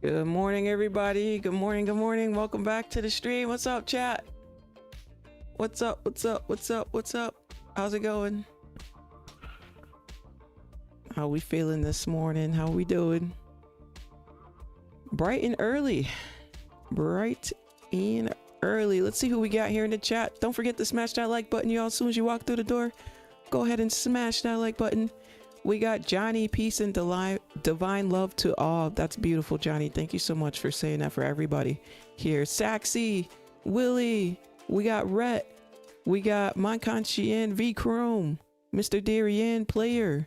Good morning, everybody. Good morning. Good morning. Welcome back to the stream. What's up, chat? What's up? What's up? What's up? What's up? How's it going? How we feeling this morning? How we doing? Bright and early. Bright and early. Let's see who we got here in the chat. Don't forget to smash that like button, y'all. As soon as you walk through the door, go ahead and smash that like button. We got Johnny, peace and divine love to all. That's beautiful, Johnny. Thank you so much for saying that for everybody here. Saxy, Willie, we got Rhett, we got Monconchien, V Chrome, Mr. Darien, Player,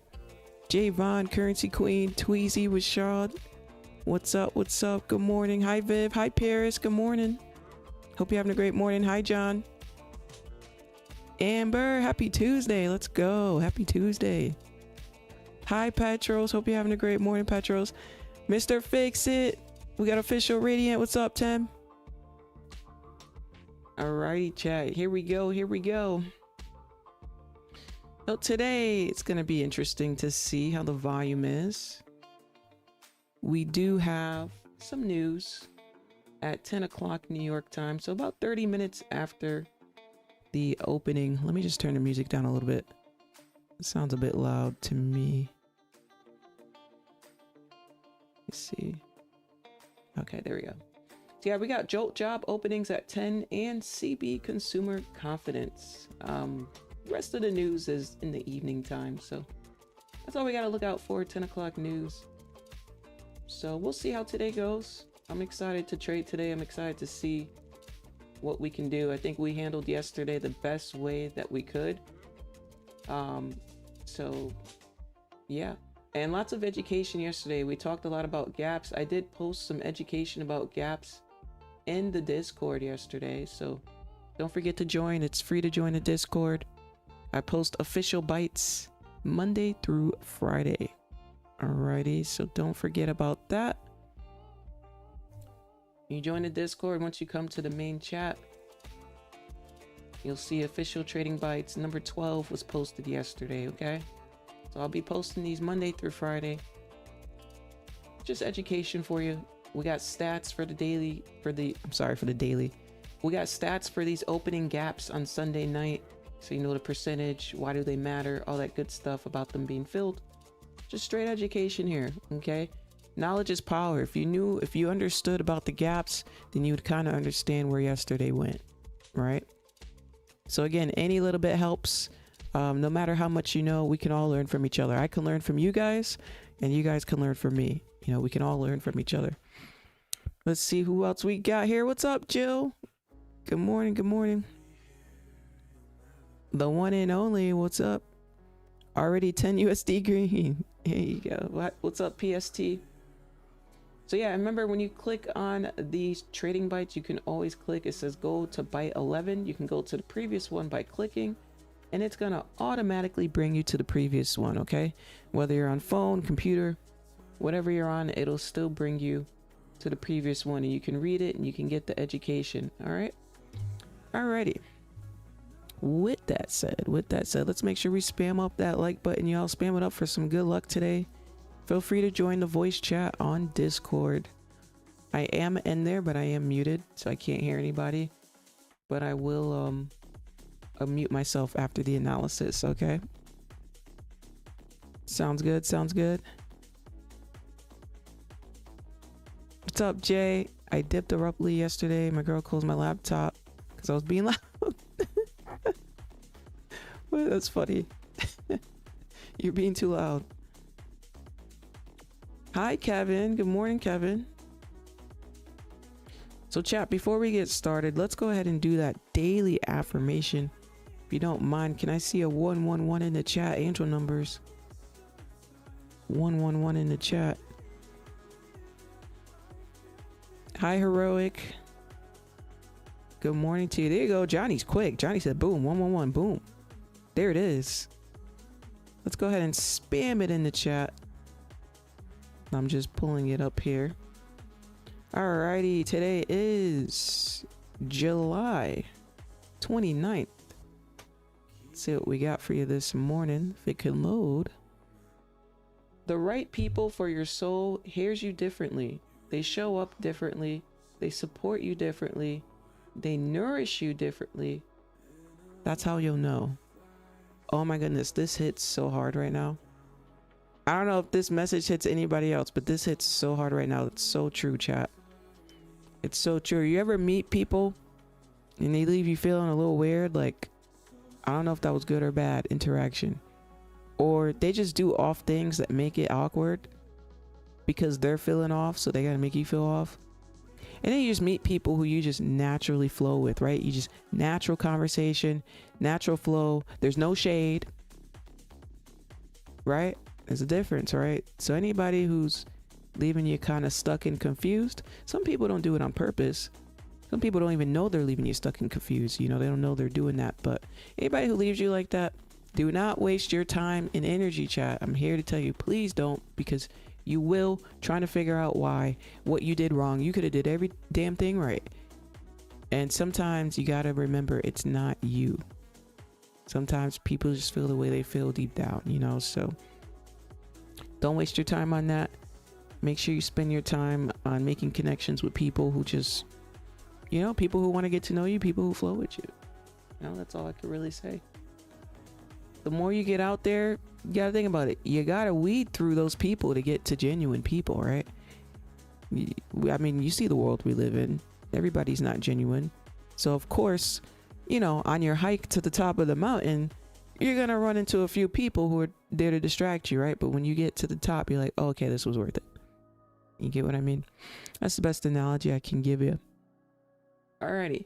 Javon, Currency Queen, Tweezy with Shard. What's up? What's up? Good morning. Hi, Viv. Hi, Paris. Good morning. Hope you're having a great morning. Hi, John. Amber, happy Tuesday. Let's go. Happy Tuesday. Hi, Petros. Hope you're having a great morning, Petros. Mr. Fix It. We got official Radiant. What's up, Tim? Alrighty, chat. Here we go. Here we go. So today, it's going to be interesting to see how the volume is. We do have some news at 10 o'clock New York time. So about 30 minutes after the opening. Let me just turn the music down a little bit. It sounds a bit loud to me. Let's see. Okay, there we go. So yeah, we got Jolt Job openings at 10 and CB Consumer Confidence. Rest of the news is in the evening time, so that's all we got to look out for. 10 o'clock news. So we'll see how today goes. I'm excited to trade today. I'm excited to see what we can do. I think we handled yesterday the best way that we could. So yeah, and lots of education yesterday. We talked a lot about gaps. I did post some education about gaps in the Discord yesterday, so don't forget to join. It's free to join the Discord. I post official bites Monday through Friday. Alrighty, so don't forget about that. You join the Discord. Once you come to the main chat, you'll see official trading bites. Number 12 was posted yesterday, okay? So I'll be posting these Monday through Friday. Just education for you. We got stats for the daily, for the daily. We got stats for these opening gaps on Sunday night. So you know the percentage, why do they matter, all that good stuff about them being filled. Just straight education here, okay? Knowledge is power. If you understood about the gaps, then you would kind of understand where yesterday went, right? So again, any little bit helps. No matter how much you know, we can all learn from each other. I can learn from you guys, and you guys can learn from me. You know, we can all learn from each other. Let's see who else we got here. What's up, Jill? Good morning. Good morning. The one and only. What's up? Already 10 USD green. Here you go. What's up, PST? So yeah, remember when you click on these trading bites, you can always click. It says go to bite 11. You can go to the previous one by clicking, and it's gonna automatically bring you to the previous one, okay? Whether you're on phone, computer, whatever you're on, it'll still bring you to the previous one, and you can read it and you can get the education. All right. Alrighty. With that said, let's make sure we spam up that like button, y'all. Spam it up for some good luck today. Feel free to join the voice chat on Discord. I am in there, but I am muted, so I can't hear anybody. But I will unmute myself after the analysis, okay? Sounds good, sounds good. What's up, Jay? I dipped abruptly yesterday. My girl closed my laptop because I was being loud. Well, that's funny. You're being too loud. Hi, Kevin. Good morning, Kevin. So chat, before we get started, let's go ahead and do that daily affirmation. If you don't mind, can I see a 111 in the chat? Angel numbers. 111 in the chat. Hi, Heroic. Good morning to you. There you go. Johnny's quick. Johnny said boom, 111, boom. There it is. Let's go ahead and spam it in the chat. I'm just pulling it up here. Alrighty, today is July 29th. Let's see what we got for you this morning, if it can load. The right people for your soul hears you differently. They show up differently. They support you differently. They nourish you differently. That's how you'll know. Oh my goodness, this hits so hard right now. I don't know if this message hits anybody else, but this hits so hard right now. It's so true, chat. It's so true. You ever meet people and they leave you feeling a little weird? Like, I don't know if that was good or bad interaction. Or they just do off things that make it awkward because they're feeling off, so they gotta make you feel off. And then you just meet people who you just naturally flow with, right? You just natural conversation, natural flow. There's no shade, right? There's a difference, right? So anybody who's leaving you kind of stuck and confused, some people don't do it on purpose. Some people don't even know they're leaving you stuck and confused. You know, they don't know they're doing that. But anybody who leaves you like that, do not waste your time and energy, chat. I'm here to tell you, please don't, because you will, trying to figure out why, what you did wrong. You could have did every damn thing right. And sometimes you got to remember, it's not you. Sometimes people just feel the way they feel deep down, you know, so don't waste your time on that. Make sure you spend your time on making connections with people who just, you know, people who want to get to know you, people who flow with you. You know, that's all I can really say. The more you get out there, you gotta think about it. You gotta weed through those people to get to genuine people, right? I mean, you see the world we live in. Everybody's not genuine. So of course, you know, on your hike to the top of the mountain, you're gonna run into a few people who are there to distract you, right? But when you get to the top, you're like, oh, okay, this was worth it. You get what I mean? That's the best analogy I can give you. Alrighty.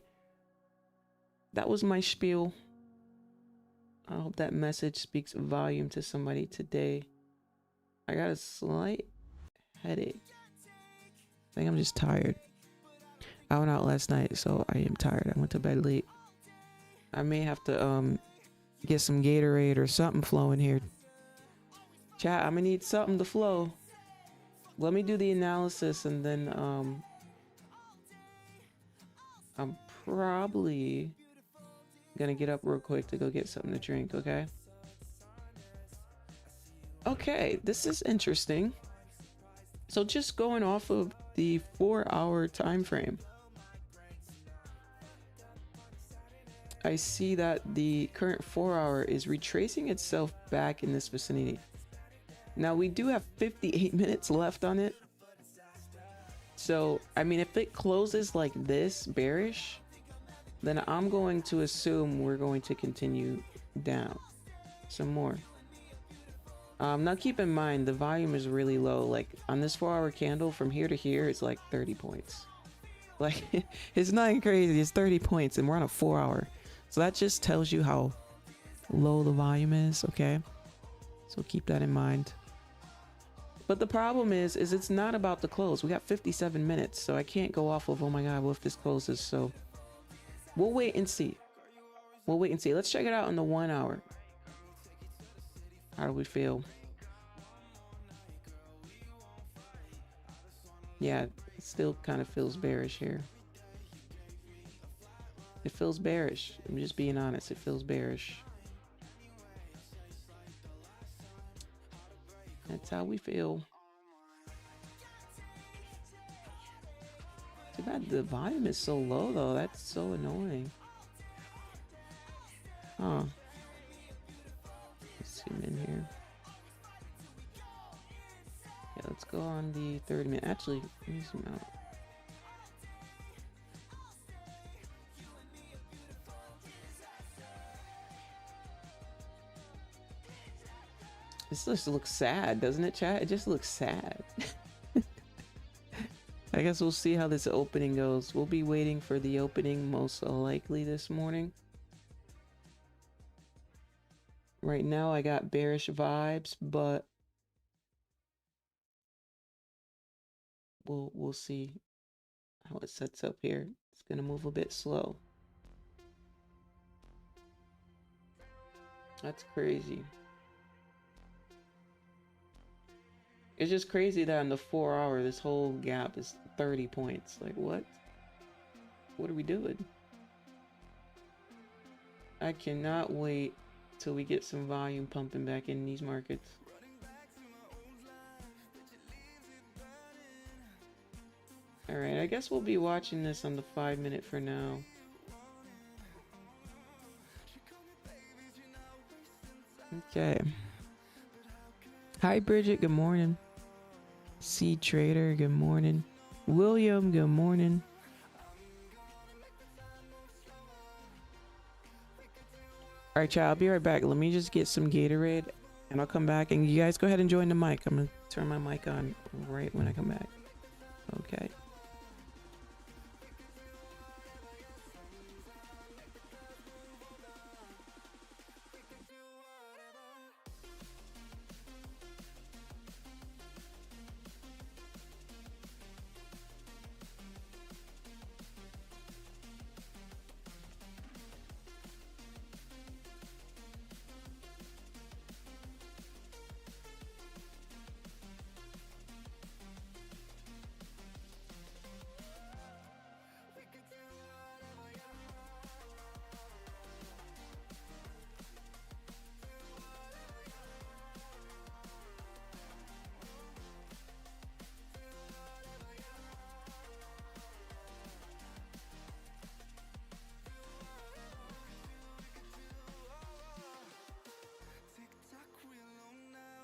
That was my spiel. I hope that message speaks volume to somebody today. I got a slight headache. I think I'm just tired. I went out last night, so I am tired. I went to bed late. I may have to get some Gatorade or something flowing here. Chat, I'm gonna need something to flow. Let me do the analysis and then I'm probably gonna get up real quick to go get something to drink, okay? Okay, this is interesting. So just going off of the 4-hour time frame, I see that the current 4-hour is retracing itself back in this vicinity. Now we do have 58 minutes left on it. So, I mean, if it closes like this, bearish, then I'm going to assume we're going to continue down some more. Now keep in mind, the volume is really low. Like on this 4-hour candle from here to here, it's like 30 points. Like it's nothing crazy. It's 30 points and we're on a 4-hour. So that just tells you how low the volume is. Okay. So keep that in mind. But the problem is it's not about the close. We got 57 minutes. So I can't go off of, oh my God, what if this closes? So we'll wait and see. We'll wait and see. Let's check it out on the 1 hour. How do we feel? Yeah, it still kind of feels bearish here. It feels bearish. I'm just being honest. It feels bearish. That's how we feel. Too bad the volume is so low though. That's so annoying. Huh. Let's zoom in here. Yeah, let's go on the 30 minute. Actually, let me zoom out. This just looks sad, doesn't it, chat? It just looks sad. I guess we'll see how this opening goes. We'll be waiting for the opening most likely this morning. Right now I got bearish vibes, but we'll see how it sets up here. It's gonna move a bit slow. That's crazy. It's just crazy that in the 4 hour, this whole gap is 30 points. Like, what? What are we doing? I cannot wait till we get some volume pumping back in these markets. All right, I guess we'll be watching this on the 5-minute for now. Okay. Hi, Bridget. Good morning. C Trader. Good morning. William. Good morning. All right, y'all. I'll be right back. Let me just get some Gatorade, and I'll come back. And you guys go ahead and join the mic. I'm gonna turn my mic on right when I come back. Okay.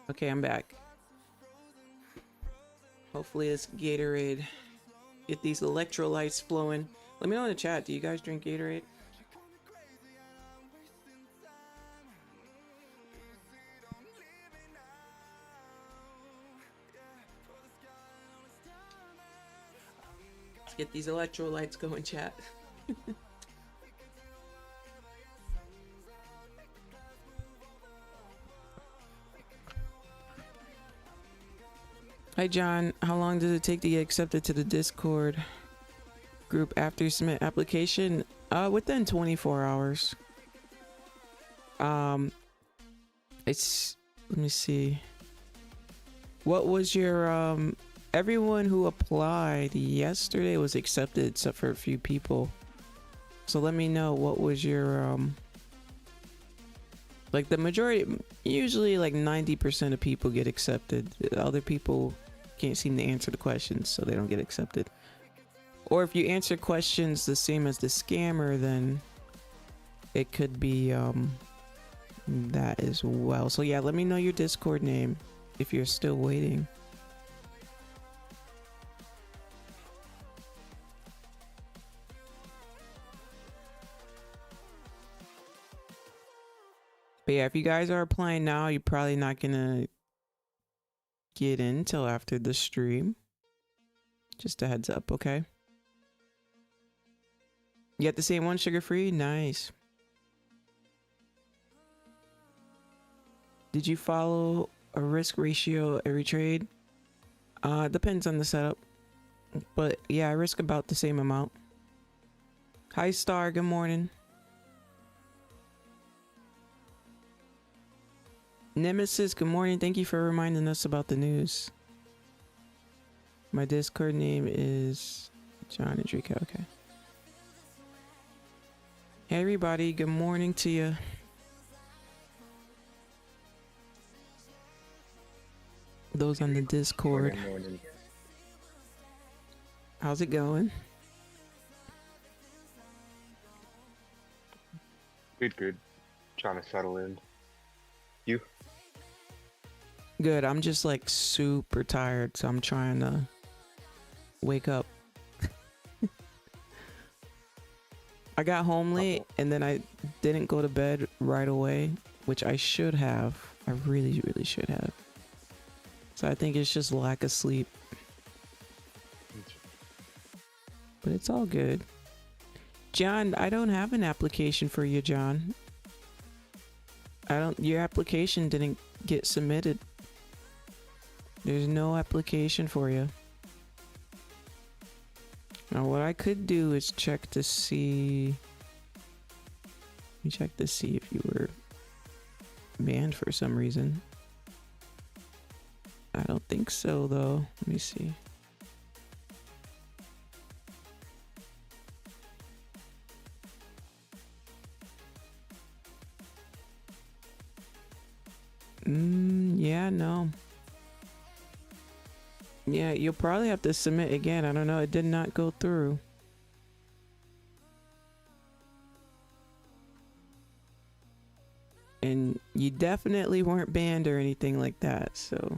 Okay, I'm back. Hopefully this Gatorade get these electrolytes flowing. Let me know in the chat. Do you guys drink Gatorade? Let's get these electrolytes going, chat. Hi, John. How long does it take to get accepted to the Discord group after you submit application? Within 24 hours. It's, let me see. What was your, everyone who applied yesterday was accepted except for a few people. So let me know what was your, like the majority, usually like 90% of people get accepted. Other people can't seem to answer the questions, so they don't get accepted. Or if you answer questions the same as the scammer, then it could be that as well. So yeah, let me know your Discord name if you're still waiting. But yeah, if you guys are applying now, you're probably not gonna get in till after the stream. Just a heads up, okay? You got the same one, sugar free? Nice. Did you follow a risk ratio every trade? Depends on the setup. But yeah, I risk about the same amount. Hi Star, good morning. Nemesis, good morning. Thank you for reminding us about the news. My Discord name is John Enrico. Okay. Hey everybody, good morning to you. Those on the Discord. Morning. How's it going? Good. Trying to settle in. You? Good. I'm just like super tired, so I'm trying to wake up. I got home late and then I didn't go to bed right away, which I should have. I really should have. So I think it's just lack of sleep. But it's all good. John, I don't have an application for you, John. Your application didn't get submitted. There's no application for you. Now what I could do is check to see. Let me check to see if you were banned for some reason. I don't think so though. Let me see. Yeah, no. Yeah, you'll probably have to submit again. I don't know. It did not go through. And you definitely weren't banned or anything like that, so.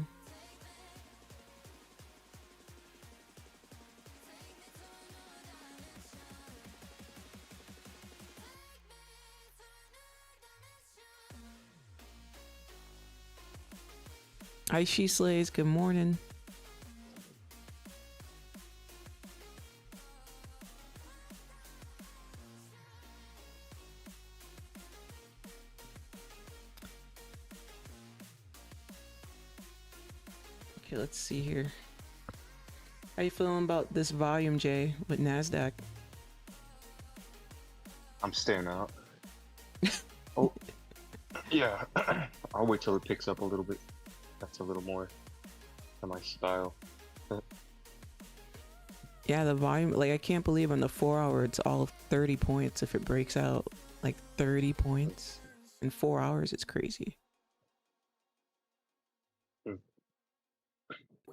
Hi, She Slays. Good morning. Okay, let's see here. How you feeling about this volume, Jay, with Nasdaq? I'm staying out. Oh, yeah. I'll wait till it picks up a little bit. That's a little more to my style. Yeah, the volume, like, I can't believe on the 4 hour it's all 30 points if it breaks out. Like 30 points in 4 hours. It's crazy.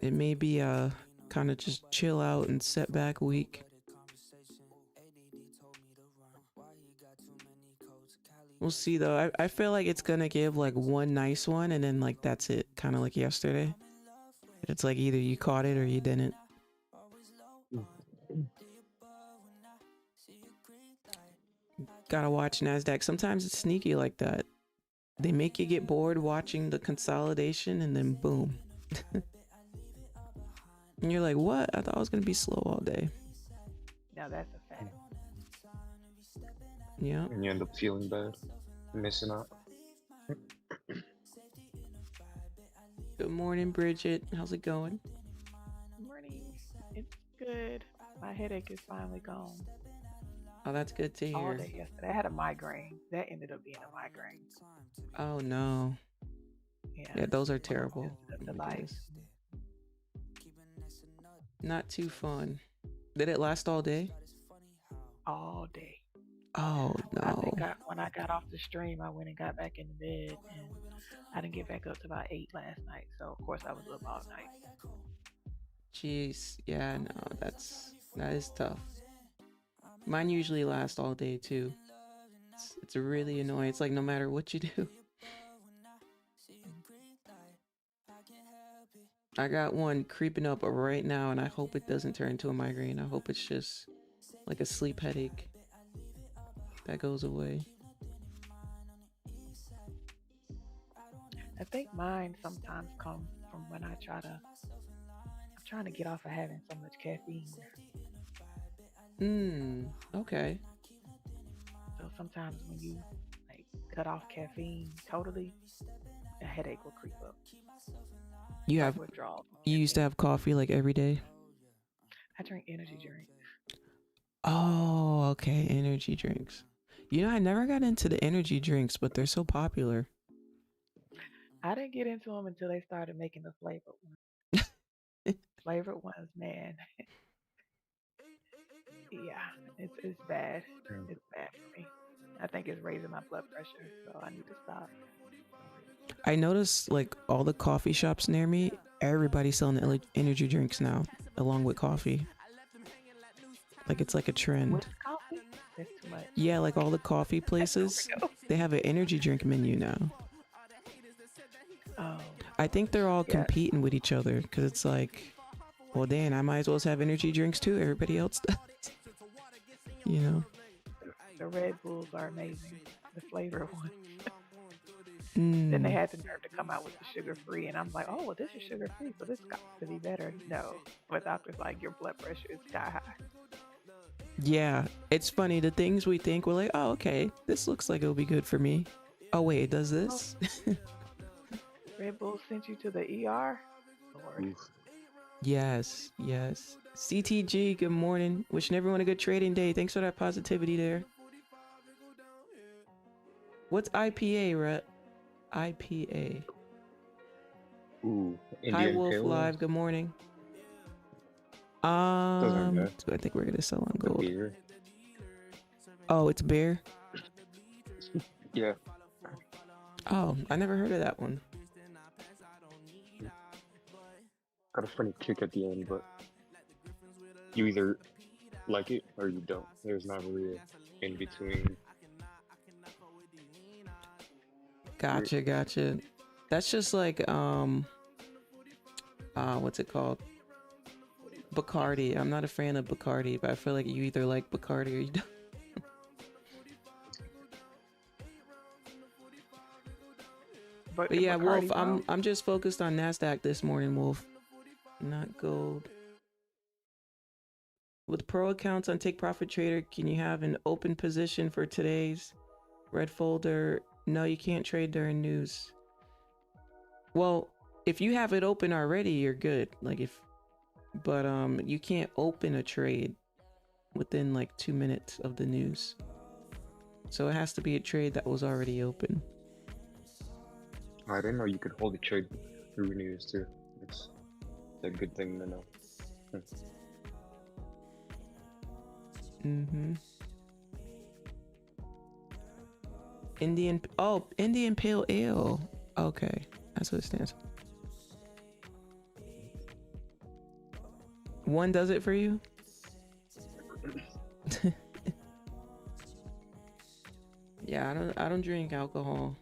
It may be kind of just chill out and set back week. We'll see though. I feel like it's gonna give like one nice one and then like that's it, kind of like yesterday. It's like either you caught it or you didn't. Gotta watch Nasdaq. Sometimes it's sneaky like that. They make you get bored watching the consolidation and then boom. And you're like, what? I thought I was gonna be slow all day. Now that's a fact. Yeah. And you end up feeling bad, missing out. Good morning, Bridget. How's it going? Morning. It's good. My headache is finally gone. Oh, that's good to All hear. day yesterday. I had a migraine. That ended up being a migraine. Oh no. Yeah, those are terrible. The lights. Not too fun. Did it last all day? All day. Oh no. I think when I got off the stream, I went and got back into bed, and I didn't get back up to about 8 last night. So of course I was up all night. Jeez. Yeah, no, that is tough. Mine usually lasts all day too. It's really annoying. It's like no matter what you do. I got one creeping up right now and I hope it doesn't turn into a migraine. I hope it's just like a sleep headache that goes away. I think mine sometimes comes from when I'm trying to get off of having so much caffeine. Okay. So sometimes when you like cut off caffeine totally, a headache will creep up. You used to have coffee like every day? I drink energy drinks. Oh, okay, energy drinks. You know, I never got into the energy drinks, but they're so popular. I didn't get into them until they started making the flavored ones. Flavored ones, man. Yeah, it's bad. It's bad for me. I think it's raising my blood pressure, so I need to stop. I noticed like all the coffee shops near me, everybody's selling the energy drinks now, along with coffee. Like it's like a trend. With coffee? That's too much. Yeah, like all the coffee places, they have an energy drink menu now. Oh. I think they're all competing with each other because it's like, well, Dan, I might as well have energy drinks too. Everybody else does. You know? The Red Bulls are amazing. The flavor ones. Then they had the nerve to come out with the sugar-free, and I'm like, oh, well, this is sugar-free, so this got to be better. No. But doctor's like, your blood pressure is sky high. Yeah, it's funny. The things we think, we're like, oh, okay, this looks like it'll be good for me. Oh, wait, it does this? Red Bull sent you to the ER? Lord. Yes, yes. CTG, good morning. Wishing everyone a good trading day. Thanks for that positivity there. What's IPA, Rhett? IPA. Ooh, Hi, Indian Wolf Pale Live. Good morning. Doesn't matter. I think we're gonna sell on The gold. beer. Oh, it's beer. Yeah. Oh, I never heard of that one. got a funny kick at the end, but you either like it or you don't. There's not really a in between. Gotcha. That's just like what's it called? Bacardi. I'm not a fan of Bacardi, but I feel like you either like Bacardi or you don't. But yeah, Wolf, I'm just focused on Nasdaq this morning, Wolf. Not gold. With pro accounts on Take Profit Trader, can you have an open position for today's red folder? No, you can't trade during news. Well, if you have it open already, you're good. Like but you can't open a trade within like 2 minutes of the news. So it has to be a trade that was already open. I didn't know you could hold a trade through news too. It's a good thing to know. Indian Pale Ale. Okay, that's what it stands for. One does it for you? Yeah, I don't drink alcohol.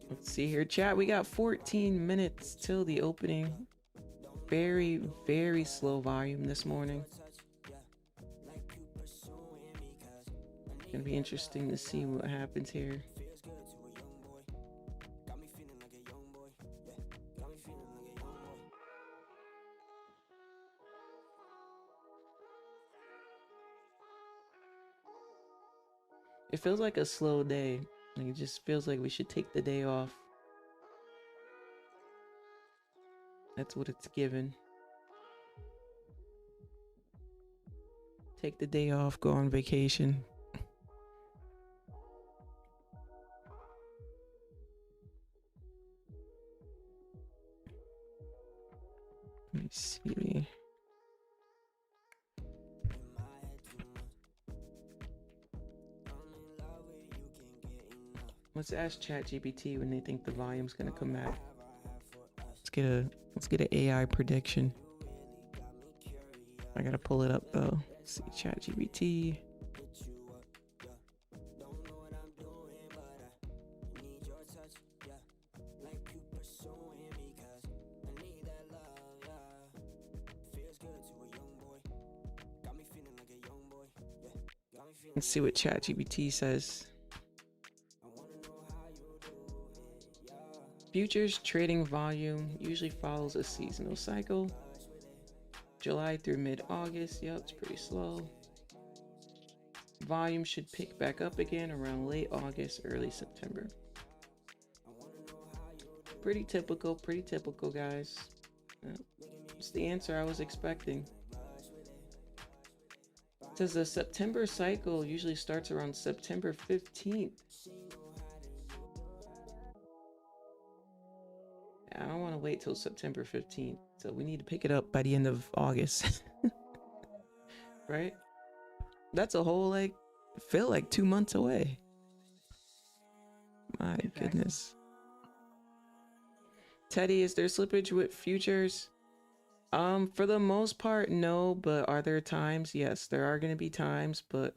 Let's see here, chat. We got 14 minutes till the opening. Very, very slow volume this morning. Gonna be interesting to see what happens here. It feels like a slow day. Like it just feels like we should take the day off. That's what it's given. Take the day off, go on vacation. Let me see. Let's ask ChatGPT when they think the volume's gonna come back. Let's get an AI prediction. I gotta pull it up though. Let's see, ChatGPT. Let's see what ChatGPT says. Futures trading volume usually follows a seasonal cycle. July through mid-August, yep, it's pretty slow. Volume should pick back up again around late August, early September. Pretty typical, guys. It's the answer I was expecting. It says the September cycle usually starts around September 15th. I don't want to wait till September 15th, so we need to pick it up by the end of August. Right? That's a whole, feel like 2 months away. My goodness. Teddy, is there slippage with futures? For the most part, no, but are there times? Yes, there are going to be times, but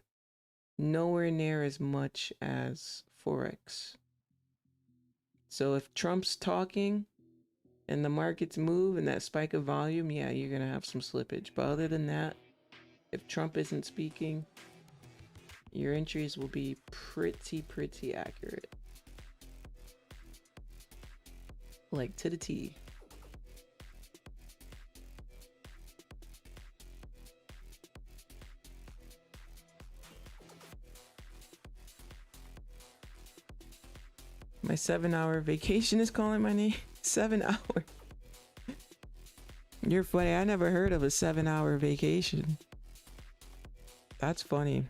nowhere near as much as Forex. So if Trump's talking and the markets move and that spike of volume, yeah, you're going to have some slippage. But other than that, if Trump isn't speaking, your entries will be pretty accurate. Like to the T. My 7-hour vacation is calling my name. 7 hours. You're funny. I never heard of a 7-hour vacation. That's funny.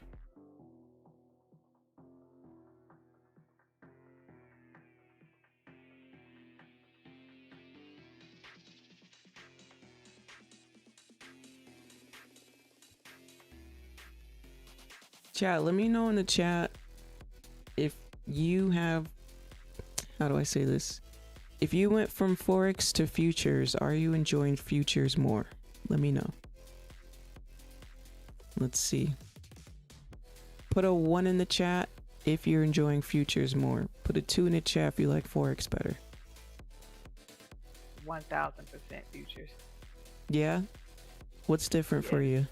Chat, let me know in the chat if you have, how do I say this? If you went from Forex to futures, are you enjoying futures more? Let me know. Let's see. Put a 1 in the chat if you're enjoying futures more. Put a 2 in the chat if you like Forex better. 1000% futures. Yeah? What's different for you?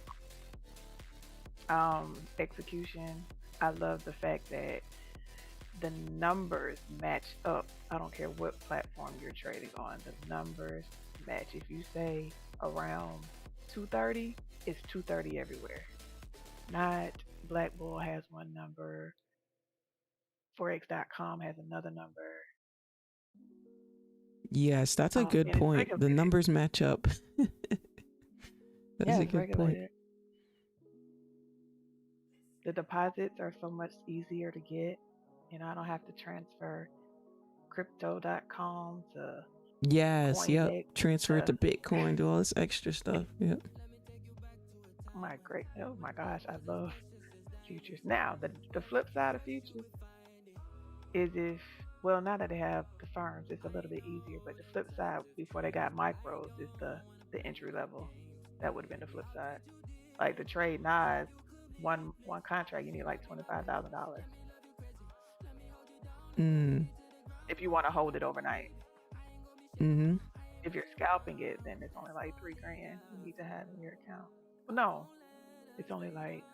Execution. I love the fact that the numbers match up. I don't care what platform you're trading on. The numbers match. If you say around 230, it's 230 everywhere. Not Black Bull has one number, Forex.com has another number. Yes, that's a good point. The numbers match up. That's a good point. The deposits are so much easier to get. You know, I don't have to transfer crypto.com to Yes, yep. Coinex Transfer it to Bitcoin, do all this extra stuff. Yep. Oh my gosh, I love futures. Now, the flip side of futures is now that they have the firms, it's a little bit easier. But the flip side, before they got micros, is the entry level. That would have been the flip side. Like the trade Nas, one contract, you need like $25,000. If you want to hold it overnight. If you're scalping it, then it's only like $3,000 you need to have in your account. Well, no, it's only like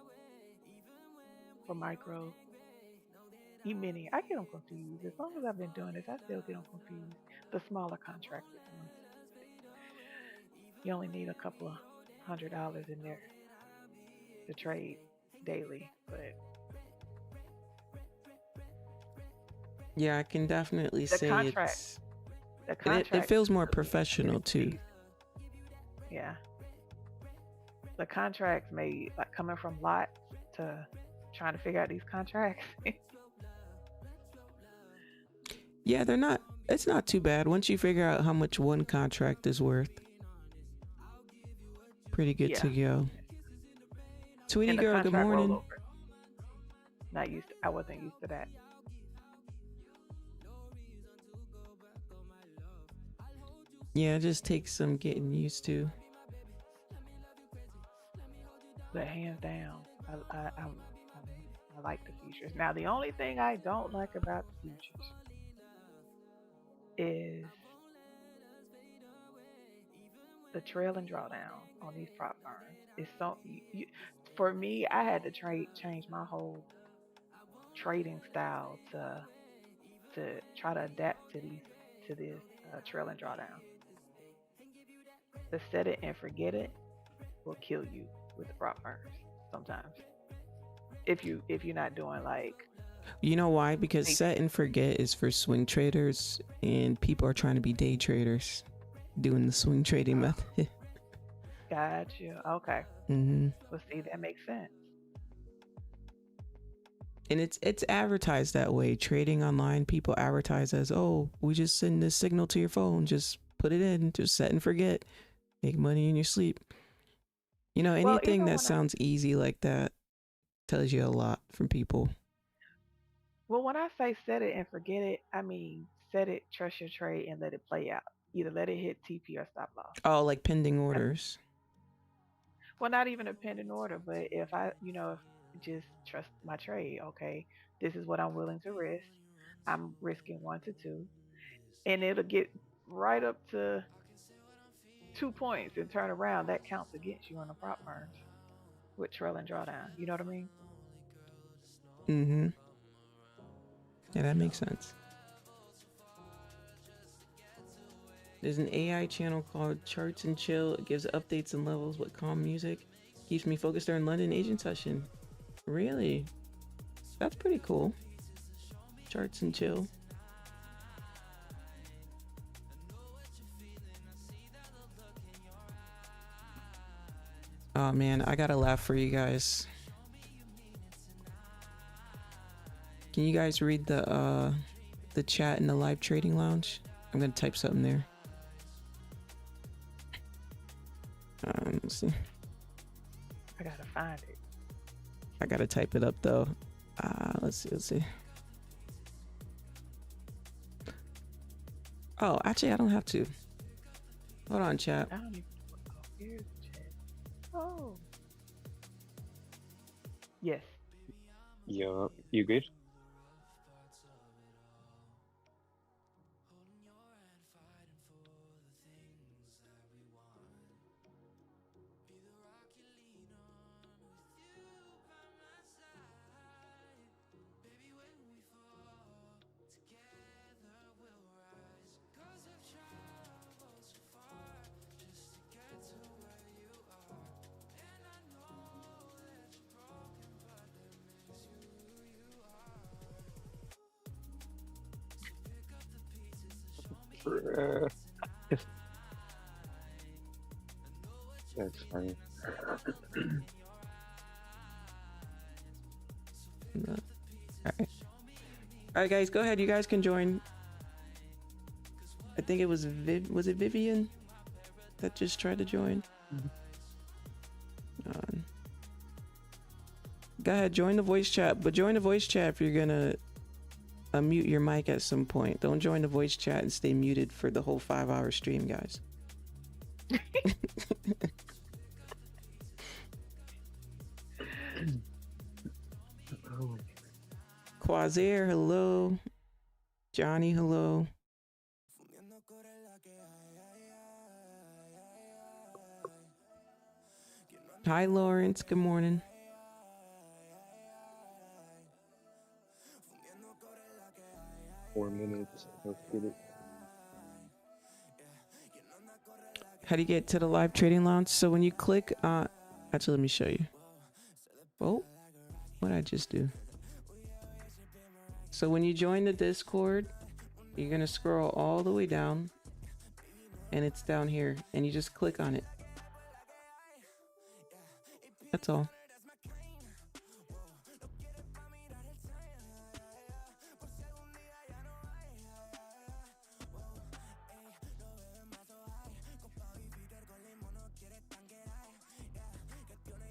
for micro, e-mini. I get them confused. As long as I've been doing this, I still get them confused. The smaller contracted ones, you only need a couple of $100 in there to trade daily. But yeah, I can definitely say it feels more professional too. Yeah. The contracts may, like, coming from lots to trying to figure out these contracts. Yeah, it's not too bad once you figure out how much one contract is worth. Pretty good to go. Tweety girl, good morning. I wasn't used to that. Yeah, it just takes some getting used to. But hands down, I like the futures. Now, the only thing I don't like about the futures is the trail and drawdown on these prop firms. It's so for me, I had to change my whole trading style to try to adapt to this trail and drawdown. The set it and forget it will kill you with the prop firms sometimes. If you're not doing like, you know why? Because set and forget is for swing traders, and people are trying to be day traders doing the swing trading method. Gotcha. Okay. Well, see, that makes sense. And it's advertised that way. Trading online, people advertise as, oh, we just send this signal to your phone, just put it in, just set and forget, make money in your sleep. You know, anything that sounds easy like that tells you a lot from people. Well, when I say set it and forget it, I mean set it, trust your trade, and let it play out. Either let it hit TP or stop loss. Oh, like pending orders. Well, not even a pending order, but if I, just trust my trade. Okay, this is what I'm willing to risk. I'm risking 1 to 2, and it'll get right up to 2 points and turn around. That counts against you on the prop firms with trail and drawdown. You know what I mean? Yeah, that makes sense. There's an AI channel called Charts and Chill. It gives updates and levels with calm music. Keeps me focused during London Asian session. Really? That's pretty cool. Charts and Chill. Oh man, I gotta laugh for you guys. Can you guys read the chat in the live trading lounge? I'm gonna type something there. Let's see. I gotta find it. I gotta type it up though. Let's see. Oh, actually, I don't have to. Hold on, chat. I don't even know. Oh, here's the chat. Oh. Yes. Yeah, you good? That's funny. All right, guys, go ahead. You guys can join. I think it was was it Vivian that just tried to join? Go ahead, join the voice chat, but join the voice chat if you're gonna unmute your mic at some point. Don't join the voice chat and stay muted for the whole 5-hour stream, guys. Quasir, hello. Johnny, hello. Hi, Lawrence. Good morning. Four minutes. How do you get to the live trading lounge? So when you click, actually, let me show you. Oh, what did I just do? So when you join the Discord, you're gonna scroll all the way down, and it's down here, and you just click on it. That's all.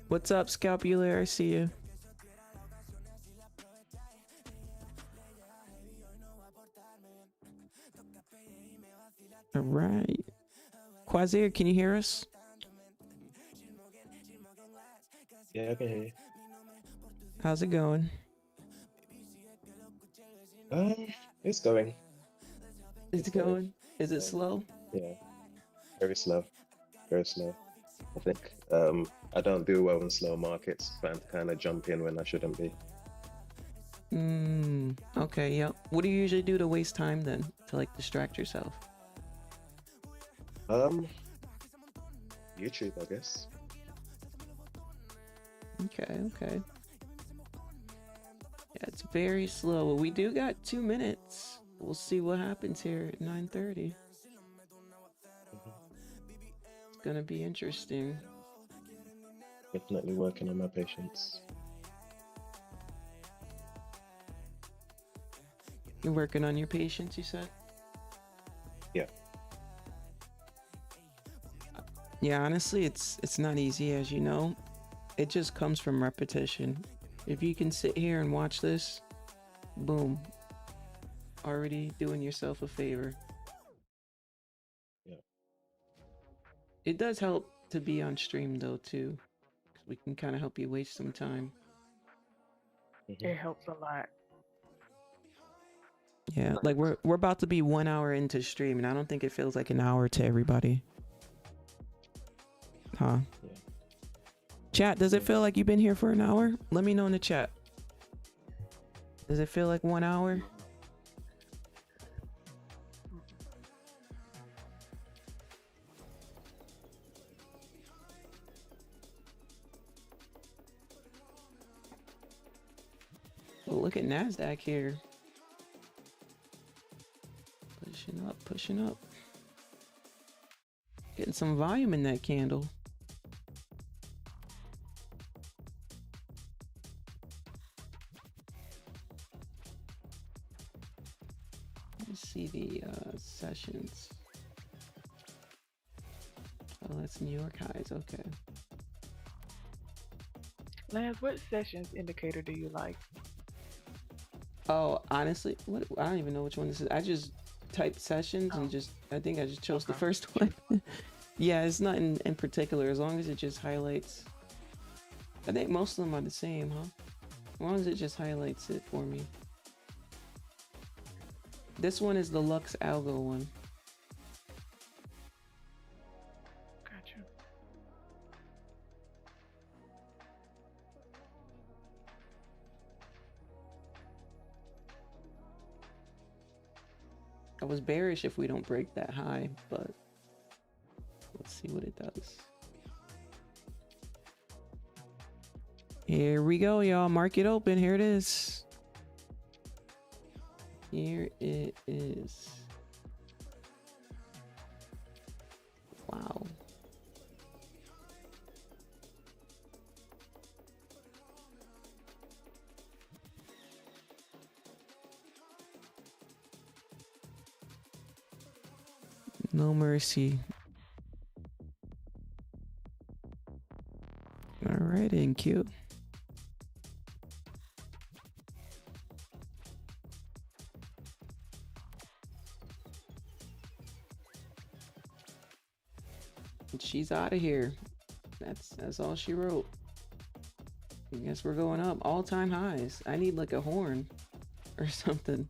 What's up, Scalpular? I see you. All right. Quasir, can you hear us? Yeah, I can hear you. How's it going? It's going. It's going. Is it slow? Yeah, very slow. Very slow. I think I don't do well in slow markets. Trying to kind of jump in when I shouldn't be. Okay, yep. What do you usually do to waste time then? To like distract yourself? YouTube, I guess. Okay. Yeah, it's very slow. We do got 2 minutes. We'll see what happens here at 9:30. It's gonna be interesting. Definitely working on my patience. You're working on your patience, you said? Yeah. Yeah, honestly, it's not easy, as you know. It just comes from repetition. If you can sit here and watch this, boom, already doing yourself a favor. Yeah. It does help to be on stream though too, because we can kind of help you waste some time. It helps a lot. Yeah, like we're about to be 1 hour into stream, and I don't think it feels like an hour to everybody. Huh? Yeah. Chat, does it feel like you've been here for an hour? Let me know in the chat. Does it feel like 1 hour? Well, look at Nasdaq here. Pushing up. Getting some volume in that candle. Let's see the sessions. Oh, that's New York highs. Okay. Lance, what sessions indicator do you like? Oh, honestly, what, I don't even know which one this is. I just typed sessions and Oh, just, I think I just chose the okay. first one. Yeah, it's not in particular, as long as it just highlights. I think most of them are the same, huh? As long as it just highlights it for me. This one is the Lux Algo one. Gotcha. I was bearish if we don't break that high, but let's see what it does. Here we go, y'all. Market open. Here it is. Here it is. Wow. No mercy. All right, in Q. She's out of here. That's all she wrote. I guess we're going up. All-time highs. I need like a horn or something.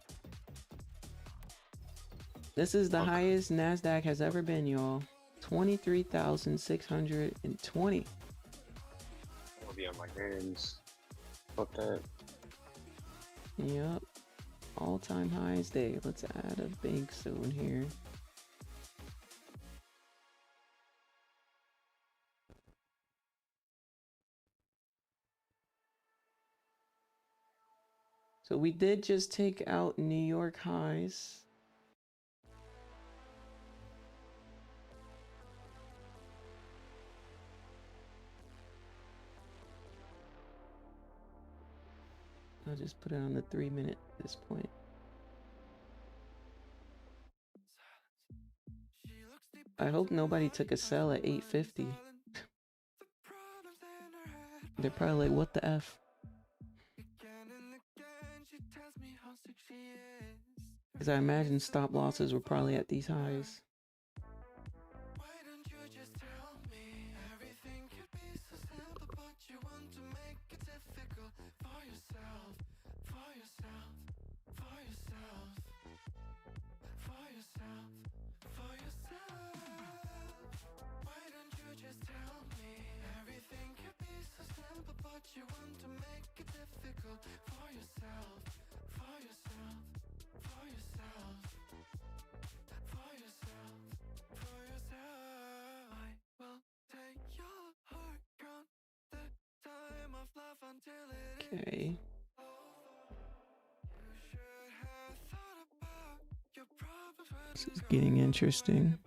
This is the highest Nasdaq has ever been, y'all. 23,620. I'll be on my hands. Fuck that. Yep. All-time highs day. Let's add a bank zone here. So we did just take out New York highs. I'll just put it on the 3-minute at this point. I hope nobody took a sell at 850. They're probably like, what the F? Because I imagine stop losses were probably at these highs. Okay. This is getting interesting.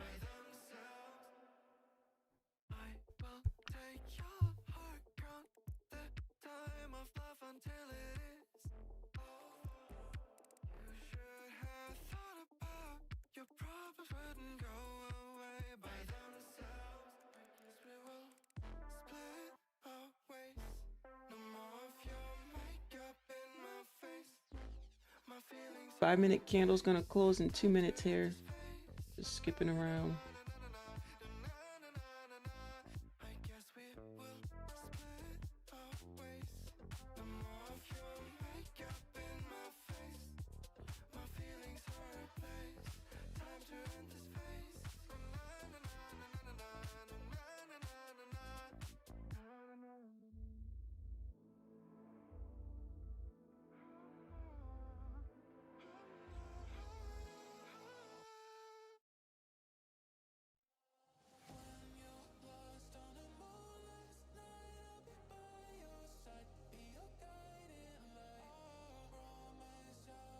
Five-minute candle's gonna close in 2 minutes here. Just skipping around.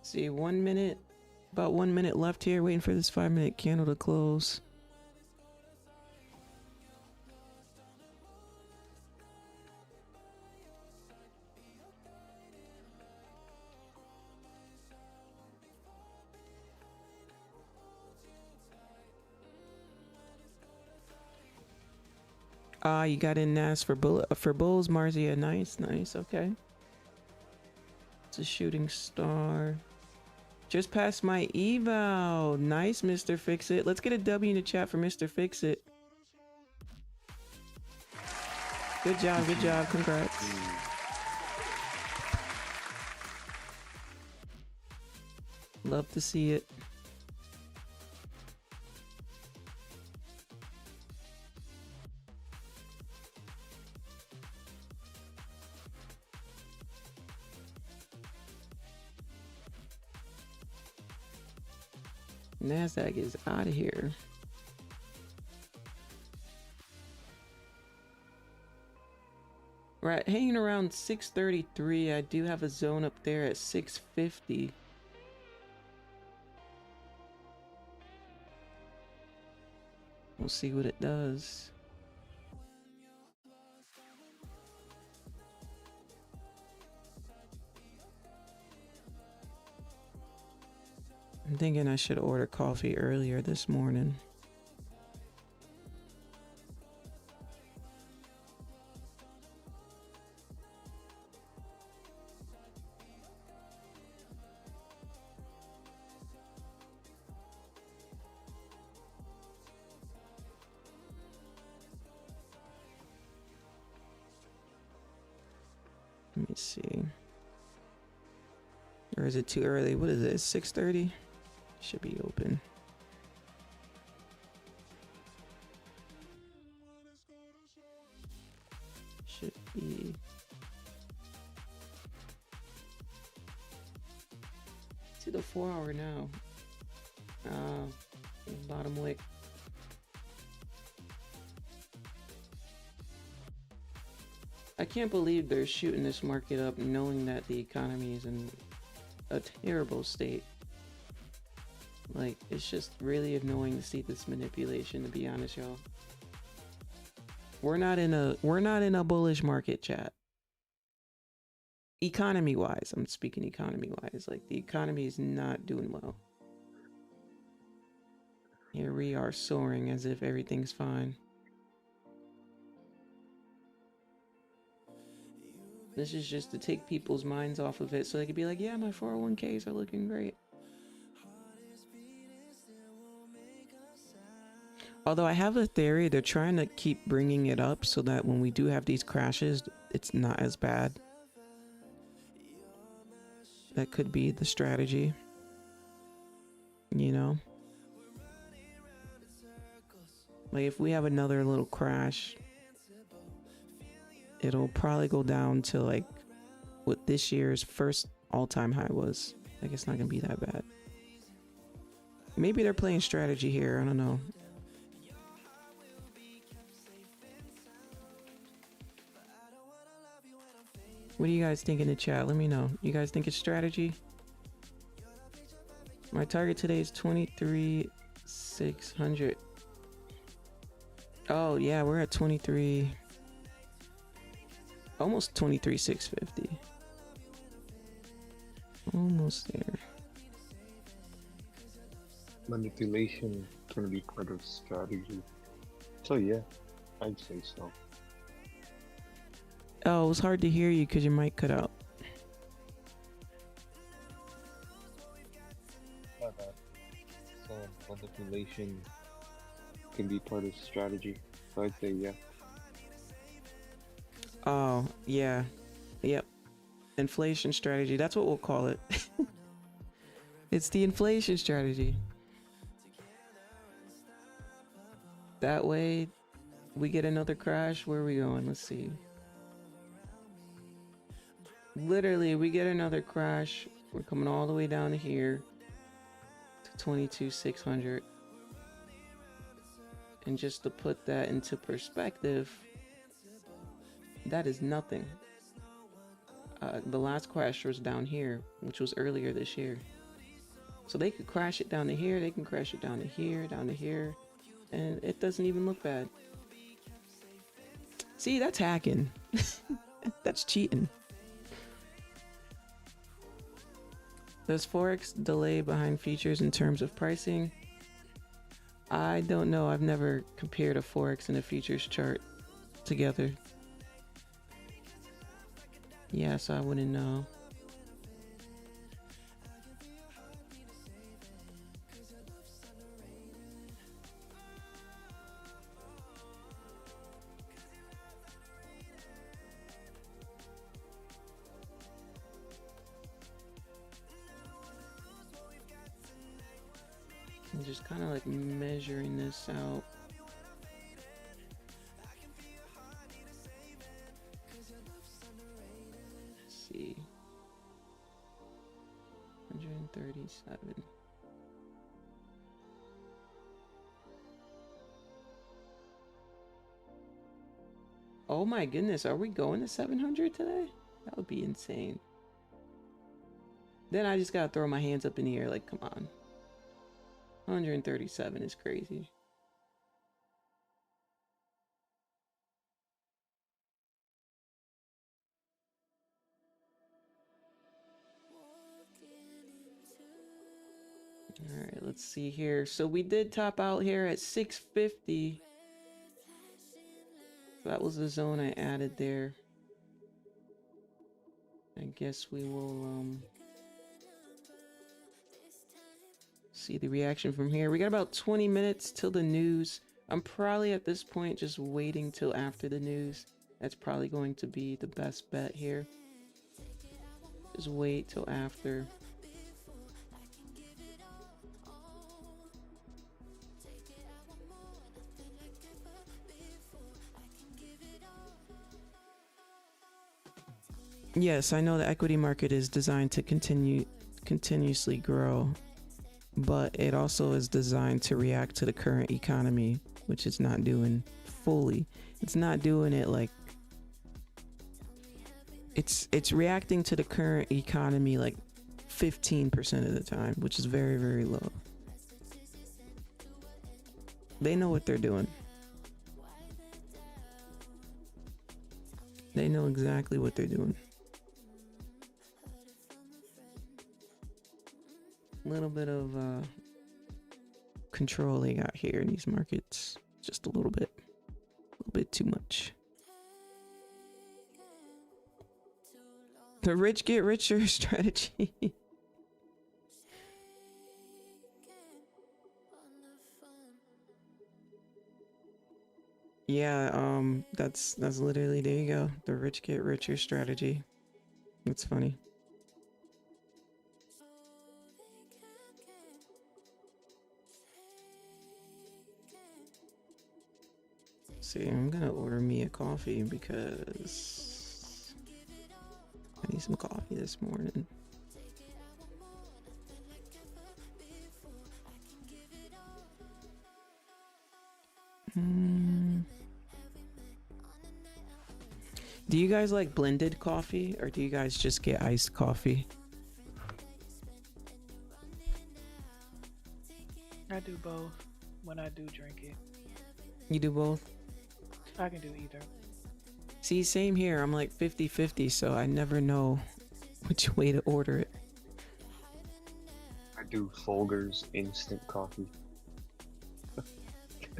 See, 1 minute, about 1 minute left here, waiting for this 5-minute candle to close. Ah, you got in Nas for bulls, Marzia. Nice, nice. Okay. It's a shooting star. Just passed my eval. Nice, Mr. Fix It. Let's get a W in the chat for Mr. Fix It. Good job, good job. Congrats. Love to see it. Nasdaq is out of here. Right, hanging around 633. I do have a zone up there at 650. We'll see what it does. I'm thinking I should order coffee earlier this morning. Let me see. Or is it too early? What is it? 6:30? Should be open. Should be. See the 4 hour now. Bottom wick. I can't believe they're shooting this market up knowing that the economy is in a terrible state. Like, it's just really annoying to see this manipulation, to be honest, y'all. We're not in a bullish market, chat. Economy wise, I'm speaking economy wise. Like, the economy is not doing well. Here we are soaring as if everything's fine. This is just to take people's minds off of it so they could be like, yeah, my 401ks are looking great. Although I have a theory, they're trying to keep bringing it up so that when we do have these crashes, it's not as bad. That could be the strategy. You know? Like, if we have another little crash, it'll probably go down to like what this year's first all-time high was. Like, it's not gonna be that bad. Maybe they're playing strategy here. I don't know. What do you guys think in the chat? Let me know. You guys think it's strategy? My target today is 23,600. Oh yeah, we're at 23. Almost 23,650. Almost there. Manipulation can be part of strategy. So yeah, I'd say so. Oh, it was hard to hear you because your mic cut out. So manipulation can be part of strategy. So I'd say yeah. Oh, yeah. Yep. Inflation strategy. That's what we'll call it. It's the inflation strategy. That way, we get another crash. Where are we going? Let's see. Literally, we get another crash. We're coming all the way down to here to 22,600. And just to put that into perspective, that is nothing. The last crash was down here, which was earlier this year. So they could crash it down to here, they can crash it down to here, and it doesn't even look bad. See, that's hacking. That's cheating. Does Forex delay behind futures in terms of pricing? I don't know. I've never compared a Forex and a futures chart. together. Yeah, so I wouldn't know. I'm just kind of like measuring this out. Let's see. 137. Oh my goodness, are we going to 700 today? That would be insane. Then I just gotta throw my hands up in the air like, come on. 137 is crazy. All right, let's see here. So we did top out here at 650. So that was the zone I added there. I guess we will see the reaction from here. We got about 20 minutes till the news. I'm probably at this point just waiting till after the news. That's probably going to be the best bet here. Just wait till after. Yes, I know the equity market is designed to continuously grow, but it also is designed to react to the current economy, which it's not doing fully. It's not doing it like it's reacting to the current economy like 15% of the time, which is very, very low. They know what they're doing. They know exactly what they're doing. A little bit of control they got here in these markets. Just a little bit too much. The rich get richer strategy. Yeah, that's literally, there you go. The rich get richer strategy. That's funny. See, I'm gonna order me a coffee because I need some coffee this morning. Do you guys like blended coffee, or do you guys just get iced coffee? I do both when I do drink it. You do both? I can do either. See, same here. I'm like 50-50, so I never know which way to order it. I do Folgers instant coffee.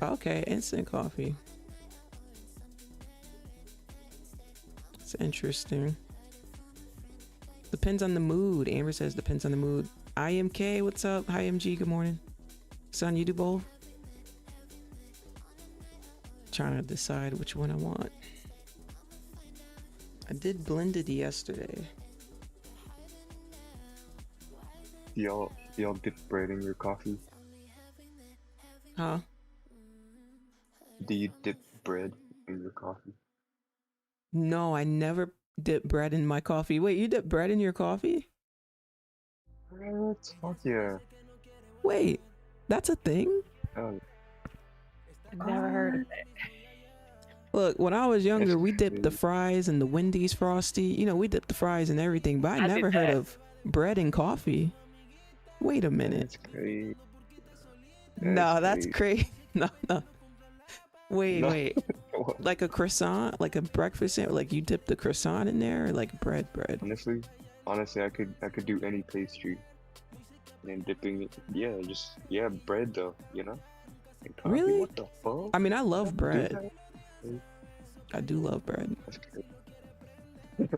Okay, instant coffee. It's interesting. Depends on the mood. Amber says depends on the mood. IMK, what's up? Hi MG, good morning. Son, you do both? Trying to decide which one I want. I did blended yesterday. Y'all dip bread in your coffee? Huh? Do you dip bread in your coffee? No, I never dip bread in my coffee. Wait, you dip bread in your coffee? What? Fuck yeah. Wait, that's a thing? Oh, Never heard of that. Look, when I was younger, That's we dipped the crazy. fries in the Wendy's Frosty. You know, we dipped the fries and everything, but I I did never heard that. of bread and coffee. Wait a minute. That's crazy. No, that's crazy. crazy. No. Wait, No. wait. Like a croissant, like a breakfast sandwich, like you dip the croissant in there, or like bread. Honestly, I could do any pastry. And dipping it, bread though, you know? And coffee, Really? what the fuck? I mean, I love Do bread. that? I do love bread. That's good.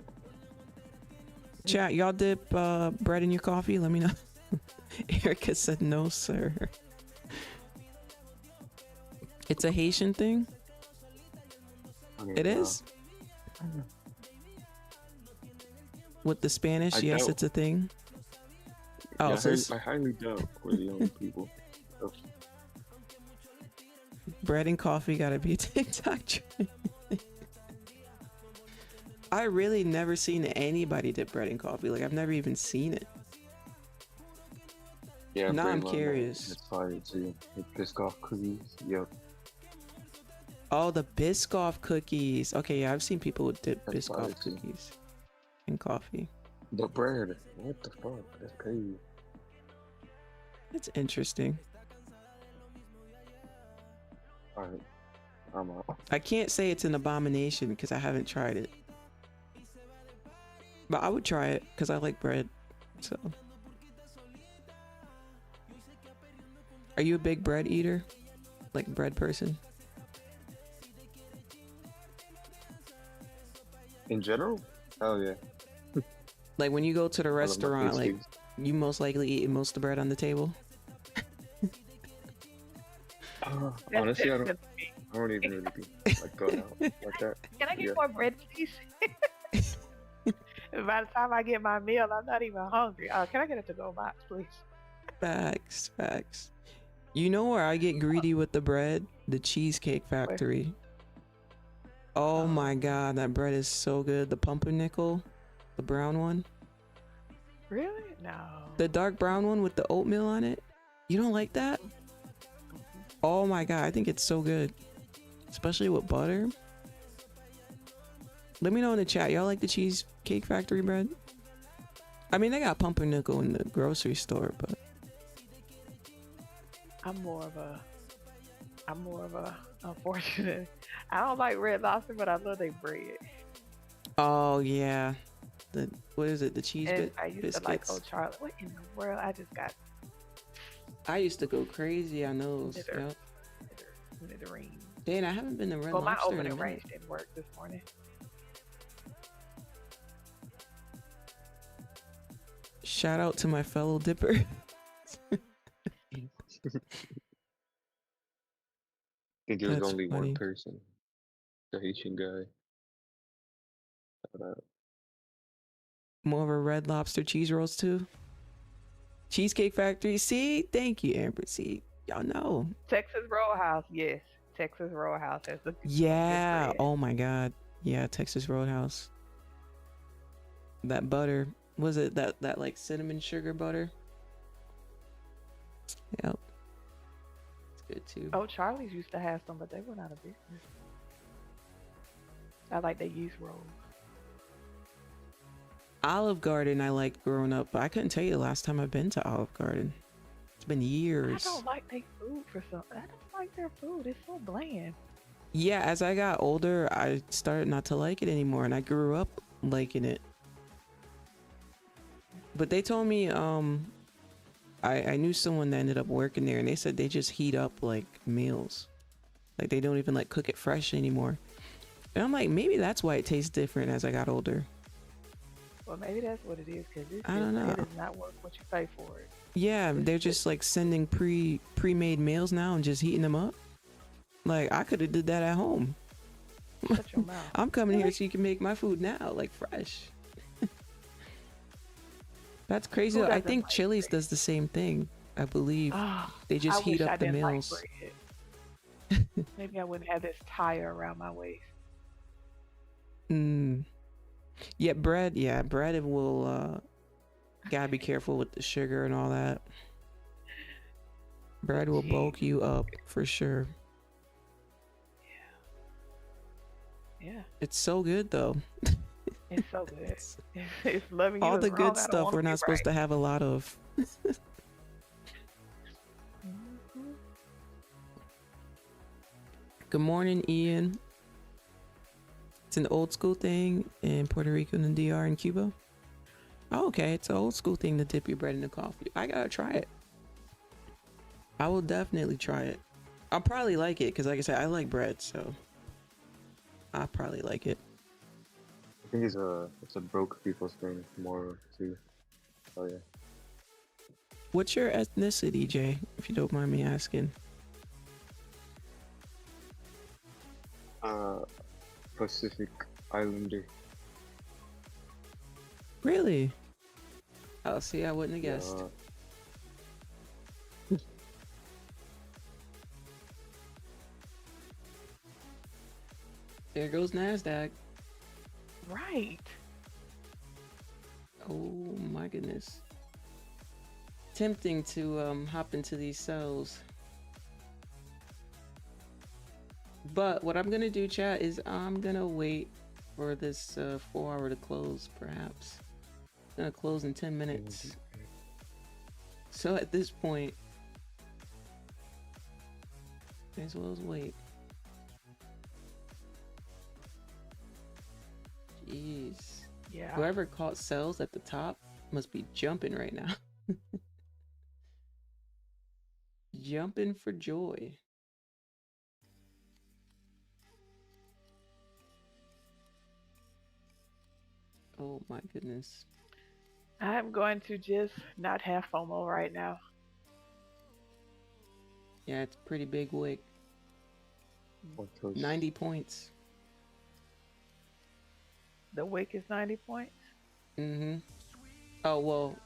Chat, y'all dip bread in your coffee? Let me know. Erica said no, sir. It's a Haitian thing? Okay, It is? With the Spanish, I yes, doubt. it's a thing. Oh, Yeah, so I highly doubt we're the only people. So, bread and coffee gotta be a TikTok trend. I really never seen anybody dip bread in coffee. Like, I've never even seen it. yeah, Now I'm Brain Love, curious. It's fire too. Like Biscoff cookies. Yep, Oh, the Biscoff cookies. Okay, yeah, I've seen people dip that's fire Biscoff too. cookies in coffee. The bread. What the fuck? That's crazy. That's interesting. Alright, I'm out. I can't say it's an abomination because I haven't tried it. But I would try it because I like bread. So, are you a big bread eater? Like bread person? In general? Hell yeah. Like when you go to the I love my restaurant, like pastries. you most likely eat most of the bread on the table? Honestly, I That's don't even really be like going out like that. Can I get Yeah. more bread, please? By the time I get my meal, I'm not even hungry. Can I get a to-go box, please? Facts, facts. You know where I get greedy with the bread? The Cheesecake Factory. Oh my god, that bread is so good. The pumpernickel, the brown one. Really? No. The dark brown one with the oatmeal on it. You don't like that? Oh my god, I think it's so good. Especially with butter. Let me know in the chat. Y'all like the Cheesecake Factory bread? I mean, they got pumpernickel in the grocery store, but I'm more of a unfortunate. I don't like Red Lobster, but I love their bread. oh yeah. What is it? The cheese And I used biscuits. to like Old Charlie. What in the world? I just got I used to go crazy on those. Bitter. Yep. smithereens. Dan, I haven't been to Red Well, my Lobster in a opening minute. range didn't work this morning. Shout out to my fellow dipper. think it was That's only funny. one person, the Haitian guy. More of a Red Lobster cheese rolls too. Cheesecake Factory. See, thank you, Amber. See, y'all know. Texas Roadhouse, yes. Texas Roadhouse has the Yeah. bread. Oh my God. Yeah, Texas Roadhouse. That butter. Was it that like cinnamon sugar butter? Yep. It's good too. Oh, Charlie's used to have some, but they went out of business. I like their yeast rolls. Olive Garden I liked growing up, but I couldn't tell you the last time I've been to Olive Garden. It's been years. I don't like their food for some. I don't like their food. It's so bland. Yeah, as I got older, I started not to like it anymore, and I grew up liking it. But they told me, I knew someone that ended up working there, and they said they just heat up like meals, like they don't even like cook it fresh anymore. And I'm like, maybe that's why it tastes different as I got older. Well, maybe that's what it is, because I don't know. it is not worth what you pay for it. Yeah, they're just like sending pre-made meals now and just heating them up. Like I could have did that at home. Shut your mouth. I'm coming here so you can make my food now, like fresh. That's crazy. Who Though. I doesn't think like Chili's bread? does the same thing. I believe Ah, they just I heat wish I up the didn't like meals. bread. Maybe I wouldn't have this tire around my waist. Yeah, bread. Yeah, bread. It will. Gotta be careful with the sugar and all that. Bread will bulk you up for sure. Yeah, It's so good though. it's so good. It's loving you All is the wrong. good I don't stuff wanna we're be not supposed to right. have a lot of. Mhm. Good morning, Ian. It's an old school thing in Puerto Rico and the DR and Cuba. Oh, okay, it's an old school thing to dip your bread in the coffee. I gotta try it. I will definitely try it. I'll probably like it because, like I said, I like bread. So I probably like it. I think it's a broke people's thing more too. Oh yeah. What's your ethnicity, Jay? If you don't mind me asking. Pacific Islander. Really? Oh, see, I wouldn't have guessed. Yeah. There goes Nasdaq. Right. Oh my goodness. Tempting to hop into these cells. But what I'm gonna do, chat, is I'm gonna wait for this 4 hour to close, perhaps. It's gonna close in 10 minutes. So at this point, may as well as wait. Jeez. Yeah. Whoever caught cells at the top must be jumping right now. Jumping for joy. Oh my goodness. I'm going to just not have FOMO right now. Yeah, it's a pretty big wick. Orthos. 90 points. The wick is 90 points. Mm-hmm. Oh, well,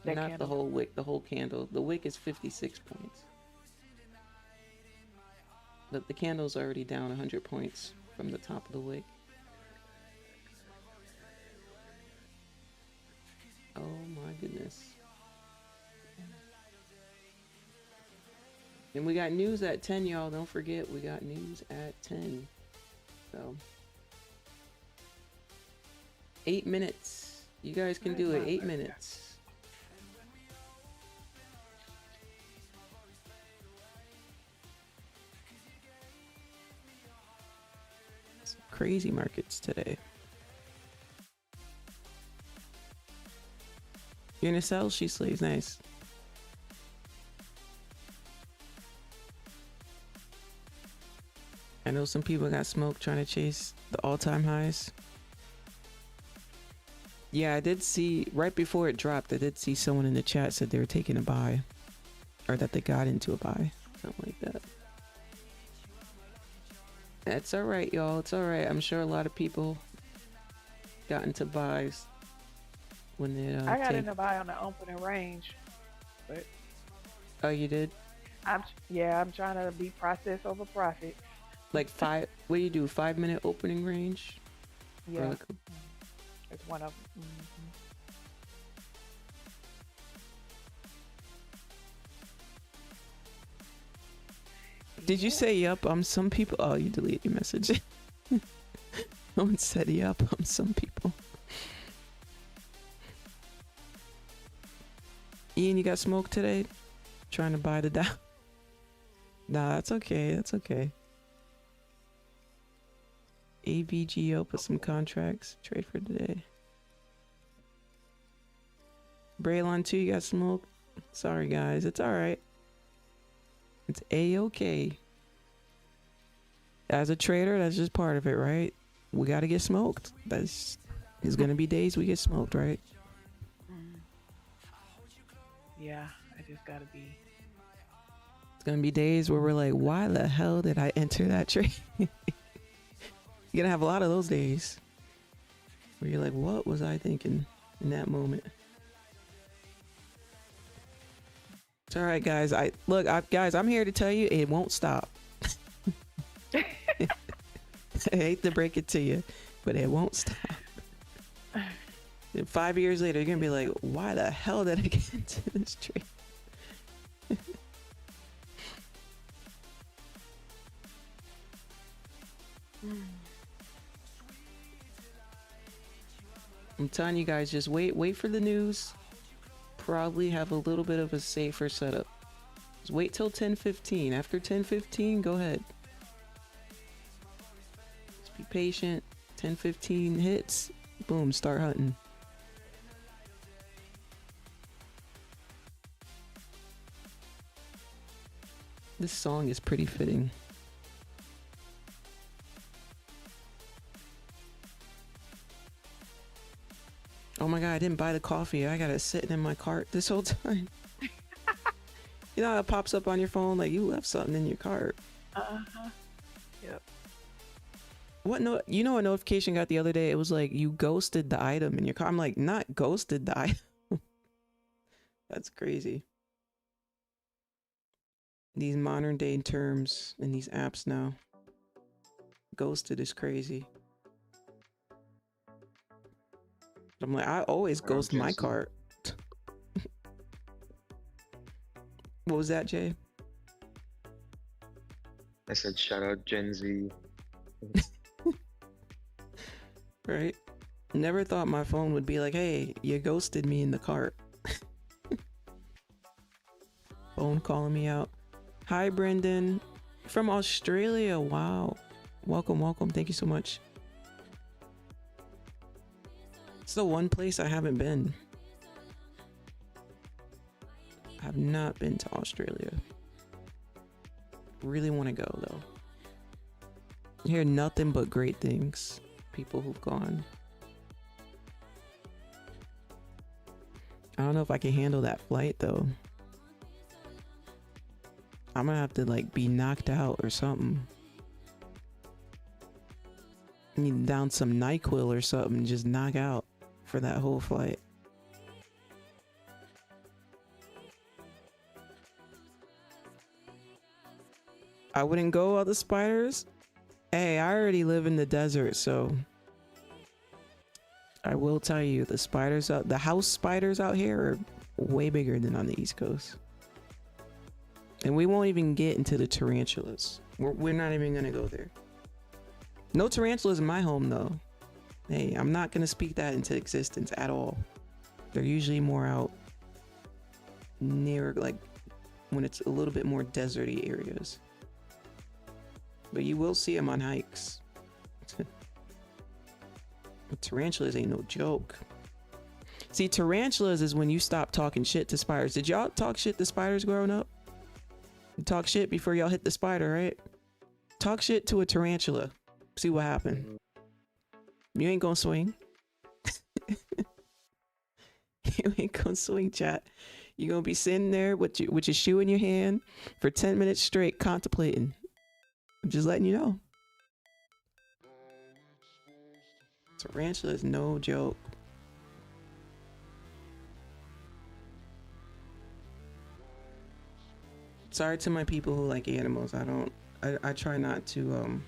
That not candle. the whole wick, the whole candle. The wick is 56 points. But the candle's already down 100 points from the top of the wick. Oh my goodness. And we got news at 10, y'all. Don't forget, we got news at 10. So 8 minutes. You guys can do it. 8 minutes. Some crazy markets today. You're gonna sell? She slays. Nice. I know some people got smoked trying to chase the all-time highs. Yeah, I did see, right before it dropped, I did see someone in the chat said they were taking a buy. Or that they got into a buy. Something like that. That's alright, y'all. It's alright. I'm sure a lot of people got into buys when it I got in a buy on the opening range, but Oh, you did? I'm trying to be process over profit. Like what do you do? 5 minute opening range? Or Yeah, like it's one of them. Did you say yup? Some people. Oh, you deleted your message. No one said yup. Some people. Ian, you got smoked today? Trying to buy the Dow? Nah, that's okay. That's okay. AVGO put some contracts. Trade for today. Braylon 2, you got smoked? Sorry, guys. It's alright. It's A-okay. As a trader, that's just part of it, right? We gotta get smoked. There's gonna be days we get smoked, right? Yeah, I just gotta be. It's gonna be days where we're like, why the hell did I enter that trade? You're gonna have a lot of those days where you're like, what was I thinking in that moment? It's all right, guys. Guys, I'm here to tell you it won't stop. I hate to break it to you, but it won't stop. And 5 years later, you're gonna be like, why the hell did I get into this trade? I'm telling you guys, just wait for the news. Probably have a little bit of a safer setup. Just wait till 10:15. After 10:15, go ahead. Just be patient. 10:15 hits, boom, start hunting. This song is pretty fitting. Oh my god, I didn't buy the coffee. I got it sitting in my cart this whole time. You know how it pops up on your phone like you left something in your cart. Yep. What no? You know, a notification got the other day. It was like you ghosted the item in your car. I'm like, not ghosted the item. That's crazy. These modern day terms in these apps now. Ghosted is crazy. I'm like, I always ghost my cart. What was that, Jay? I said shout out Gen Z. Right? Never thought my phone would be like, hey, you ghosted me in the cart. Phone calling me out. Hi, Brendan. From Australia. Wow. Welcome, welcome. Thank you so much. It's the one place I haven't been. I have not been to Australia. Really want to go, though. I hear nothing but great things. People who've gone. I don't know if I can handle that flight, though. I'm gonna have to like be knocked out or something. Need down some NyQuil or something and just knock out for that whole flight. I wouldn't go all the spiders. Hey, I already live in the desert, so I will tell you the spiders out, the house spiders out here are way bigger than on the East Coast. And we won't even get into the tarantulas. We're not even gonna go there. No tarantulas in my home though. Hey, I'm not gonna speak that into existence at all. They're usually more out near like when it's a little bit more deserty areas. But you will see them on hikes. But tarantulas ain't no joke. See, tarantulas is when you stop talking shit to spiders. Did y'all talk shit to spiders growing up? You talk shit before y'all hit the spider, right? Talk shit to a tarantula. See what happened. You ain't gonna swing. You ain't gonna swing, chat. You're gonna be sitting there with your shoe in your hand for 10 minutes straight contemplating. I'm just letting you know. Tarantula is no joke. Sorry to my people who like animals. I try not to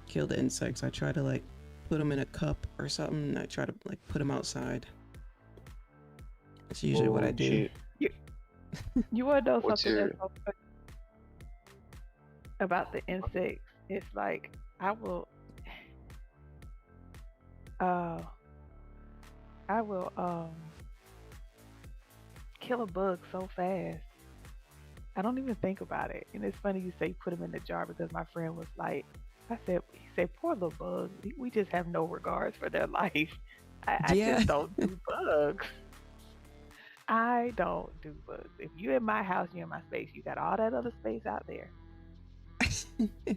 kill the insects. I try to like put them in a cup or something, and I try to like put them outside. That's usually what I do. You want to know What's something your- that's so funny about the insects? It's like I will kill a bug so fast. I don't even think about it. And it's funny you say you put them in the jar because my friend was like, he said, poor little bugs. We just have no regards for their life. I just don't do bugs. I don't do bugs. If you're in my house, you're in my space. You got all that other space out there.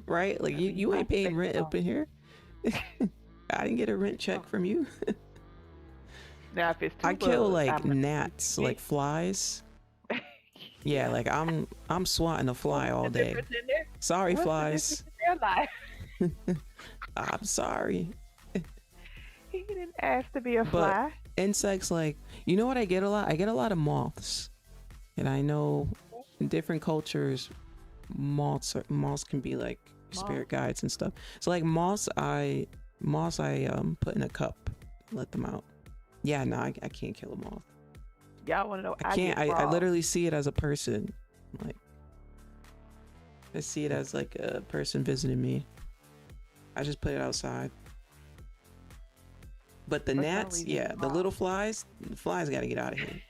Right? Like you ain't paying rent up in here. I didn't get a rent check from you. Now if it's I kill bugs, like gnats, like flies. Yeah, like I'm swatting a fly all day. Sorry, What's flies. the difference in their life? I'm sorry. He didn't ask to be a fly. Insects, like, you know what I get a lot? I get a lot of moths. And I know in different cultures, moths can be like spirit guides and stuff. So like moths I put in a cup, let them out. Yeah, no, I can't kill a moth. Y'all want to know? I can't. I literally see it as a person. Like, I see it as like a person visiting me. I just put it outside. But the gnats, yeah, the little flies, the flies got to get out of here.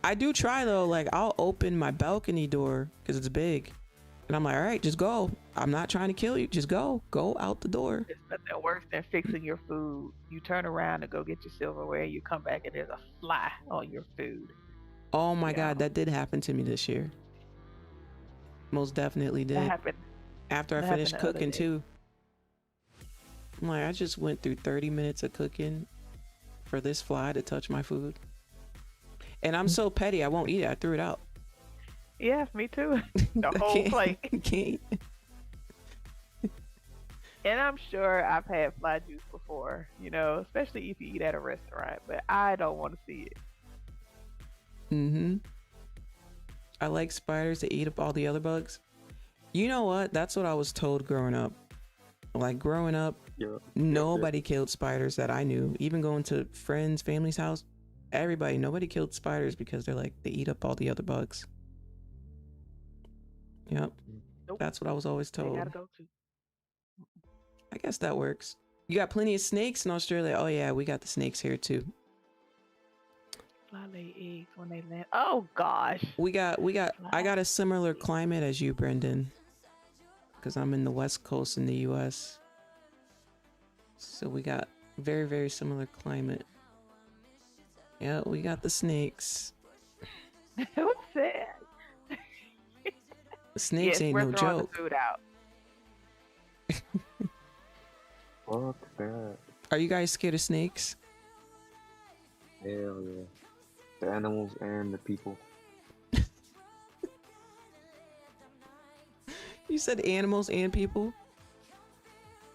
I do try though. Like, I'll open my balcony door because it's big, and I'm like, all right, just go. I'm not trying to kill you. Just go out the door. It's nothing worse than fixing your food. You turn around to go get your silverware, you come back and there's a fly on your food. Oh my God, that did happen to me this year. Most definitely did. That happened. After I finished cooking too. I'm like, I just went through 30 minutes of cooking for this fly to touch my food. And I'm so petty, I won't eat it. I threw it out. Yes, me too. The I whole can't- plate. can't. And I'm sure I've had fly juice before, you know, especially if you eat at a restaurant, but I don't want to see it. Mm-hmm. I like spiders that eat up all the other bugs. You know what? That's what I was told growing up. Like growing up, Yeah. nobody killed spiders that I knew. Even going to friends, family's house, nobody killed spiders because they're like, they eat up all the other bugs. Yep. Nope. That's what I was always They told. gotta go to. I guess that works. You got plenty of snakes in Australia. Oh yeah, we got the snakes here too. Fly lay eggs when they land. Oh gosh. I got a similar climate as you, Brendan. Because I'm in the West Coast in the US. So we got very, very similar climate. Yeah, we got the snakes. What's that? The snakes Yes, ain't we're no throwing joke. the food out. Fuck that. Are you guys scared of snakes? Hell yeah. The animals and the people. You said animals and people?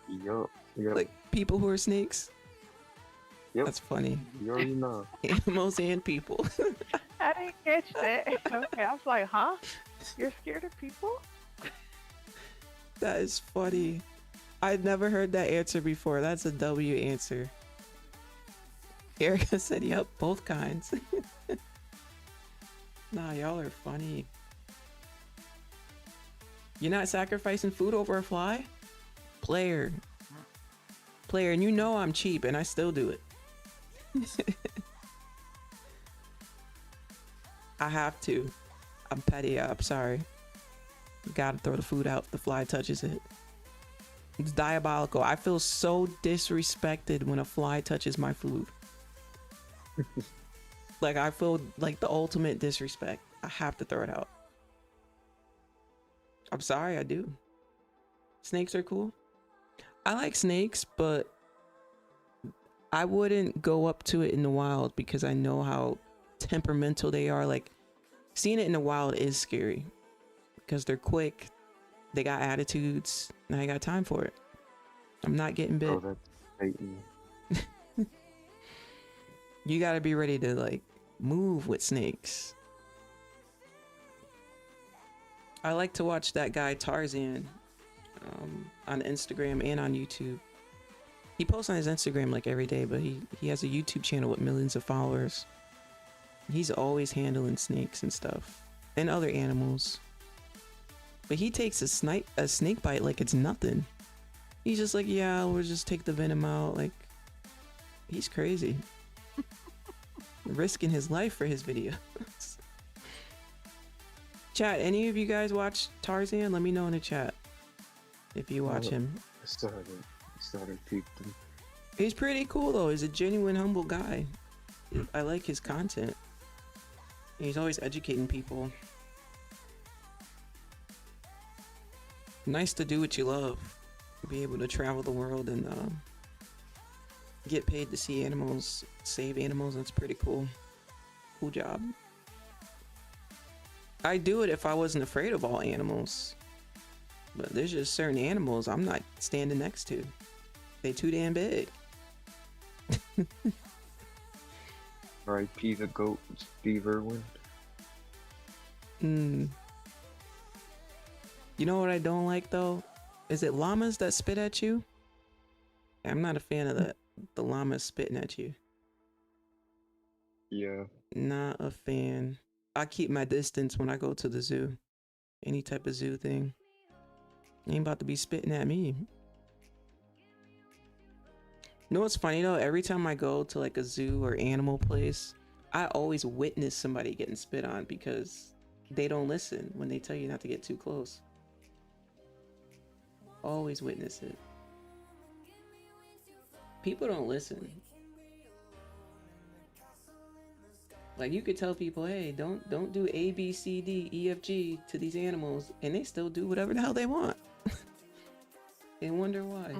Yup. Yep. Like people who are snakes? Yep. That's funny. You already know. Animals and people. I didn't catch that. Okay, I was like, huh? You're scared of people? That is funny. I'd never heard that answer before. That's a W answer. Erica said, yep, both kinds. Nah, y'all are funny. You're not sacrificing food over a fly? Player, and you know I'm cheap and I still do it. I have to. I'm petty. I'm sorry. Gotta throw the food out if the fly touches it. It's diabolical. I feel so disrespected when a fly touches my food. Like I feel like the ultimate disrespect. I have to throw it out. I'm sorry, I do. Snakes are cool. I like snakes, but I wouldn't go up to it in the wild because I know how temperamental they are. Like seeing it in the wild is scary because they're quick, they got attitudes, and I ain't got time for it. I'm not getting bit. Oh, that's Satan. You gotta be ready to like move with snakes. I like to watch that guy Tarzan on Instagram and on YouTube. He posts on his Instagram like every day, but he has a YouTube channel with millions of followers. He's always handling snakes and stuff and other animals. But he takes a snake bite like it's nothing. He's just like, yeah, we'll just take the venom out. Like, he's crazy. Risking his life for his videos. Chat, any of you guys watch Tarzan? Let me know in the chat if you watch him. I started peeping. He's pretty cool though. He's a genuine, humble guy. I like his content. He's always educating people. Nice to do what you love. Be able to travel the world and get paid to see animals, save animals. That's pretty cool. Cool job. I'd do it if I wasn't afraid of all animals. But there's just certain animals I'm not standing next to. They too damn big. R.I.P. the GOAT, Steve Irwin. You know what I don't like though? Is it llamas that spit at you? I'm not a fan of that. The llamas spitting at you. Yeah. Not a fan. I keep my distance when I go to the zoo. Any type of zoo thing. Ain't about to be spitting at me. You know what's funny though? Every time I go to like a zoo or animal place, I always witness somebody getting spit on because they don't listen when they tell you not to get too close. Always witness it. People don't listen. Like you could tell people, hey, don't do A, B, C, D, E, F, G to these animals, and they still do whatever the hell they want. And wonder why.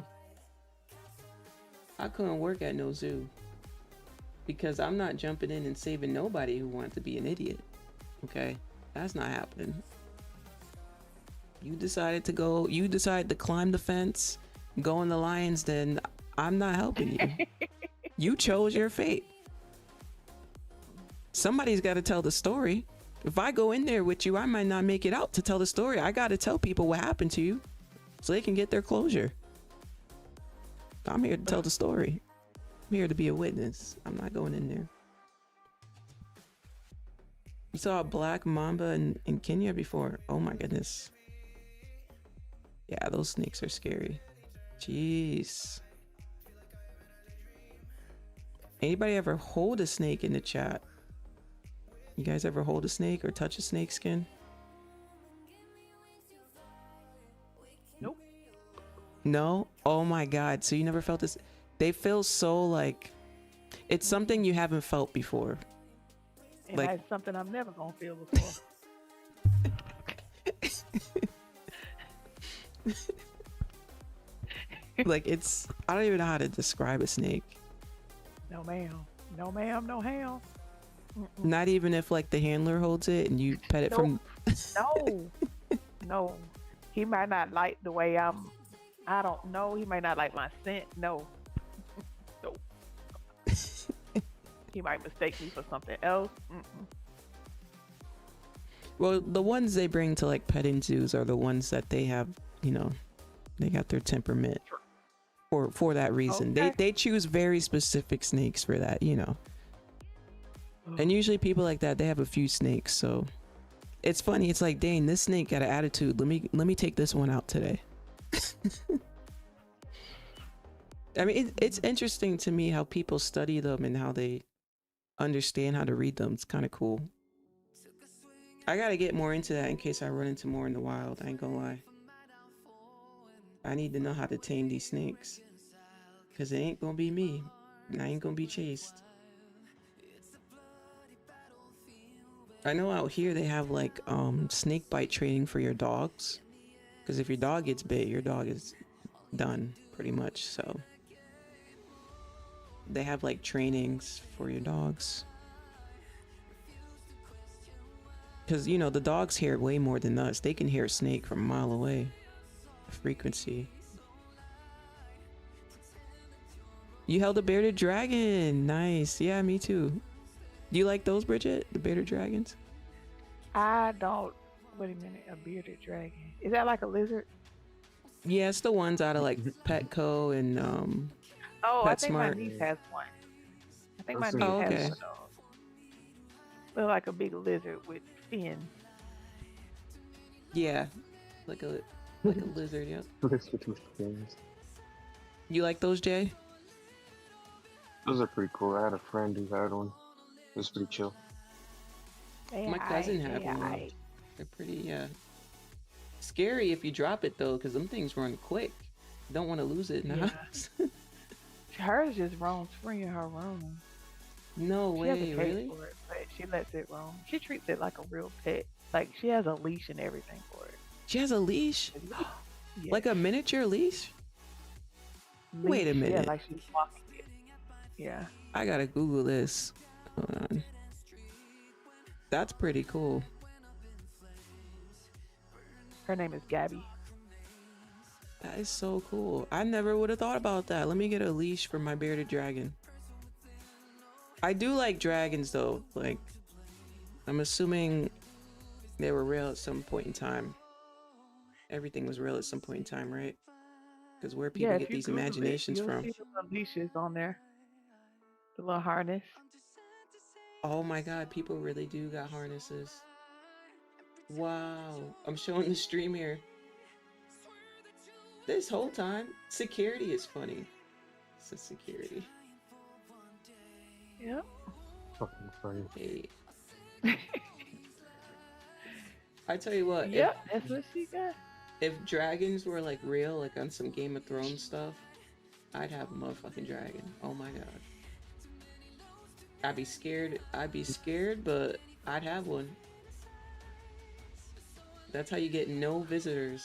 I couldn't work at no zoo. because I'm not jumping in and saving nobody who wants to be an idiot. Okay, that's not happening. You decided to climb the fence, go in the lions, then I'm not helping you. You chose your fate. Somebody's got to tell the story. If I go in there with you, I might not make it out to tell the story. I got to tell people what happened to you so they can get their closure. I'm here to tell the story. I'm here to be a witness. I'm not going in there. You saw a black mamba in Kenya before. Oh my goodness. Yeah, those snakes are scary. Jeez. Anybody ever hold a snake in the chat? You guys ever hold a snake or touch a snake skin? Nope. No? Oh my god. So you never felt this? They feel so like it's something you haven't felt before. And Like- that's something I'm never gonna feel before. Like it's, I don't even know how to describe a snake. No ma'am. No ma'am, no ham. Mm-mm. Not even if like the handler holds it and you pet it from. No. No. He might not like the way I don't know. He might not like my scent. No. No. He might mistake me for something else. Mm-mm. Well, the ones they bring to like petting zoos are the ones that they have, you know, they got their temperament for that reason. Okay. They choose very specific snakes for that, you know. And usually people like that, they have a few snakes, so it's funny. It's like, dang, this snake got an attitude. Let me take this one out today. I mean, it's interesting to me how people study them and how they understand how to read them. It's kind of cool. I gotta get more into that in case I run into more in the wild. I ain't gonna lie. I need to know how to tame these snakes, because it ain't gonna be me. I ain't gonna be chased. I know out here they have like snake bite training for your dogs, because if your dog gets bit, your dog is done pretty much. So they have like trainings for your dogs, because you know the dogs hear way more than us. They can hear a snake from a mile away. Frequency. You held a bearded dragon. Nice. Yeah, me too. Do you like those, Bridget? The bearded dragons? I don't. Wait a minute. A bearded dragon. Is that like a lizard? Yeah, it's the ones out of like Petco and Oh, I PetSmart. think my niece has one. I think my That's niece Oh, has okay. one of those. Look like a big lizard with fins. Yeah, like a lizard. Yep. Lizard with fins. You like those, Jay? Those are pretty cool. I had a friend who had one. It was pretty chill. My cousin had one. They're pretty scary if you drop it though, because them things run quick. You don't want to lose it in the Yeah. house. Hers just roams free in her room. No She has a way, cage really? for it, but she lets it roam. She treats it like a real pet. Like she has a leash and everything for it. She has a leash, Yeah. like a miniature leash. Wait a Leash, minute. Yeah, like she's walking it. Yeah. I gotta Google this. Hold on. That's pretty cool. Her name is Gabby. That is so cool. I never would have thought about that. Let me get a leash for my bearded dragon. I do like dragons though. Like, I'm assuming they were real at some point in time. Everything was real at some point in time, right? Because where people Yeah, get if you these Google it, imaginations you'll from. see the little leashes on there. The little harness. Oh my god, people really do got harnesses. Wow. I'm showing the stream here. This whole time, security is funny. It's a security. Yep. Fucking funny. Hey. I tell you what, Yep, that's what she got. if dragons were like real, like on some Game of Thrones stuff, I'd have a motherfucking dragon. Oh my god. I'd be scared, but I'd have one. That's how you get no visitors.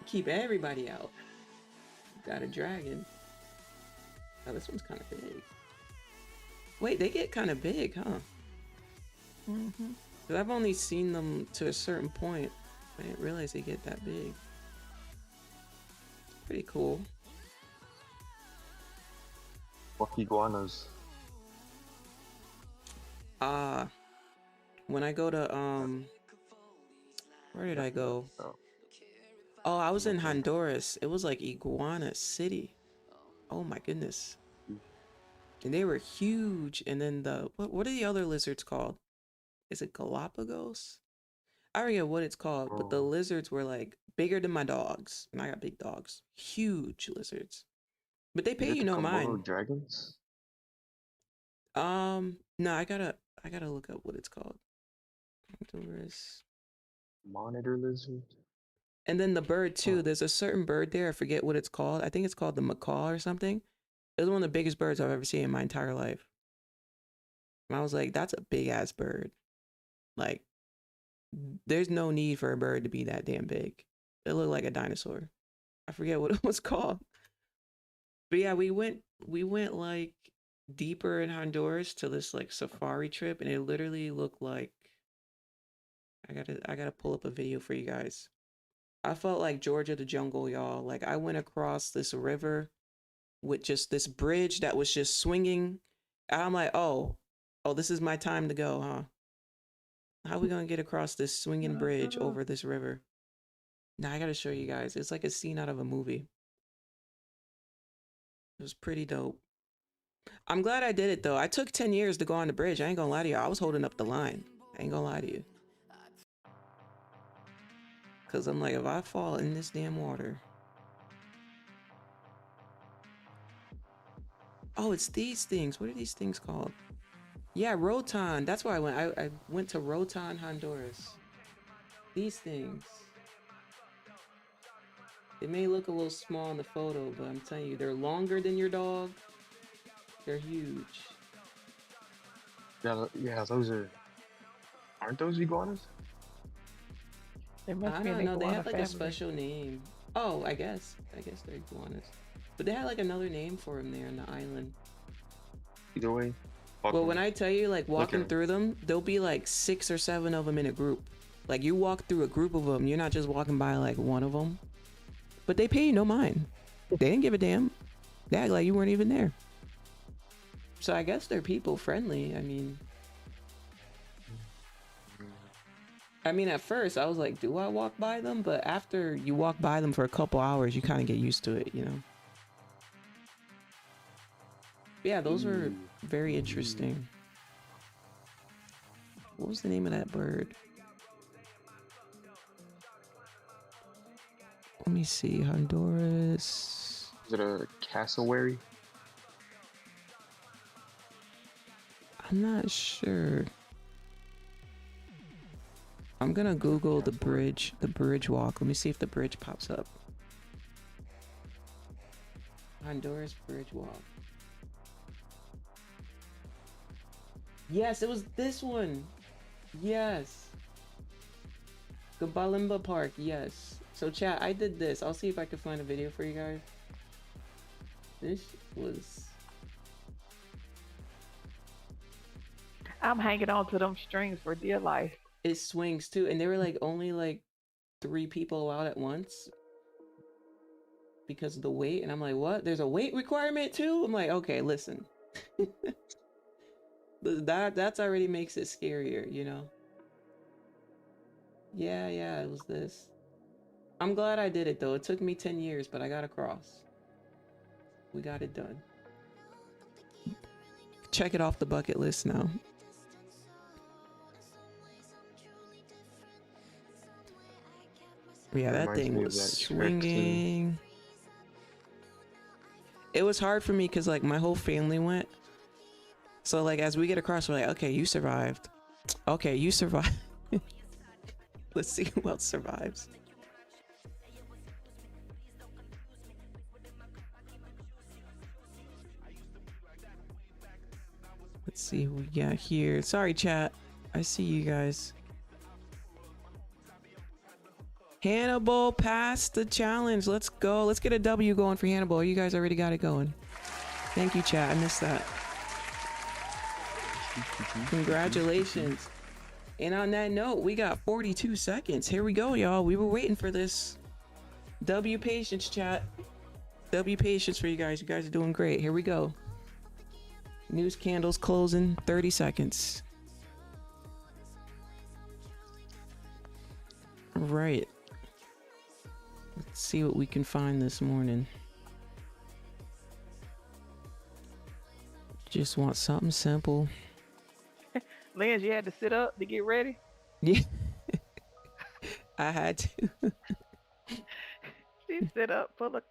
Keep everybody out. Got a dragon. Oh, this one's kind of big. Wait, they get kind of big, huh? Mm-hmm. Because I've only seen them to a certain point. I didn't realize they get that big. Pretty cool. What iguanas? When I go to where did I go? Oh, I was in Honduras. It was like Iguana City. Oh my goodness. And they were huge. And then what are the other lizards called? Is it Galapagos? I forget what it's called, but the lizards were like bigger than my dogs. And I got big dogs. Huge lizards. But they pay you no mind. Dragons? No, I gotta look up what it's called. Honduras. Monitor lizard? And then the bird too. There's a certain bird there. I forget what it's called. I think it's called the macaw or something. It was one of the biggest birds I've ever seen in my entire life. And I was like, that's a big ass bird. Like, there's no need for a bird to be that damn big. It looked like a dinosaur. I forget what it was called. But yeah, we went like deeper in Honduras to this like safari trip, and it literally looked like I gotta pull up a video for you guys. I felt like Georgia the jungle, y'all. Like I went across this river with just this bridge that was just swinging. And I'm like, oh, this is my time to go, huh? How are we gonna get across this swinging bridge over this river? Now I gotta show you guys. It's like a scene out of a movie. It was pretty dope. I'm glad I did it though. I took 10 years to go on the bridge. I ain't gonna lie to you. I was holding up the line. I ain't gonna lie to you. Cause I'm like, if I fall in this damn water. Oh, it's these things. What are these things called? Yeah, Rotan. That's where I went. I went to Rotan, Honduras. These things. It may look a little small in the photo, but I'm telling you, they're longer than your dog. They're huge. Yeah, those aren't those iguanas? There must I be an don't know. They iguana have like family. a special name. Oh, I guess they're iguanas. But they had like another name for them there on the island. Either way. Well, when I tell you, like walking through them, there'll be like 6 or 7 of them in a group. Like you walk through a group of them, you're not just walking by like one of them. But they pay you no mind. They didn't give a damn. They act like you weren't even there. So I guess they're people friendly. I mean, at first I was like, do I walk by them? But after you walk by them for a couple hours, you kind of get used to it, you know? Yeah, those were very interesting. What was the name of that bird? Let me see. Honduras. Is it a cassowary? I'm not sure. I'm gonna Google the bridge walk. Let me see if the bridge pops up. Honduras bridge walk. Yes, it was this one. Yes. Gabalimba Park, yes. So chat, I did this. I'll see if I can find a video for you guys. This was... I'm hanging on to them strings for dear life. It swings too, and they were like only like 3 people allowed at once because of the weight. And I'm like, what? There's a weight requirement too? I'm like, okay, listen. That's already makes it scarier, you know? Yeah, it was this. I'm glad I did it though. It took me 10 years, but I got across. We got it done. Check it off the bucket list now. Yeah, that thing was swinging. It was hard for me because like my whole family went. So like as we get across, we're like, okay, you survived. Okay, you survived. Let's see who else survives. Let's see who we got here. Sorry, chat. I see you guys. Hannibal passed the challenge. Let's go. Let's get a W going for Hannibal. You guys already got it going. Thank you, chat. I missed that. Congratulations. And on that note, we got 42 seconds. Here we go, y'all. We were waiting for this. W patience, chat. W patience for you guys. You guys are doing great. Here we go. News candles closing. 30 seconds. All right. Let's see what we can find this morning. Just want something simple. Lynn, you had to sit up to get ready? Yeah. I had to. She sit up, pull a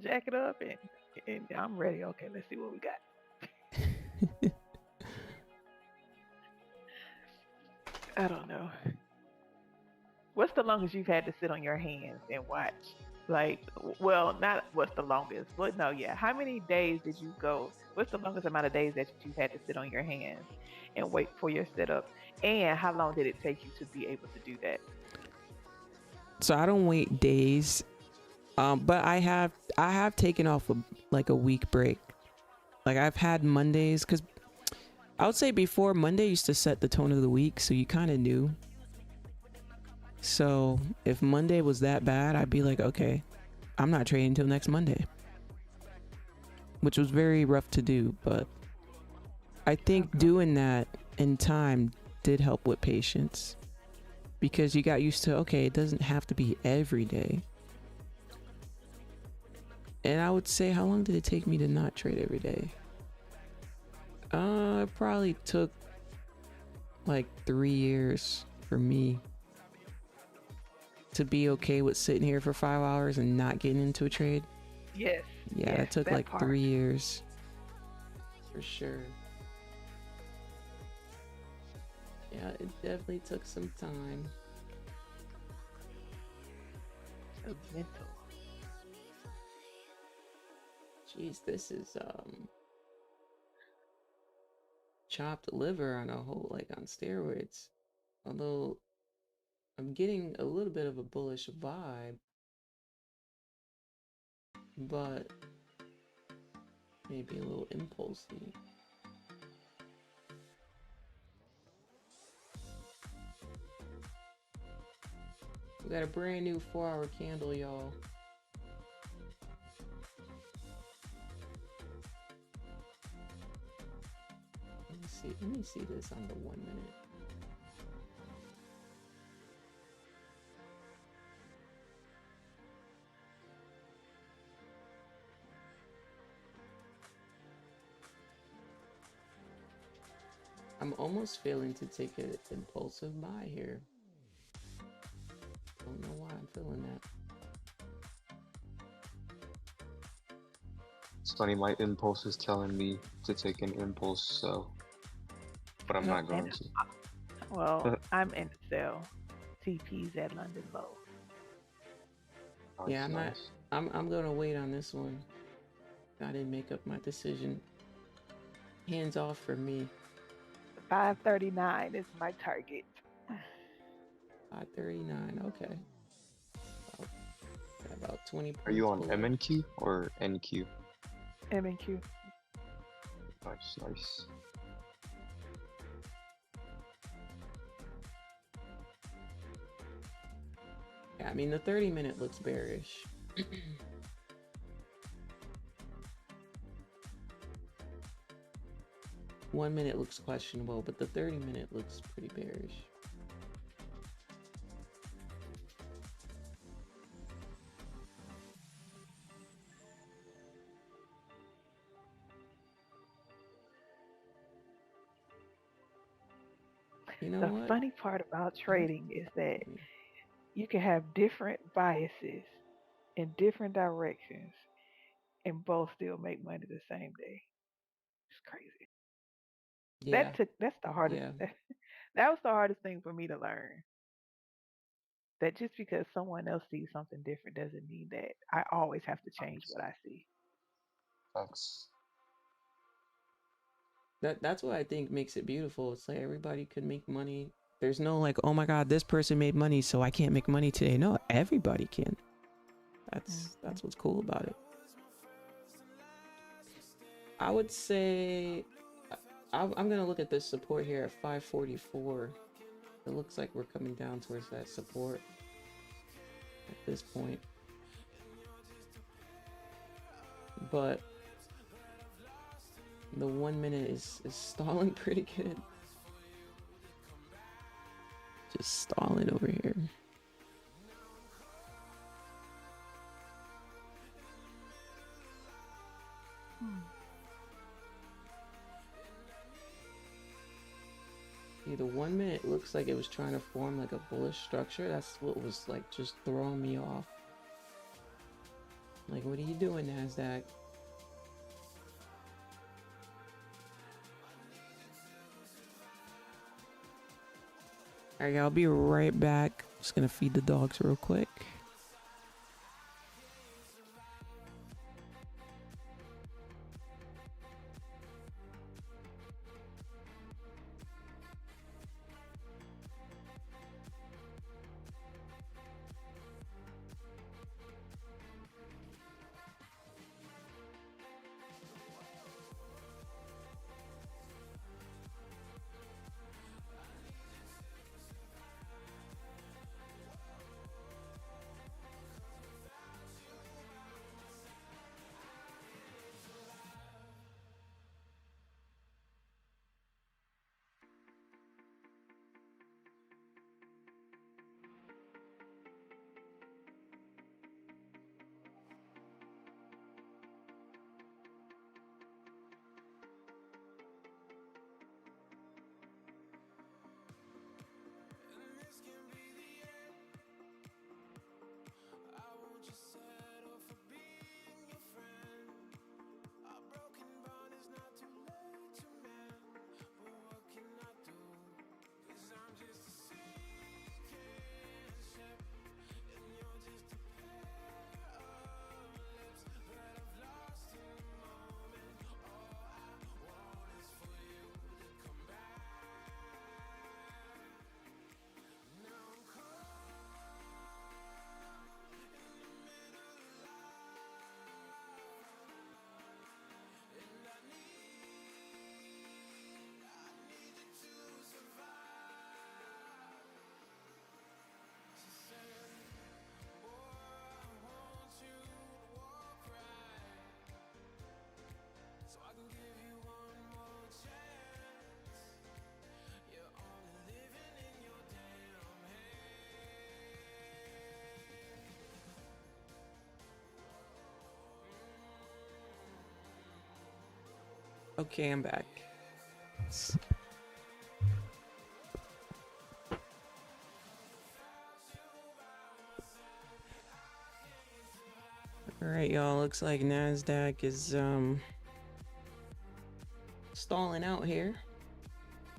jacket up, and I'm ready. Okay, let's see what we got. I don't know. What's the longest you've had to sit on your hands and watch? Like, well, not what's the longest, but no, yeah. How many days did you go? What's the longest amount of days that you've had to sit on your hands and wait for your setup? And how long did it take you to be able to do that? So I don't wait days, but I have taken off a week break. Like I've had Mondays, because I would say before Monday used to set the tone of the week, so you kind of knew. So if Monday was that bad, I'd be like, okay, I'm not trading until next Monday, which was very rough to do. But I think doing that in time did help with patience, because you got used to, okay, it doesn't have to be every day. And I would say, how long did it take me to not trade every day? It probably took like 3 years for me to be okay with sitting here for 5 hours and not getting into a trade. Yes. Yeah, yes, it took like part. 3 years. For sure. Yeah, it definitely took some time. So mental. Jeez, this is chopped liver on a whole, like on steroids. Although I'm getting a little bit of a bullish vibe, but maybe a little impulsy. We got a brand new 4-hour candle, y'all. Let me see this on the 1 minute. I'm almost failing to take an impulsive buy here. Don't know why I'm feeling that. It's funny, my impulse is telling me to take an impulse, so, but I'm not going to. Well, I'm in the sell. TP's at London low. Yeah, I'm gonna wait on this one. I didn't make up my decision. Hands off for me. 539 is my target. 539, okay. About 20 points. Are you on below. MNQ or NQ? MNQ. Nice, nice. Yeah, I mean, the 30-minute looks bearish. 1 minute looks questionable, but the 30-minute looks pretty bearish. You know the what? funny part about trading is that you can have different biases in different directions and both still make money the same day. It's crazy. Yeah. That's the hardest. Yeah. That was the hardest thing for me to learn. That just because someone else sees something different doesn't mean that I always have to change what I see. Thanks. That's what I think makes it beautiful. It's like everybody could make money. There's no like, oh my God, this person made money, so I can't make money today. No, everybody can. That's what's cool about it. I would say I'm gonna look at this support here at 544. It looks like we're coming down towards that support at this point, but the 1 minute is stalling pretty good. Just stalling over here. See, the 1 minute looks like it was trying to form like a bullish structure. That's what was like just throwing me off. Like, what are you doing, Nasdaq? Alright, I'll be right back. Just gonna feed the dogs real quick. Okay, I'm back. Alright, y'all. Looks like Nasdaq is stalling out here.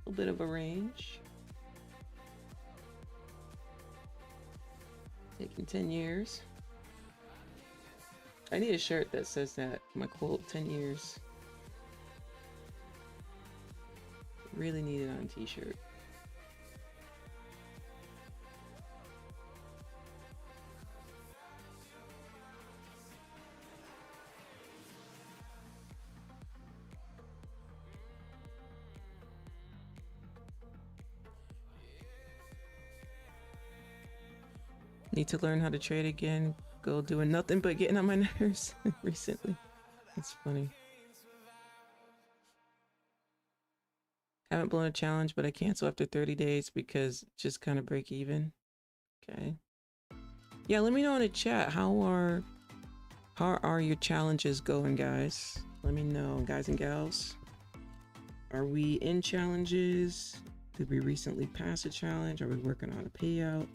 A little bit of a range. Taking 10 years. I need a shirt that says that. My quote, 10 years. Really need it on a t-shirt. Need to learn how to trade again. Go doing nothing but getting on my nerves recently. That's funny. Haven't blown a challenge, but I cancel after 30 days because just kind of break even. Okay. Yeah, let me know in the chat how are your challenges going, guys? Let me know, guys and gals. Are we in challenges? Did we recently pass a challenge? Are we working on a payout?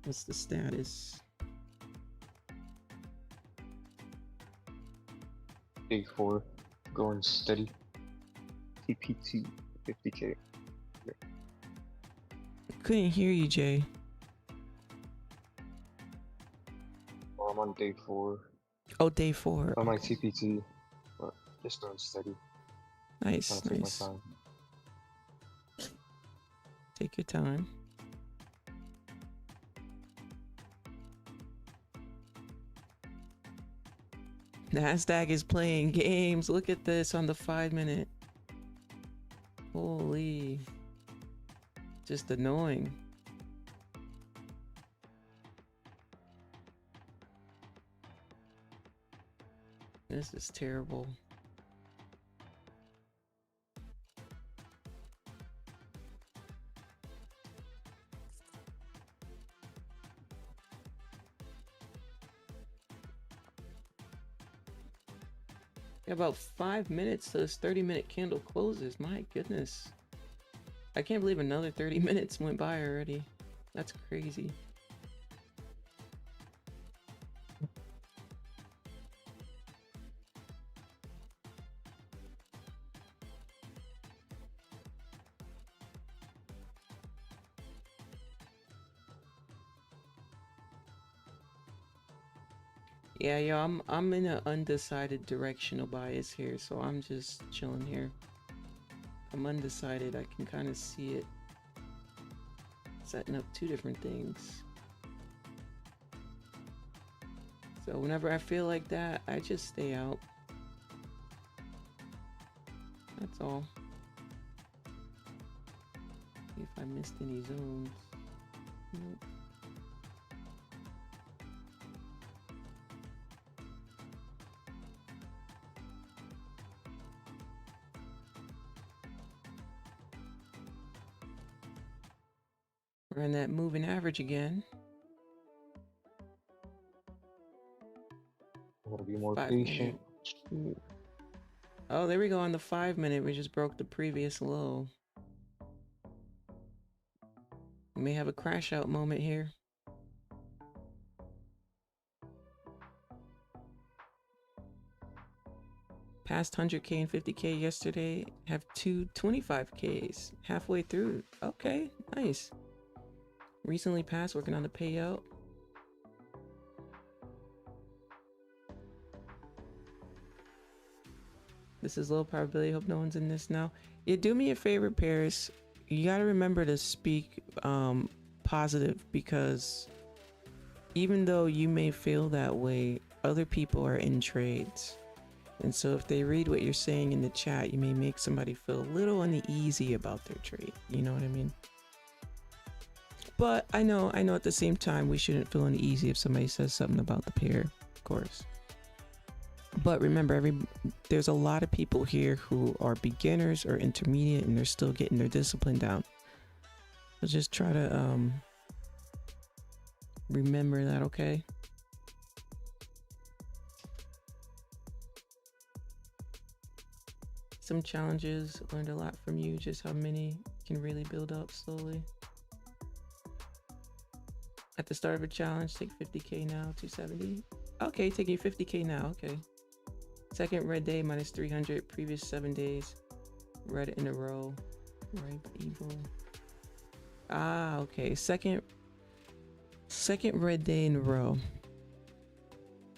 What's the status? Day 4, going steady. TPT 50K. Couldn't hear you, Jay. Well, I'm on day 4. Oh, day 4. On my TPT, but just going steady. Nice, Trying to take nice. my time. Take your time. Nasdaq is playing games. Look at this on the 5-minute. Holy. Just annoying. This is terrible. About 5 minutes till this 30-minute candle closes. My goodness. I can't believe another 30 minutes went by already. That's crazy. Yeah, yo, I'm in an undecided directional bias here, so I'm just chilling here. I'm undecided. I can kind of see it setting up two different things. So whenever I feel like that, I just stay out. That's all. See if I missed any zones. Nope. We're in that moving average again. Gotta be more 5 patient. minute. Oh, there we go on the 5-minute. We just broke the previous low. We may have a crash out moment here. Past 100K and 50K yesterday. Have two 25Ks halfway through. Okay, nice. Recently passed, working on the payout. This is low probability. Hope no one's in this now. Yeah, do me a favor, Paris. You gotta remember to speak positive, because even though you may feel that way, other people are in trades. And so if they read what you're saying in the chat, you may make somebody feel a little uneasy about their trade. You know what I mean? But I know at the same time, we shouldn't feel uneasy if somebody says something about the pair, of course. But remember, there's a lot of people here who are beginners or intermediate, and they're still getting their discipline down. So just try to remember that, okay? Some challenges, learned a lot from you, just how many can really build up slowly. At the start of a challenge, take 50K now, 270. Okay, taking 50K now, okay. Second red day, minus 300. Previous 7 days, red in a row. Ripe evil. Ah, okay. Second red day in a row.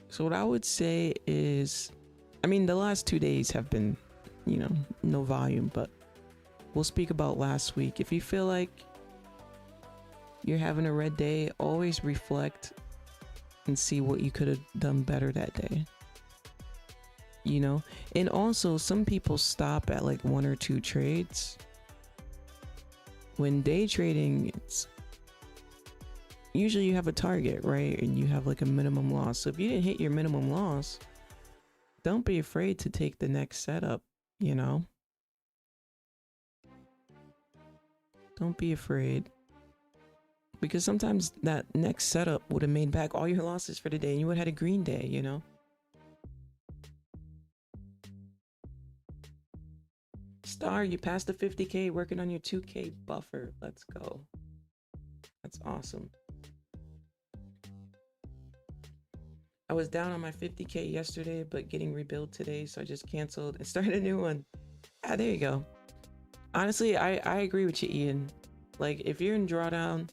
So what I would say is, I mean, the last 2 days have been, you know, no volume, but we'll speak about last week. If you feel like you're having a red day, always reflect and see what you could have done better that day. You know, and also some people stop at like 1 or 2 trades. When day trading, it's usually you have a target, right? And you have like a minimum loss. So if you didn't hit your minimum loss, don't be afraid to take the next setup, you know? Don't be afraid. Because sometimes that next setup would have made back all your losses for the day and you would have had a green day, you know? Star, you passed the 50K, working on your 2K buffer. Let's go. That's awesome. I was down on my 50K yesterday, but getting rebuilt today, so I just canceled and started a new one. Ah, there you go. Honestly, I agree with you, Ian. Like, if you're in drawdown,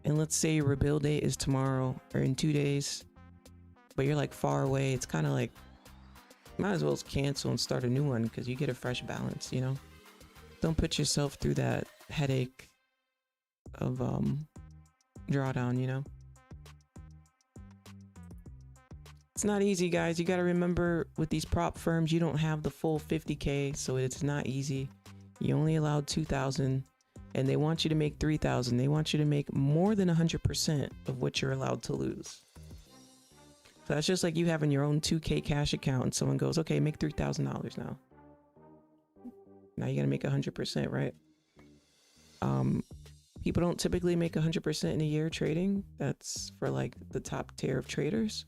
and let's say your rebuild date is tomorrow or in 2 days, but you're like far away, it's kind of like, might as well cancel and start a new one because you get a fresh balance, you know? Don't put yourself through that headache of drawdown, you know? It's not easy, guys. You got to remember, with these prop firms, you don't have the full 50K, so it's not easy. You only allowed 2,000, and they want you to make 3,000. They want you to make more than 100% of what you're allowed to lose. So that's just like you having your own 2K cash account, and someone goes, okay, make $3,000 now. Now you got to make 100%, right? People don't typically make 100% in a year trading. That's for like the top tier of traders.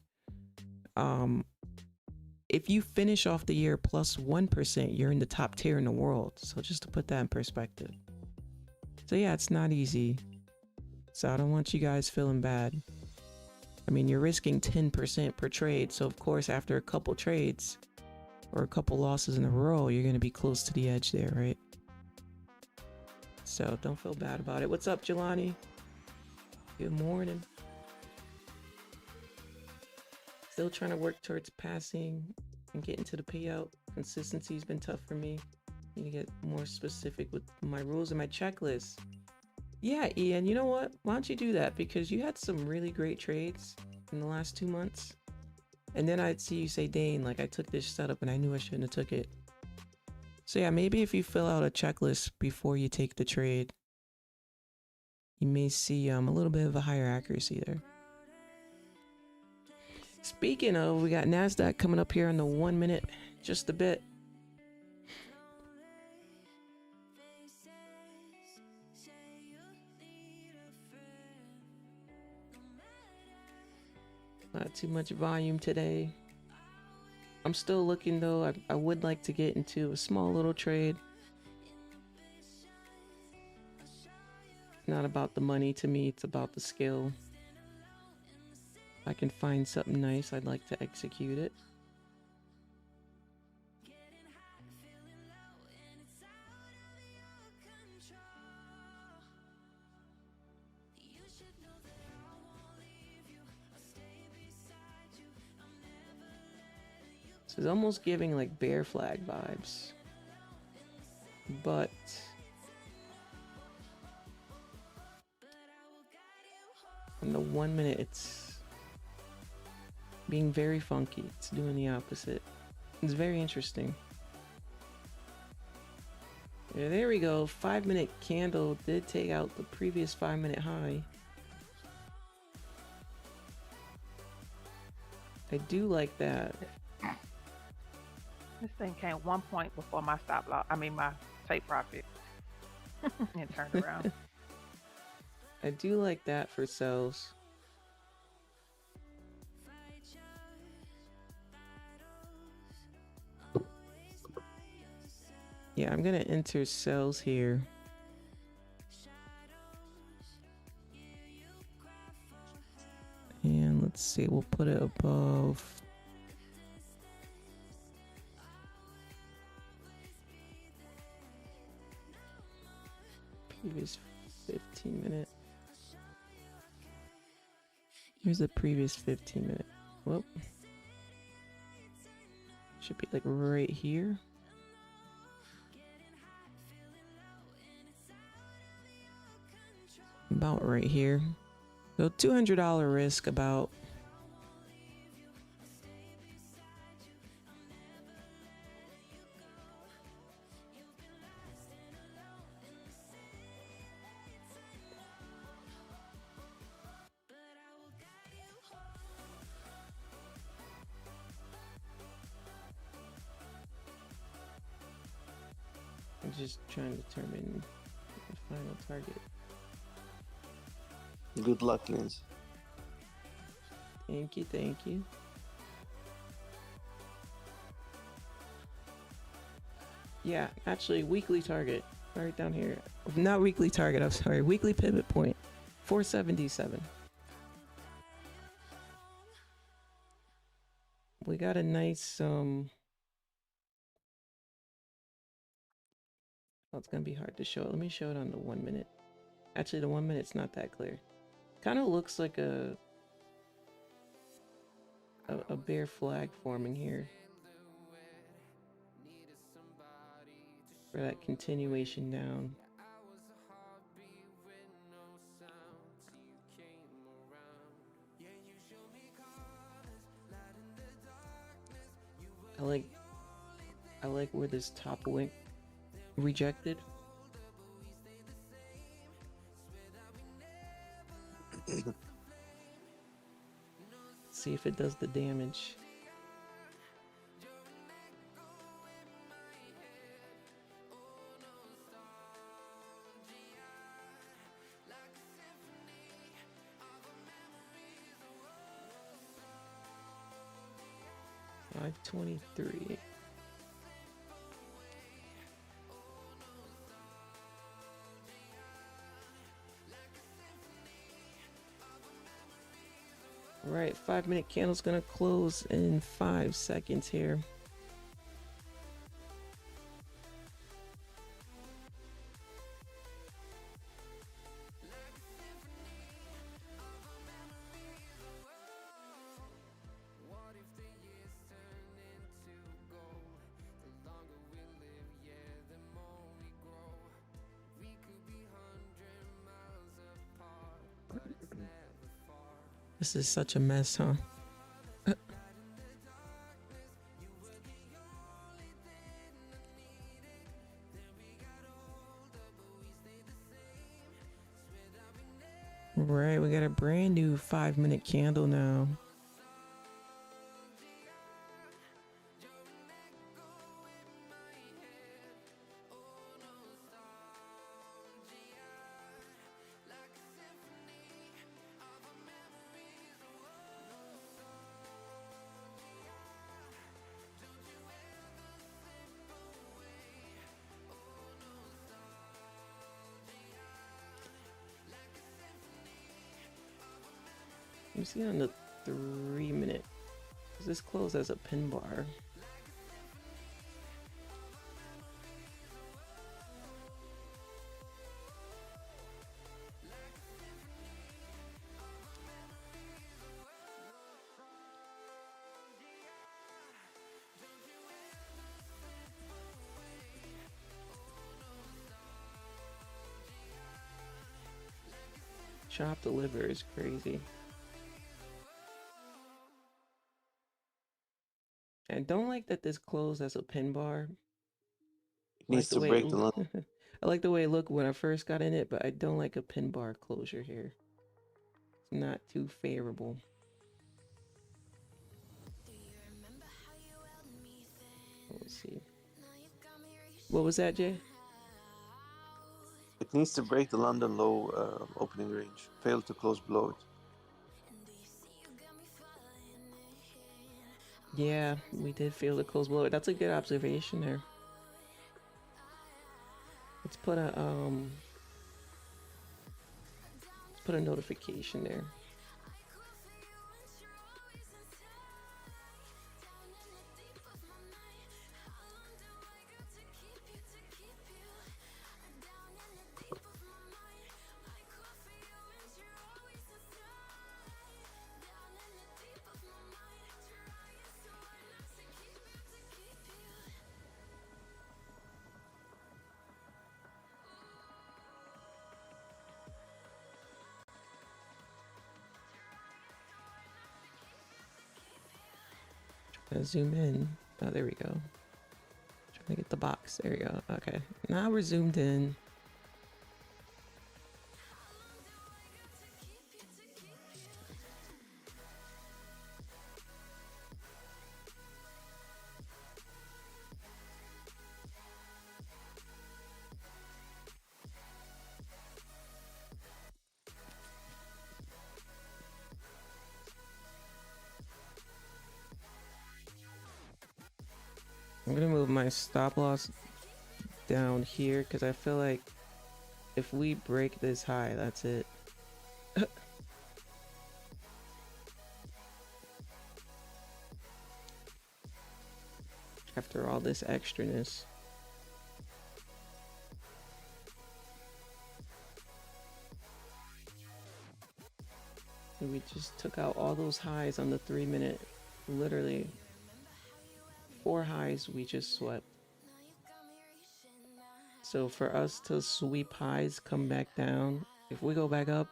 If you finish off the year plus 1%, you're in the top tier in the world. So just to put that in perspective. So yeah, it's not easy. So I don't want you guys feeling bad. I mean, you're risking 10% per trade. So of course, after a couple trades or a couple losses in a row, you're going to be close to the edge there, right? So don't feel bad about it. What's up, Jelani? Good morning. Still trying to work towards passing and getting to the payout. Consistency's been tough for me. Need to get more specific with my rules and my checklist. Yeah, Ian, you know what? Why don't you do that? Because you had some really great trades in the last 2 months. And then I'd see you say, Dane, like I took this setup and I knew I shouldn't have took it. So yeah, maybe if you fill out a checklist before you take the trade, you may see a little bit of a higher accuracy there. Speaking of, we got Nasdaq coming up here in the 1 minute, just a bit. Not too much volume today. I'm still looking though. I would like to get into a small little trade. It's not about the money to me, it's about the skill. If I can find something nice, I'd like to execute it. So it's almost giving like bear flag vibes. But in the 1 minute, it's being very funky. It's doing the opposite. It's very interesting. Yeah, there we go. 5 minute candle did take out the previous 5 minute high. I do like that. This thing came 1 point before my stop loss. I mean, my take profit. And turned around. I do like that for sells. Yeah, I'm gonna enter sells here. And let's see, we'll put it above. Previous 15 minute. Here's the previous 15 minute. Whoop. Should be like right here. About right here. So $200 risk about. I'm just trying to determine the final target. Good luck, Lens. Thank you, thank you. Yeah, actually, weekly target right down here. Not weekly target, I'm sorry. Weekly pivot point, 477. We got a nice, oh, it's gonna be hard to show it. Let me show it on the 1 minute. Actually, the 1 minute's not that clear. Kind of looks like a bear flag forming here. For that continuation down. I like where this top wick rejected. See if it does the damage. $5.23. All right, 5-minute candle's gonna close in 5 seconds here. This is such a mess, huh? Right, we got a brand new 5-minute candle now. Let me see on the 3-minute. Does this close as a pin bar? Chop the liver is crazy. I don't like that this closed as a pin bar. It needs to break the line. I like the way it looked when I first got in it, but I don't like a pin bar closure here. It's not too favorable. Let's see. What was that, Jay? It needs to break the London low opening range. Failed to close below it. Yeah, we did fail to close below it. That's a good observation there. Let's put a notification there. Zoom in. Oh, there we go. Trying to get the box. There we go. Okay. Now we're zoomed in. I'm gonna move my stop loss down here because I feel like if we break this high, that's it. After all this extraness. And we just took out all those highs on the 3-minute. Literally 4 highs we just swept. So for us to sweep highs, come back down, if we go back up,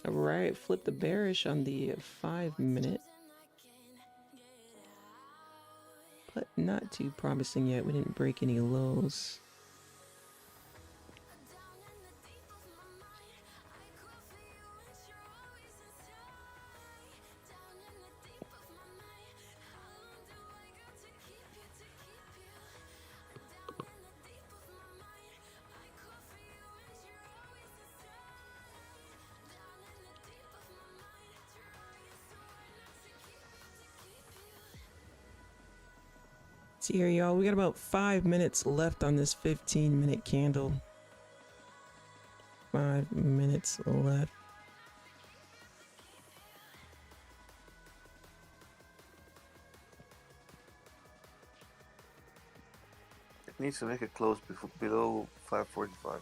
All right, flip the bearish on the 5-minute. but not too promising yet. We didn't break any lows. See here, y'all, we got about 5 minutes left on this 15-minute candle. 5 minutes left. It needs to make a close below 545.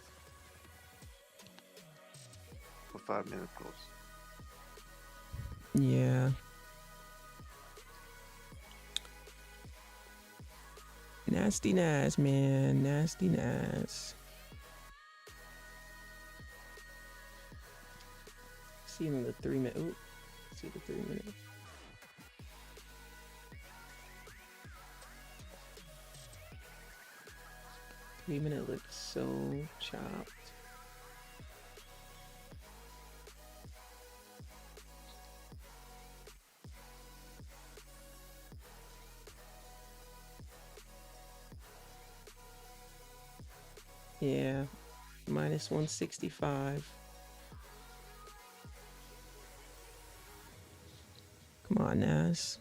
A 5-minute close. Yeah. Nasty Nas, man. Nasty Nas. See him in the 3-minute. Ooh. See the 3-minute. Three-minute looks so chopped. Yeah, minus 165. Come on, Nas.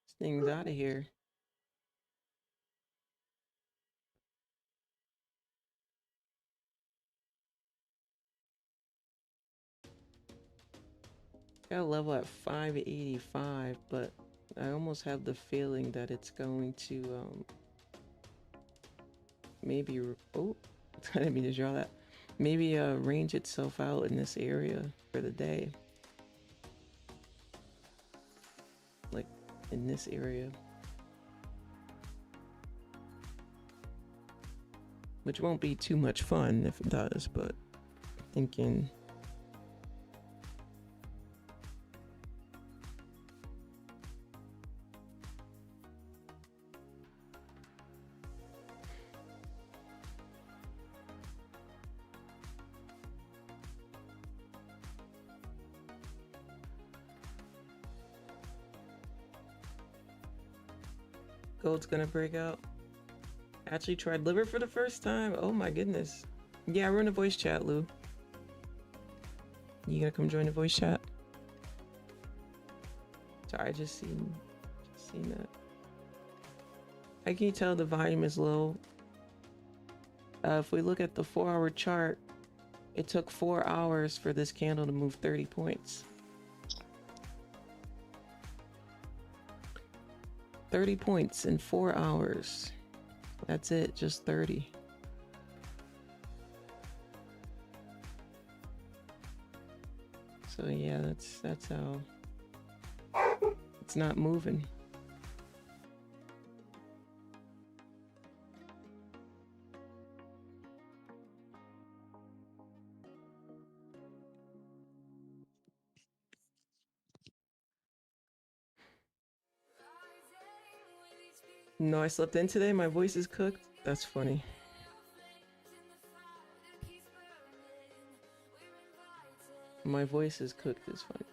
This thing's out of here. Got a level at 585, but I almost have the feeling that it's going to maybe oh I didn't mean to draw that. Maybe range itself out in this area for the day. Like in this area. Which won't be too much fun if it does, but thinking gold's gonna break out. Actually tried liver for the first time. Oh my goodness. Yeah, we're in a voice chat, Lou. You gonna come join the voice chat? Sorry, I just seen that. How can you tell the volume is low? If we look at the 4-hour chart, it took 4 hours for this candle to move 30 points. 30 points in 4 hours. That's it, just 30. So yeah, that's how it's not moving. No, I slept in today. My voice is cooked. That's funny. My voice is cooked is funny.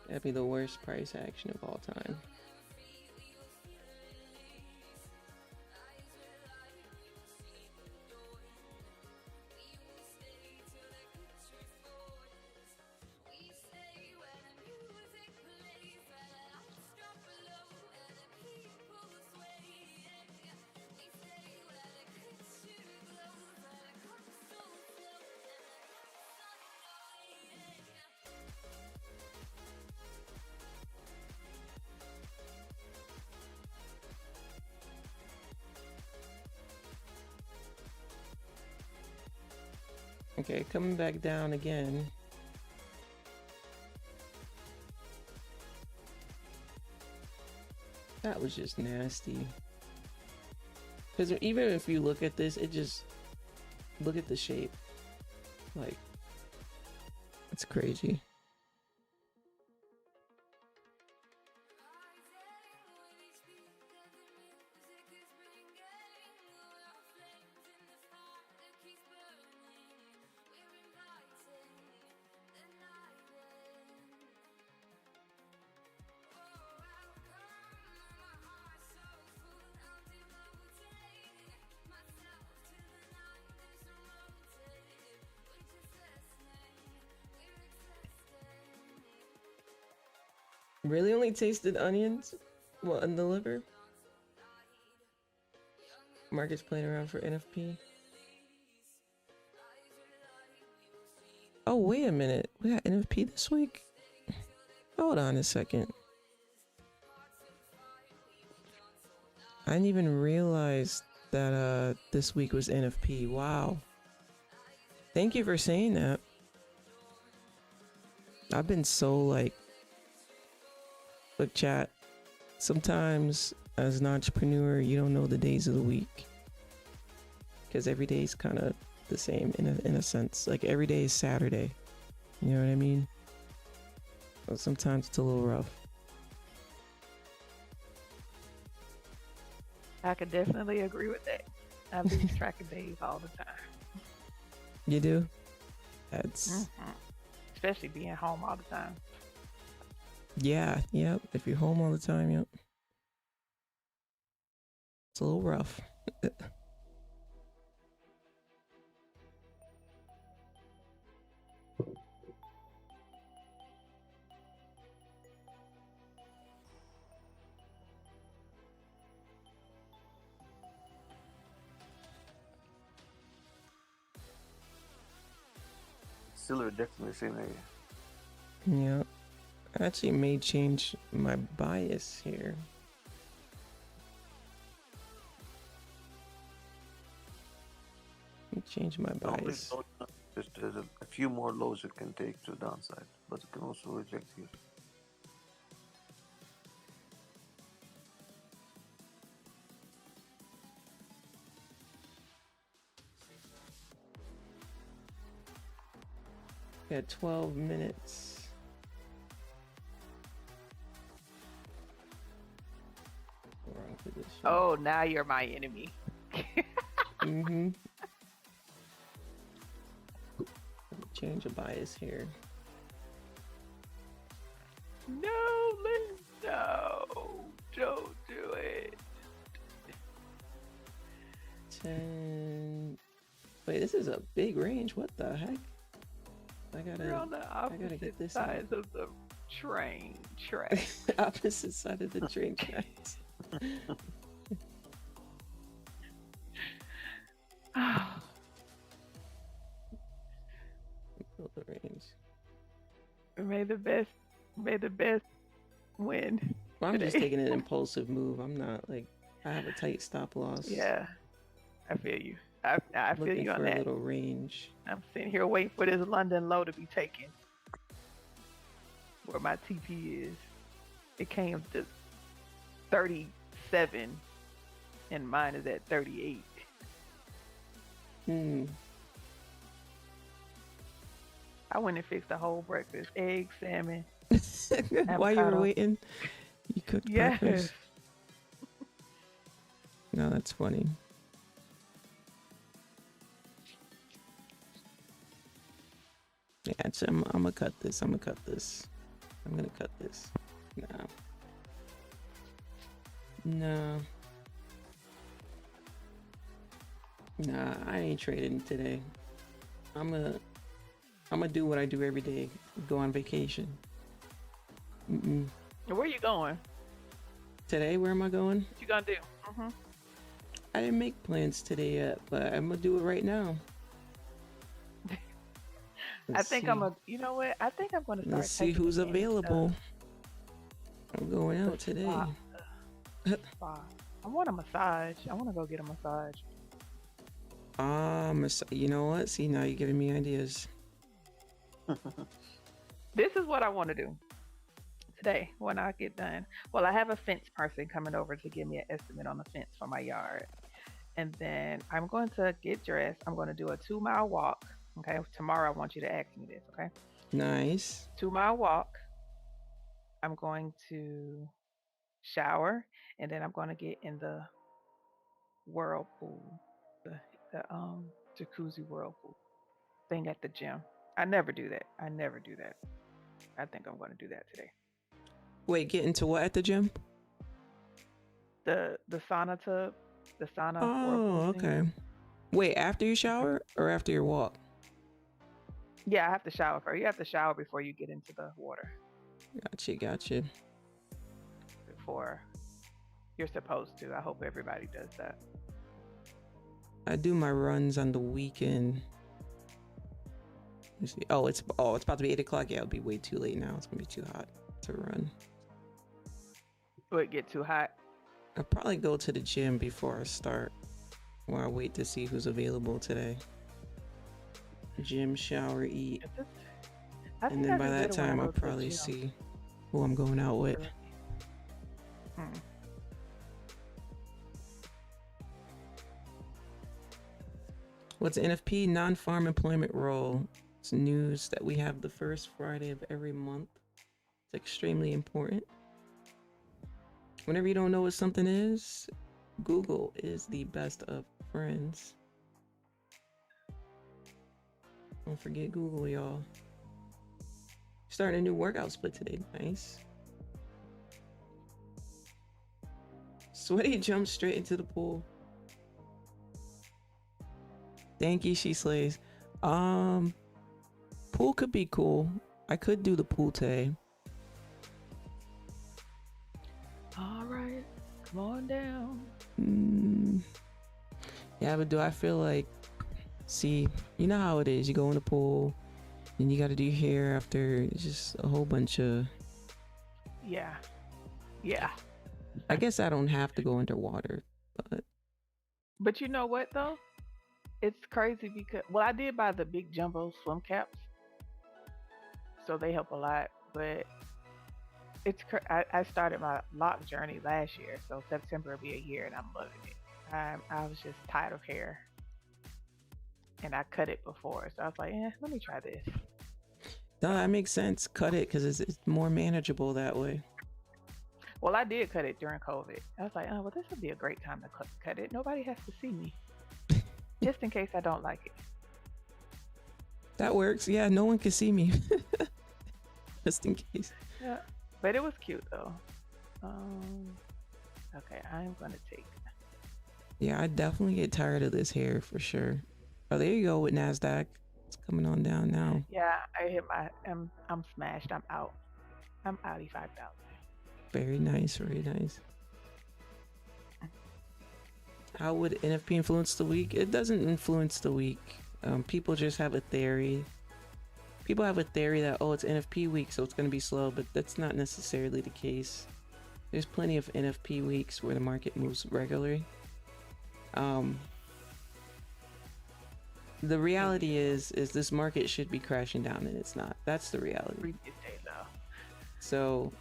That'd be the worst price action of all time. Okay, coming back down again. That was just nasty. Because even if you look at this, it just... Look at the shape. Like... It's crazy. Really only tasted onions? What, in the liver? Market's playing around for NFP. Oh, wait a minute. We got NFP this week? Hold on a second. I didn't even realize that this week was NFP. Wow. Thank you for saying that. I've been so like... Look, chat, sometimes as an entrepreneur, you don't know the days of the week. Because every day is kind of the same in a sense. Like every day is Saturday. You know what I mean? So sometimes it's a little rough. I could definitely agree with that. I lose track of days all the time. You do? That's... Especially being home all the time. Yeah, yep. If you're home all the time, yep. It's a little rough. Silver definitely same area. Yeah. I actually may change my bias here. Let me change my bias. Just there's a few more lows it can take to the downside, but it can also reject here. Got 12 minutes. Oh, now you're my enemy. Mm-hmm. Change a bias here. No, Liz, no. Don't do it. 10. Wait, this is a big range. What the heck? You're on the opposite get this sides of the train tracks. Opposite side of the train tracks. Build the range. May the best win. Well, I'm just today. taking an impulsive move. I'm not like, I have a tight stop loss. Yeah, I feel you. I feel Looking you on for that. a little range. I'm sitting here waiting for this London low to be taken. Where my TP is. It came to 37 and mine is at 38. I went and fixed the whole breakfast. Eggs, salmon. While you were waiting, you cooked breakfast. No, that's funny. Yeah, I'm gonna cut this. I'm gonna cut this. No. Nah, I ain't trading today. I'm gonna do what I do every day. Go on vacation. Where you going? Today, where am I going? What you gonna do? I didn't make plans today yet, but I'm gonna do it right now. I think you know what? I think I'm gonna start. Let's see who's available. I'm going out today. I want a massage. I want to go get a massage. You know what? See, now you're giving me ideas. This is what I want to do today when I get done. Well, I have a fence person coming over to give me an estimate on the fence for my yard. And then I'm going to get dressed. I'm going to do a 2-mile walk. Okay. Tomorrow, I want you to ask me this. Okay. Nice. 2-mile walk. I'm going to shower. And then I'm going to get in the whirlpool, the jacuzzi whirlpool thing at the gym. I never do that. I think I'm going to do that today. Wait, get into what at the gym? The sauna tub, the sauna Oh, whirlpool thing. okay. Wait, after you shower or after your walk? Yeah, I have to shower first. You have to shower before you get into the water. Gotcha. Before you're supposed to. I hope everybody does that. I do my runs on the weekend. Let me see. Oh, it's about to be 8 o'clock. Yeah, it'll be way too late now. It's gonna be too hot to run. Will it get too hot? I'll probably go to the gym before I start, while I wait to see who's available today. Gym, shower, eat, and then by that time I'll probably see who I'm going out with. What's NFP? Non-farm employment role. It's news that we have the first Friday of every month. It's extremely important. Whenever you don't know what something is, Google is the best of friends. Don't forget Google, y'all. Starting a new workout split today. Nice. Sweaty jumps straight into the pool. Thank you, she slays. Pool could be cool. I could do the pool today. All right, come on down. Yeah, but do I feel like, see, you know how it is. You go in the pool, and you got to do your hair after. It's just a whole bunch of. Yeah. I guess I don't have to go underwater, but. But you know what though? It's crazy because I did buy the big jumbo swim caps, so they help a lot. But I started my lock journey last year, so September will be a year, and I'm loving it. I was just tired of hair, and I cut it before, so I was like, let me try this. No, that makes sense. Cut it because it's more manageable that way. Well, I did cut it during COVID. I was like, this would be a great time to cut it. Nobody has to see me. Just in case I don't like it. That works. Yeah, no one can see me. Just in case. Yeah, but it was cute though. Okay, I'm gonna take. Yeah, I definitely get tired of this hair for sure. Oh, there you go with Nasdaq. It's coming on down now. Yeah, I hit I'm smashed. I'm out. I'm outie 5,000. Very nice, very nice. How would NFP influence the week? It doesn't influence the week. People just have a theory. People have a theory that, it's NFP week, so it's going to be slow, but that's not necessarily the case. There's plenty of NFP weeks where the market moves regularly. The reality is this market should be crashing down, and it's not. That's the reality. So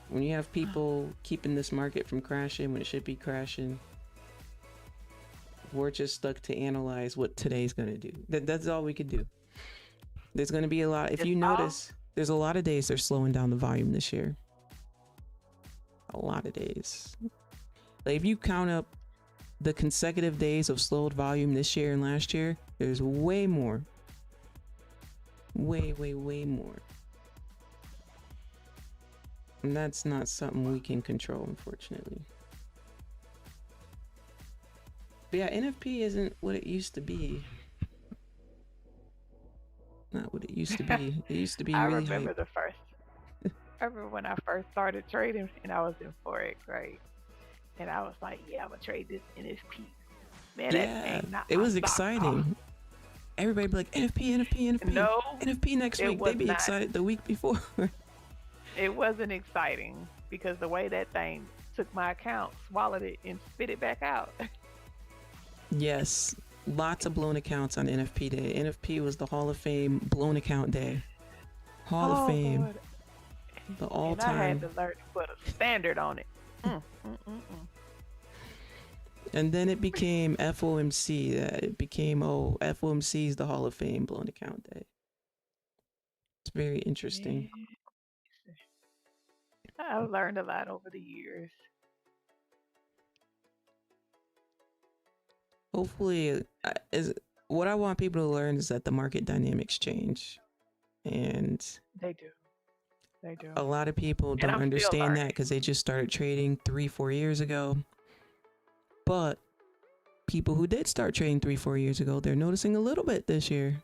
when you have people keeping this market from crashing when it should be crashing, we're just stuck to analyze what today's going to do. That's all we could do. There's going to be a lot. If you notice, there's a lot of days they're slowing down the volume this year. A lot of days. Like if you count up the consecutive days of slowed volume this year and last year, there's way more. Way more. And that's not something we can control, unfortunately. But yeah, NFP isn't what it used to be. Not what it used to be. It used to be really hype. I remember when I first started trading and I was in Forex, right? And I was like, I'm gonna trade this NFP. Man, yeah, it was exciting. Everybody be like, NFP. No, NFP next week. They'd be excited the week before. It wasn't exciting because the way that thing took my account, swallowed it, and spit it back out. Yes, Lots of blown accounts on NFP day. NFP was the Hall of Fame blown account day. Hall of Fame. Lord. The And I had all-time. to learn to put a standard on it. And then it became FOMC. It became, FOMC is the Hall of Fame blown account day. It's very interesting. Yeah. I've learned a lot over the years. Hopefully, what I want people to learn is that the market dynamics change. And They do. They do. a lot of people And don't I'm still understand that learning. because they just started trading 3-4 years ago. But people who did start trading 3-4 years ago, they're noticing a little bit this year.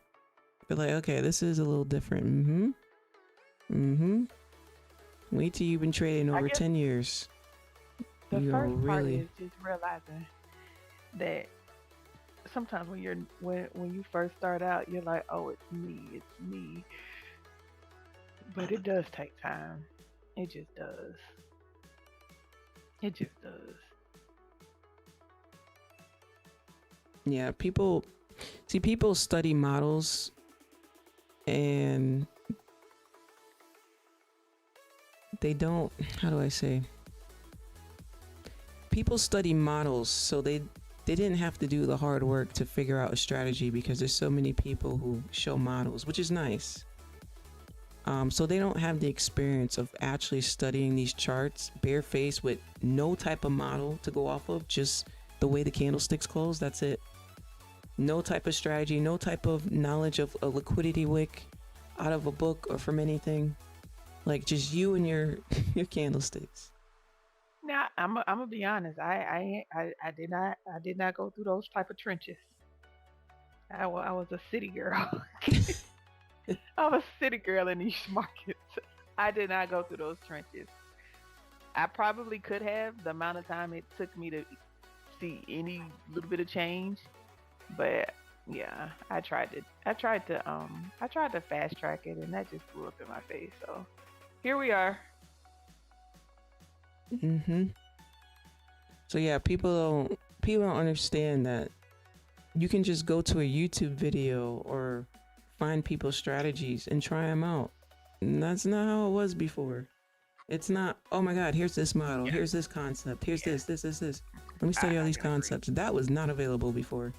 They're like, okay, this is a little different. Wait till you've been trading I over guess 10 years. the You're first part really is just realizing that sometimes when you first start out, you're like, oh, it's me. But it does take time. It just does. It just does. Yeah, people study models and they don't, how do I say? People study models so they didn't have to do the hard work to figure out a strategy because there's so many people who show models, which is nice. So they don't have the experience of actually studying these charts barefaced with no type of model to go off of, just the way the candlesticks close, that's it. No type of strategy, no type of knowledge of a liquidity wick out of a book or from anything. Like just you and your candlesticks. Now I'm gonna be honest. I did not go through those type of trenches. I was a city girl. I'm a city girl in these markets. I did not go through those trenches. I probably could have, the amount of time it took me to see any little bit of change. But yeah, I tried to fast track it, and that just blew up in my face. So here we are. So yeah, people don't understand that you can just go to a YouTube video or find people's strategies and try them out. And that's not how it was before. It's not, oh my God, here's this model, here's this concept, here's this. Let me study all these concepts. That was not available before.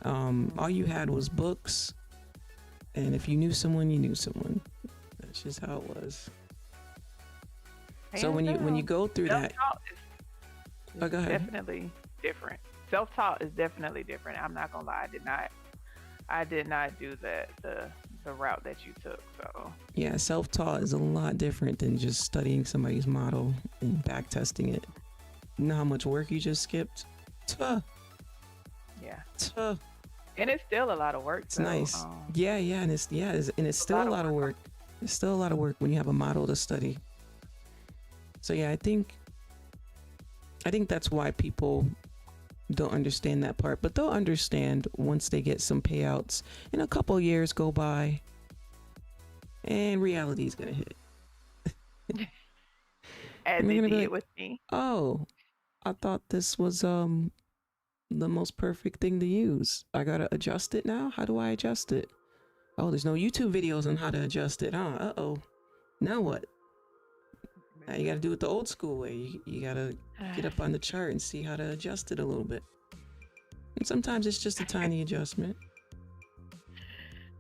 All you had was books, and if you knew someone, you knew someone. That's just how it was. So when you go through that, is go ahead. definitely different. Self-taught is definitely different. I'm not gonna lie, I did not do the route that you took. So yeah, self-taught is a lot different than just studying somebody's model and back testing it. You know how much work you just skipped? Tuh. Yeah. Tuh. And it's still a lot of work. It's nice. And it's still a lot of work. It's still a lot of work when you have a model to study. So yeah, I think that's why people don't understand that part, but they'll understand once they get some payouts and a couple years go by and reality is gonna hit. As it did like, with me. Oh, I thought this was the most perfect thing to use. I gotta adjust it now. How do I adjust it? Oh, there's no YouTube videos on how to adjust it. Uh-oh. Now what? Now you gotta do it the old school way. You gotta get up on the chart and see how to adjust it a little bit. And sometimes it's just a tiny adjustment.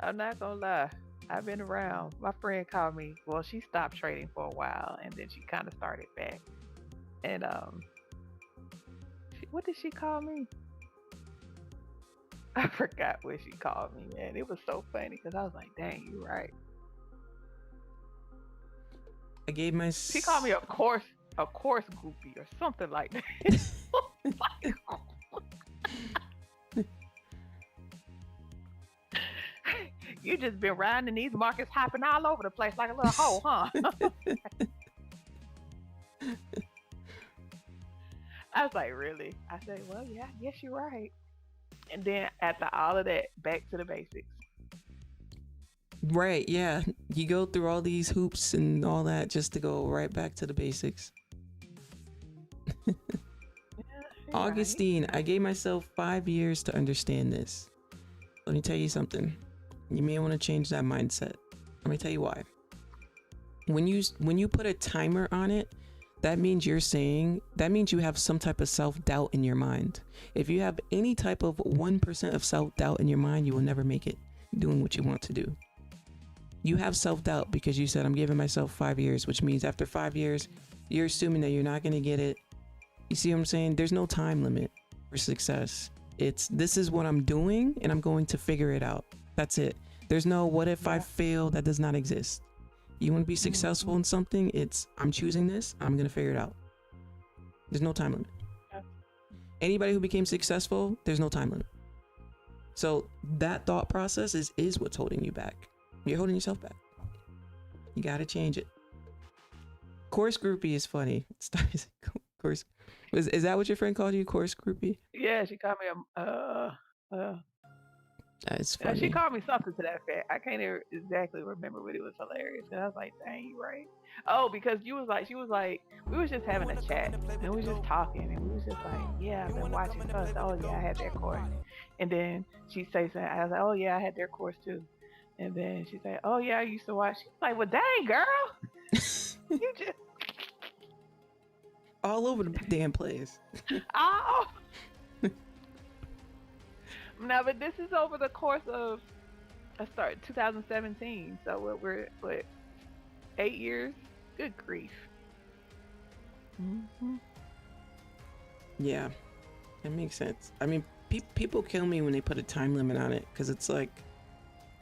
I'm not gonna lie. I've been around. My friend called me. Well, she stopped trading for a while, and then she kind of started back. And what did she call me? I forgot what she called me, man. It was so funny because I was like, "Dang, you're right." I gave my. She called me a course groupie or something like that. You just been riding in these markets, hopping all over the place like a little hoe, huh? I was like, really? I said, well, yeah, yes, you're right. And then after all of that, back to the basics. Right, yeah. You go through all these hoops and all that just to go right back to the basics. Augustine, I gave myself 5 years to understand this. Let me tell you something. You may want to change that mindset. Let me tell you why. When you put a timer on it, that means you have some type of self-doubt in your mind. If you have any type of 1% of self-doubt in your mind, you will never make it doing what you want to do. You have self-doubt because you said, I'm giving myself 5 years, which means after 5 years, you're assuming that you're not going to get it. You see what I'm saying? There's no time limit for success. This is what I'm doing and I'm going to figure it out. That's it. There's no what if I fail. That does not exist. You want to be successful in something, I'm choosing this, I'm going to figure it out. There's no time limit. Anybody who became successful, there's no time limit. So that thought process is what's holding you back. You're holding yourself back. You got to change it. Course groupie is funny. Course. Is that what your friend called you? Course groupie? Yeah, she called me That's funny. she called me something to that effect. I can't even exactly remember, but it was hilarious. And I was like, dang, you right. Oh, because she was like, we was just having a chat and we was just talking and we was just like, yeah, I've been watching us. Oh yeah, I had that course. And then she'd say something. I was like, oh yeah, I had their course too. And then she'd say, oh yeah, I used to watch. She's like, well, dang, girl. You just all over the damn place. Oh. No, but this is over the course of, I started 2017. So we're 8 years? Good grief. Mm-hmm. Yeah, that makes sense. I mean, people kill me when they put a time limit on it, because it's like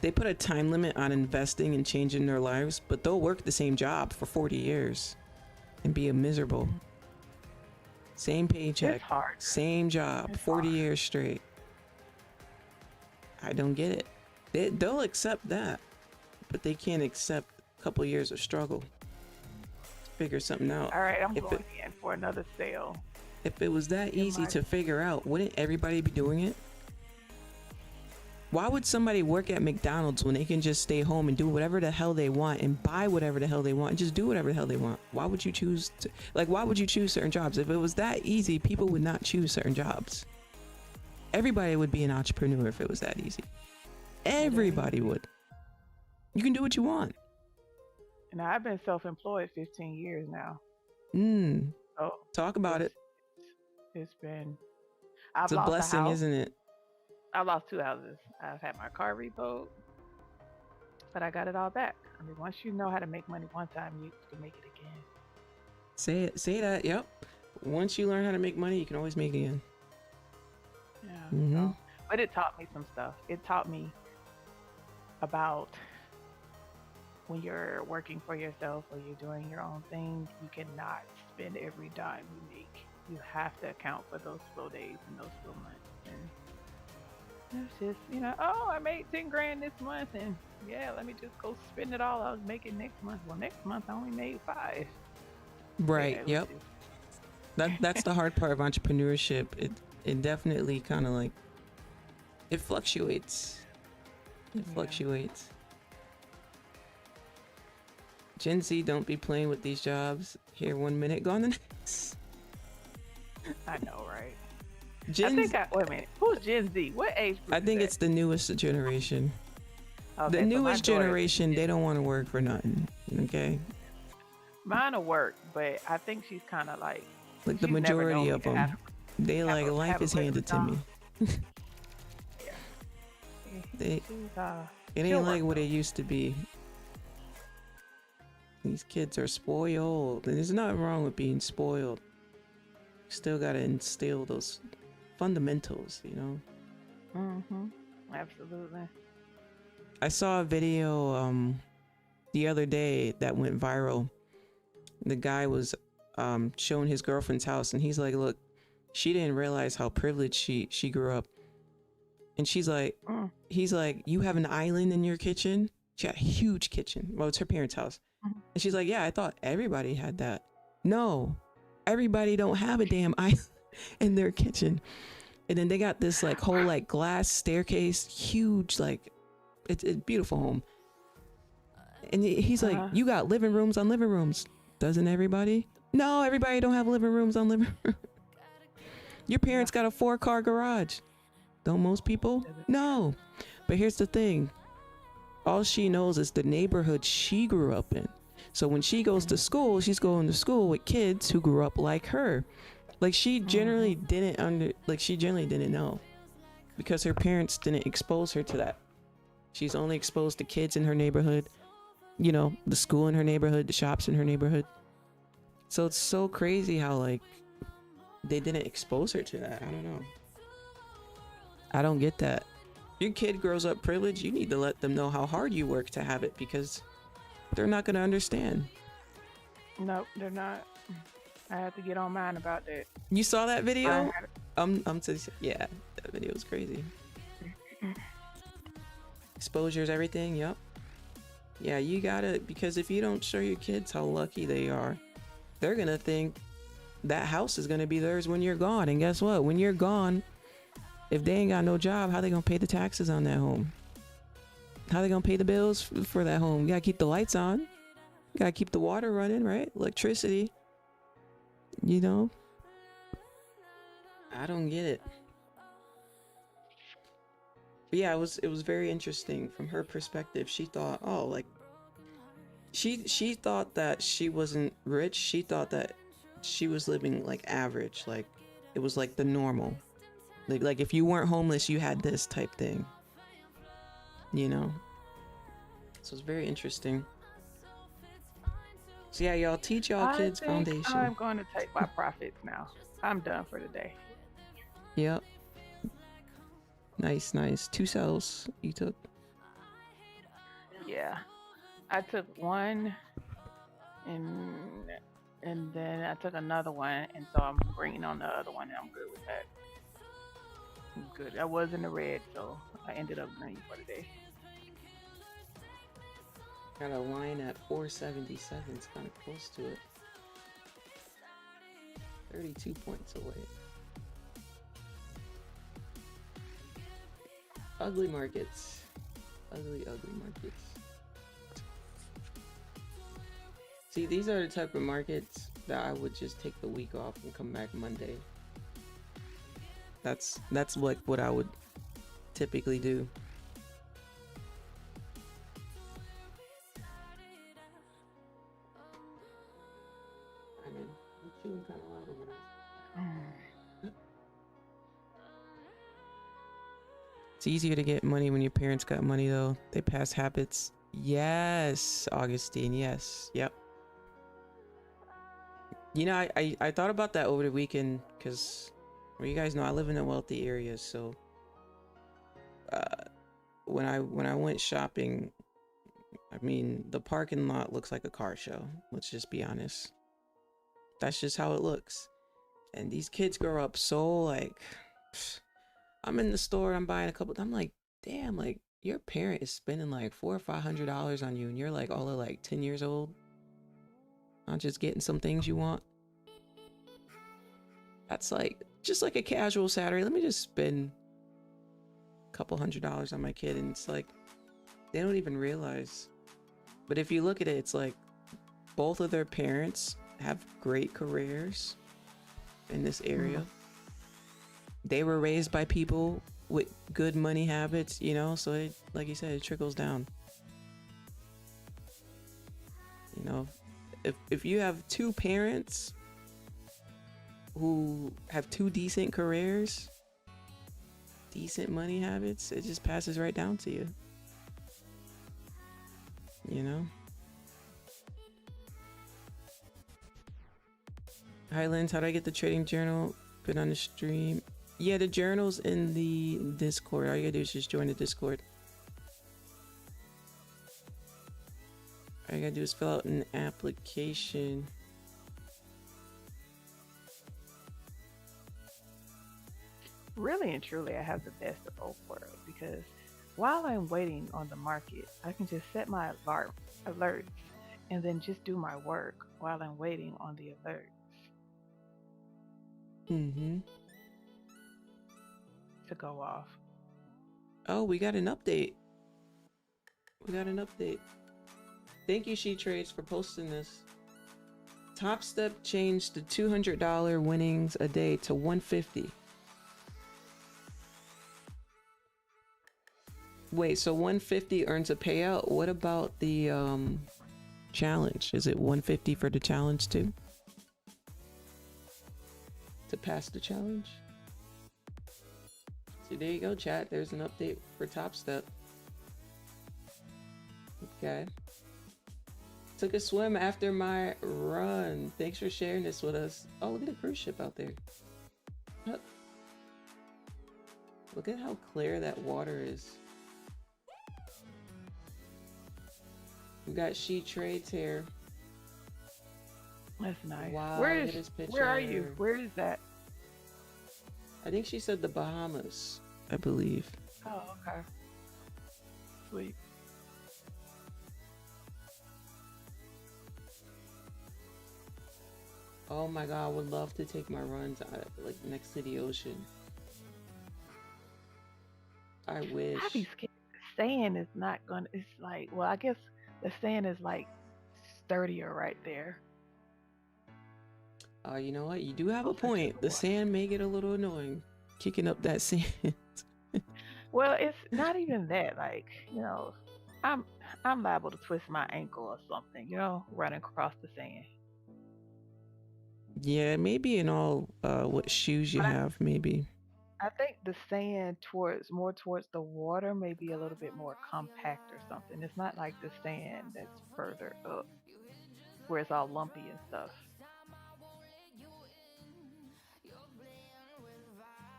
they put a time limit on investing and changing their lives, but they'll work the same job for 40 years and be miserable. Same paycheck, It's hard. same job, It's 40 hard. years straight. I don't get it. They'll accept that, but they can't accept a couple years of struggle to figure something out. All right, I'm going in for another sale. If it was that easy to figure out, wouldn't everybody be doing it? Why would somebody work at McDonald's when they can just stay home and do whatever the hell they want and buy whatever the hell they want and just do whatever the hell they want? Why would you choose why would you choose certain jobs? If it was that easy, people would not choose certain jobs. Everybody would be an entrepreneur if it was that easy. Everybody would. You can do what you want. And I've been self-employed 15 years now. So talk about it. It's been. It's a blessing, isn't it? I lost 2 houses. I've had my car repoed, but I got it all back. I mean, once you know how to make money one time, you can make it again. Say that. Yep. Once you learn how to make money, you can always make it again. Yeah. So, but it taught me some stuff. It taught me about when you're working for yourself or you're doing your own thing, you cannot spend every dime you make. You have to account for those slow days and those slow months. And it's just, oh, I made 10 grand this month and yeah, let me just go spend it all. I'll make it next month. Well, next month I only made 5. Right. Yep. That's the hard part of entrepreneurship. It definitely kind of it fluctuates. It fluctuates. Gen Z, don't be playing with these jobs. Here 1 minute, gone the next. I know, right? Wait a minute. Who's Gen Z? What age group? I think it's the newest generation. Okay, the newest generation, they don't want to work for nothing. Okay. Mine will work, but I think she's kind of like the majority of them. They life is handed to me. It ain't like what it used to be. These kids are spoiled, and there's nothing wrong with being spoiled. Still gotta instill those fundamentals, Absolutely. I saw a video the other day that went viral. The guy was showing his girlfriend's house, and he's like, look, she didn't realize how privileged she grew up. And she's like, he's like, you have an island in your kitchen? She had a huge kitchen. Well, it's her parents' house. And she's like, yeah, I thought everybody had that. No, everybody don't have a damn island in their kitchen. And then they got this whole glass staircase, huge, it's a beautiful home. And he's like, you got living rooms on living rooms. Doesn't everybody? No, everybody don't have living rooms on living rooms. Your parents got a 4-car garage. Don't most people? No. But here's the thing. All she knows is the neighborhood she grew up in. So when she goes to school, she's going to school with kids who grew up like her. Like she generally didn't know, because her parents didn't expose her to that. She's only exposed to kids in her neighborhood, you know, the school in her neighborhood, the shops in her neighborhood. So it's so crazy how like they didn't expose her to that. I don't know. I don't get that. Your kid grows up privileged, you need to let them know how hard you work to have it, because they're not going to understand. Nope, they're not. I had to get on mine about that. You saw that video? Yeah, that video was crazy. Exposure's everything. Yep. Yeah, you gotta, because if you don't show your kids how lucky they are, they're gonna think that house is gonna be theirs when you're gone. And guess what? When you're gone, if they ain't got no job, how they gonna pay the taxes on that home? How they gonna pay the bills for that home? You gotta keep the lights on. You gotta keep the water running, right? Electricity. You know? I don't get it. But yeah, it was very interesting from her perspective. She thought, oh, like she thought that she wasn't rich. She thought that she was living like average, like it was like the normal. Like if you weren't homeless, you had this type thing. You know? So it's very interesting. So yeah, y'all teach y'all kids foundation. I'm going to take my profits now. I'm done for the day. Yep. Nice, nice. 2 cells you took. Yeah. I took one and then I took another one, and so I'm green on the other one, and I'm good with that. I'm good. I was in the red, so I ended up green for the day. Got a line at 477. It's kind of close to it. 32 points away. Ugly markets. Ugly markets. See, these are the type of markets that I would just take the week off and come back Monday. That's like what I would typically do. I'm chewing kind of loud over there. It's easier to get money when your parents got money, though. They pass habits. Yes, Augustine. Yes. Yep. You know, I thought about that over the weekend, because, well, you guys know I live in a wealthy area, so when I went shopping, I mean, the parking lot looks like a car show. Let's just be honest. That's just how it looks. And these kids grow up so like, I'm in the store, I'm buying a couple, I'm like, damn, like your parent is spending like $400 or $500 on you, and you're like all of like 10 years old. Not just getting some things you want. That's like just like a casual Saturday. Let me just spend a couple $100 on my kid, and it's like they don't even realize. But if you look at it, it's like both of their parents have great careers in this area. They were raised by people with good money habits, you know, so it, like you said, it trickles down. You know, if you have 2 parents who have 2 decent careers, decent money habits, it just passes right down to you. You know? Hi, Lens, how do I get the trading journal put on the stream? Yeah, the journal's in the Discord. All you gotta do is just join the Discord. All you gotta do is fill out an application. Really and truly, I have the best of both worlds, because while I'm waiting on the market, I can just set my alerts and then just do my work while I'm waiting on the alerts. To go off. Oh, we got an update. Thank you, She Trades, for posting this. Topstep changed the $200 winnings a day to 150. Wait, so 150 earns a payout? What about the challenge? Is it 150 for the challenge too? To pass the challenge? See, there you go, chat. There's an update for Topstep. Okay. Took a swim after my run. Thanks for sharing this with us. Oh, look at the cruise ship out there. Look. Look at how clear that water is. We got She Trades here. That's nice. Wow, Where look is? at this picture. Where are you? Where is that? I think she said the Bahamas, I believe. Oh, okay. Sweet. Oh my god, I would love to take my runs out, like next to the ocean. I wish. I be scared. The sand is not gonna. It's like, well, I guess the sand is like sturdier right there. You know what? You do have a Closer to point. The water. sand may get a little annoying, kicking up that sand. Well, it's not even that. Like, you know, I'm liable to twist my ankle or something. You know, running across the sand. Yeah, maybe in all what shoes you But have, maybe. I think the sand more towards the water may be a little bit more compact or something. It's not like the sand that's further up where it's all lumpy and stuff.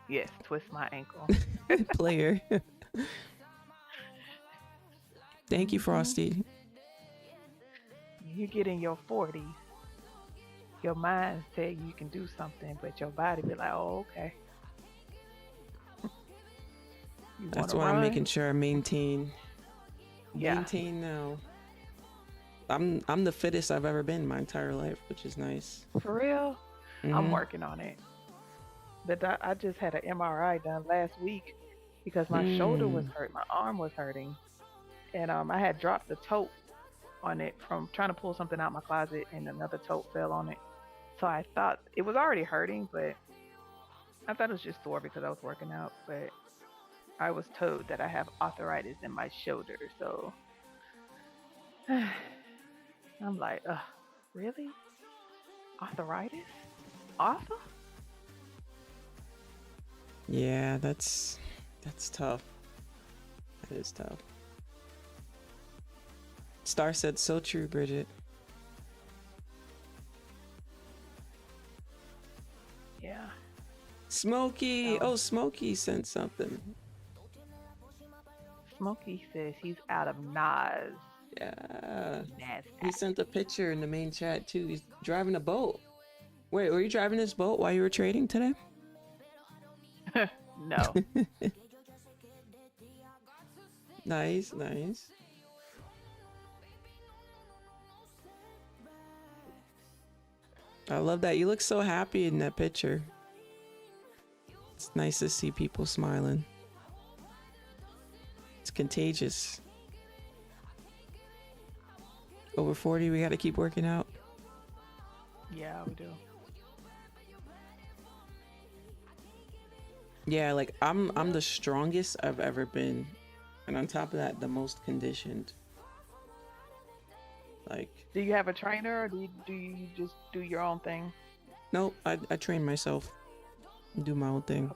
Yes, twist my ankle. Player. Thank you, Mhm. Frosty. You get in your 40s, your mind tell you can do something, but your body be like, oh, okay. You That's wanna why I'm run? making sure I maintain Yeah. now. I'm the fittest I've ever been my entire life, which is nice. For real? I'm Mhm. working on it. I just had an MRI done last week because my shoulder was hurt, my arm was hurting, and I had dropped the tote on it from trying to pull something out my closet, and another tote fell on it. So I thought it was already hurting, but I thought it was just sore because I was working out. But I was told that I have arthritis in my shoulder, so I'm like, ugh, really? Arthritis? Arthur? Yeah, that's tough. That is tough. Star said so true, Bridget. Yeah. Smokey! Oh, Smokey sent something. Smokey says he's out of Nas. Yeah. Nasdaq. He sent a picture in the main chat too. He's driving a boat. Wait, were you driving this boat while you were trading today? No. Nice, nice. I love that. You look so happy in that picture. It's nice to see people smiling. It's contagious. Over 40, we got to keep working out. Yeah, we do. Yeah, like I'm the strongest I've ever been, and on top of that, the most conditioned. Like, Do you have a trainer, or do you just do your own thing? nope, I train myself, do my own thing.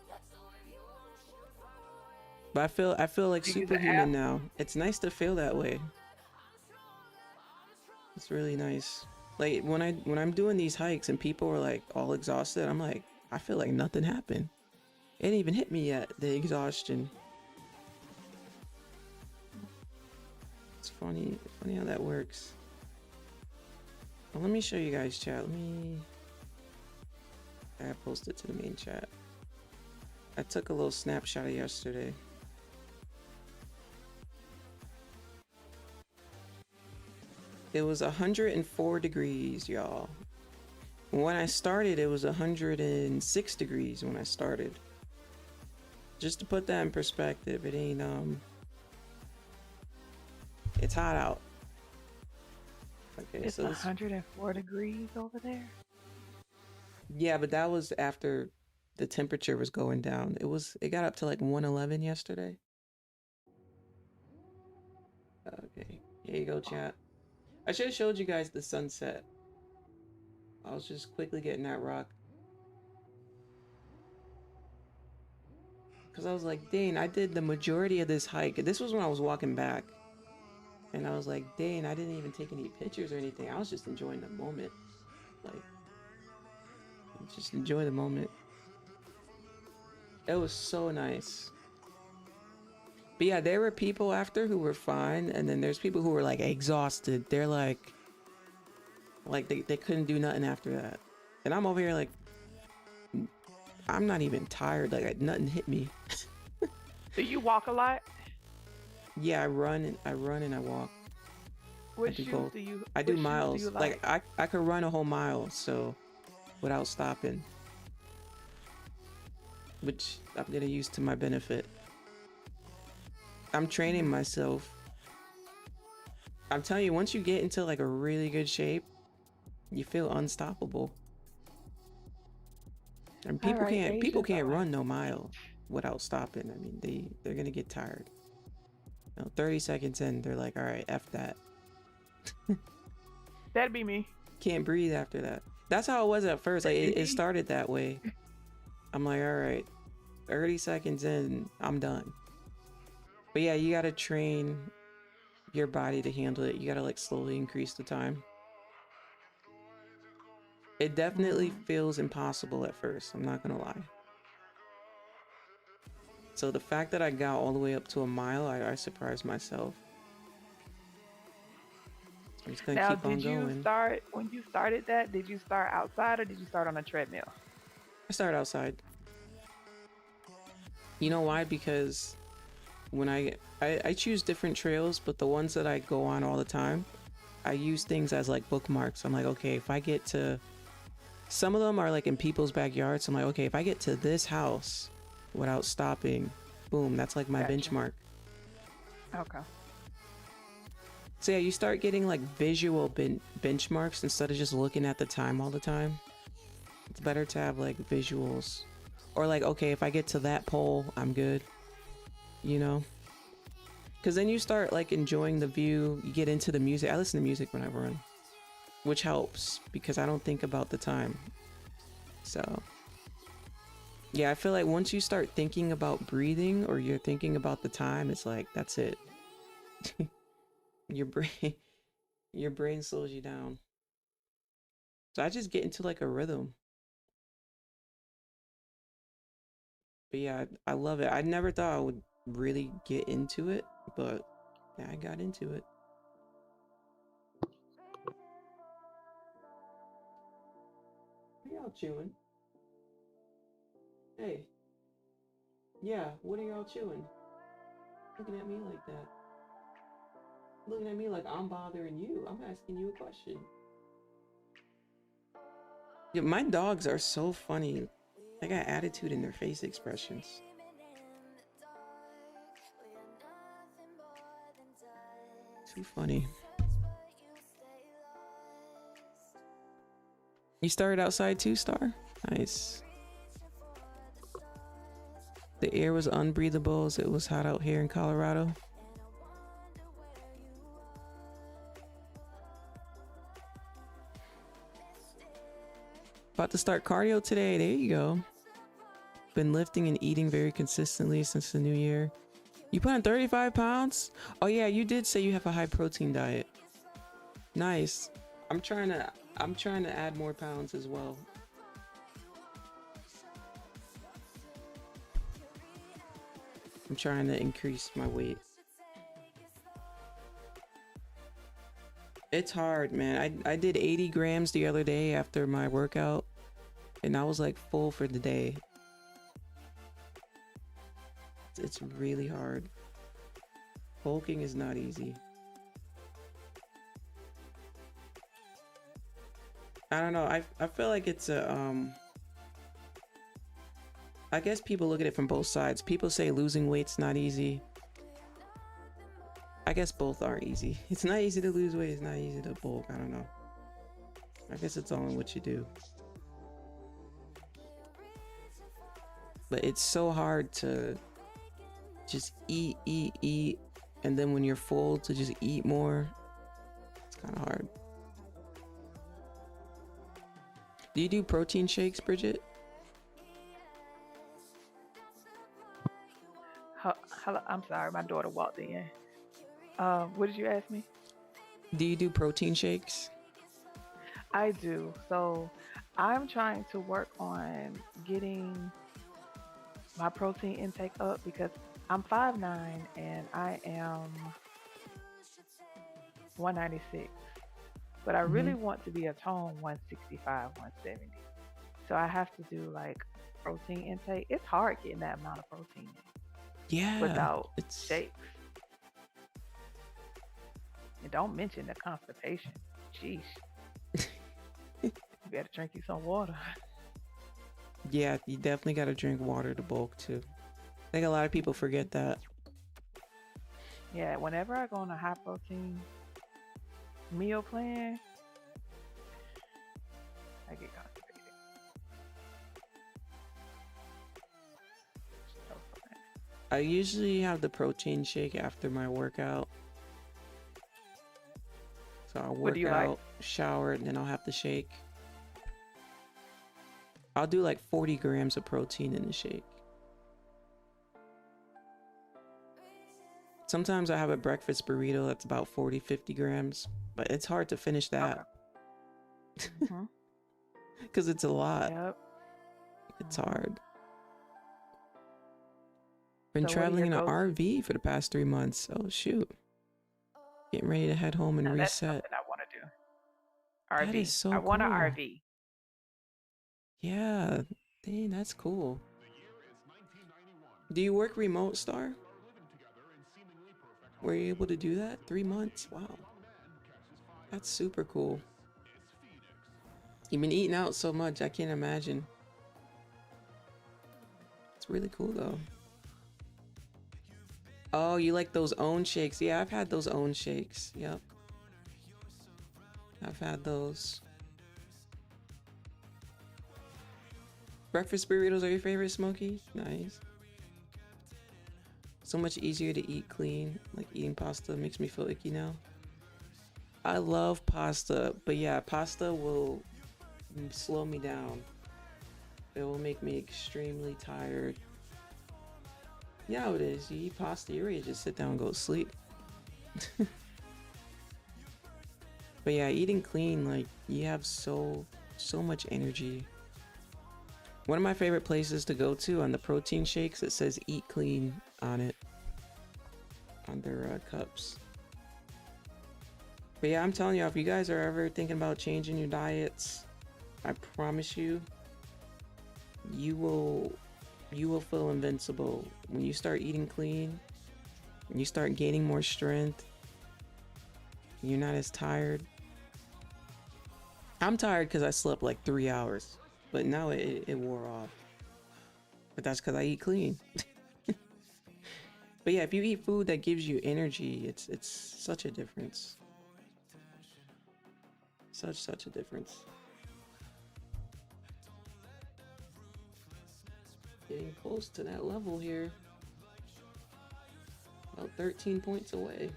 But I feel like Do you use an superhuman app? now. It's nice to feel that way. It's really nice. Like when I'm doing these hikes and people are like all exhausted, I'm like, I feel like nothing happened. It didn't even hit me yet, the exhaustion. It's funny how that works. Well, let me show you guys chat. I posted to the main chat. I took a little snapshot yesterday. It was 104 degrees, y'all. When I started, it was 106 degrees when I started. Just to put that in perspective, it ain't, it's hot out. Like Okay, It's so this, 104 degrees over there. yeah, but that was after the temperature was going down. It got up to like 111 yesterday. Okay, here you go, chat. I should have showed you guys the sunset. I was just quickly getting that rock. Because I was like, dang, I did the majority of this hike. This was when I was walking back. And I was like, dang, I didn't even take any pictures or anything. I was just enjoying the moment. Like, just enjoy the moment. It was so nice. But yeah, there were people after who were fine. And then there's people who were like exhausted. They're like they couldn't do nothing after that. And I'm over here like, I'm not even tired. Like nothing hit me. Do you walk a lot? Yeah, I run and I walk. What do shoes both. do you? I do what shoes miles. Do you like I could run a whole mile, so without stopping. Which I'm gonna use to my benefit. I'm training myself. I'm telling you, once you get into like a really good shape, you feel unstoppable. And people can't run no mile without stopping. I mean, they're gonna get tired. 30 seconds in, they're like, all right, F that. That'd be me. Can't breathe after that. That's how it was at first. Like it started that way. I'm like, all right, 30 seconds in, I'm done. But yeah, you gotta train your body to handle it. You gotta like slowly increase the time. It definitely feels impossible at first, I'm not gonna lie. So the fact that I got all the way up to a mile, I surprised myself. I'm just gonna keep on going. When you started that, did you start outside or did you start on a treadmill? I started outside. You know why? Because when I choose different trails, but the ones that I go on all the time, I use things as like bookmarks. I'm like, okay, if I get to, some of them are like in people's backyards. So I'm like, okay, if I get to this house without stopping, boom, that's like my benchmark. Okay. So yeah, you start getting like visual benchmarks instead of just looking at the time all the time. It's better to have like visuals. Or like, okay, if I get to that pole, I'm good. You know? Because then you start like enjoying the view. You get into the music. I listen to music when I run. Which helps because I don't think about the time. So yeah, I feel like once you start thinking about breathing or you're thinking about the time, it's like, that's it. Your brain slows you down. So I just get into like a rhythm. But yeah, I love it. I never thought I would really get into it, but yeah, I got into it. What are y'all chewing? Hey. Yeah, what are y'all chewing? Looking at me like that. Looking at me like I'm bothering you. I'm asking you a question. Yeah, my dogs are so funny. They got attitude in their face expressions. Too funny. You started outside too, Star? Nice. The air was unbreathable as it was hot out here in Colorado. About to start cardio today. There you go. Been lifting and eating very consistently since the new year. You put on 35 pounds? Oh yeah, you did say you have a high protein diet. Nice. I'm trying to add more pounds as well. I'm trying to increase my weight. It's hard, man. I did 80 grams the other day after my workout, and I was like full for the day. It's really hard. Bulking is not easy. I don't know. I feel like it's a I guess people look at it from both sides. People say losing weight's not easy. I guess both are easy. It's not easy to lose weight. It's not easy to bulk. I don't know. I guess it's all in what you do. But it's so hard to just eat, and then when you're full to just eat more. It's kind of hard. Do you do protein shakes, Bridget? Hello, I'm sorry, my daughter walked in. What did you ask me? Do you do protein shakes? I do. So I'm trying to work on getting my protein intake up because I'm 5'9" and I am 196. But I really want to be a tone 165, 170. So I have to do like protein intake. It's hard getting that amount of protein Yeah. without shakes. And don't mention the constipation. Sheesh. You better drink you some water. Yeah, you definitely got to drink water to bulk too. I think a lot of people forget that. Yeah, whenever I go on a high protein meal plan, I get constipated. I usually have the protein shake after my workout. So I'll work out, shower, and then I'll have the shake. I'll do like 40 grams of protein in the shake. Sometimes I have a breakfast burrito that's about 40, 50 grams, but it's hard to finish that. Okay. Because it's a lot. Yep. It's hard. Been So traveling in an RV for the past 3 months. Oh, shoot. Getting ready to head home and Now, reset. that's something I want to do. RV. That is so I want an cool. RV. Yeah. Dang, that's cool. Do you work remote, Star? Were you able to do that? 3 months? Wow. That's super cool. You've been eating out so much, I can't imagine. It's really cool though. Oh, you like those own shakes? Yeah, I've had those own shakes. Yep. I've had those. Breakfast burritos are your favorite, Smokey? Nice. So much easier to eat clean. Like eating pasta makes me feel icky now. I love pasta, but yeah, pasta will slow me down. It will make me extremely tired. You know how it is. You eat pasta, you're ready to just sit down and go to sleep. But yeah, eating clean, like you have so much energy. One of my favorite places to go to on the protein shakes, it says eat clean on it, on their cups. But yeah, I'm telling you, if you guys are ever thinking about changing your diets, I promise you, you will feel invincible when you start eating clean, when you start gaining more strength. You're not as tired. I'm tired because I slept like 3 hours, but now it wore off. But that's because I eat clean. But yeah, if you eat food that gives you energy, it's such a difference. Such a difference. Getting close to that level here. About 13 points away.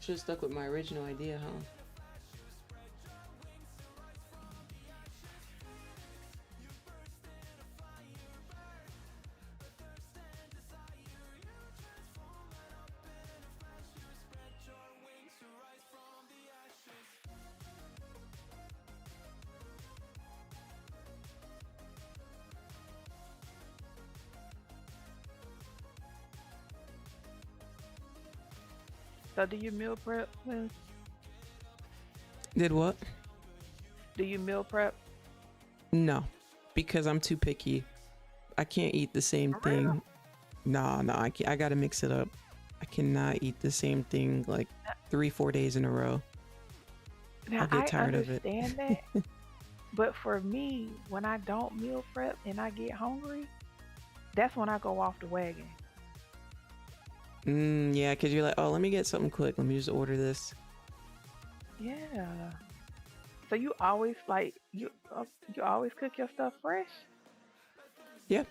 Should have stuck with my original idea, huh? So do you meal prep, Liz? Did what? Do you meal prep? No, because I'm too picky. I can't eat the same thing. No, I can't. I gotta mix it up. I cannot eat the same thing like 3-4 days in a row. Now, I'll get tired of it. I understand that. But for me, when I don't meal prep and I get hungry, that's when I go off the wagon. Yeah, because you're like, oh, let me get something quick. Let me just order this. Yeah. So you always you always cook your stuff fresh? Yeah,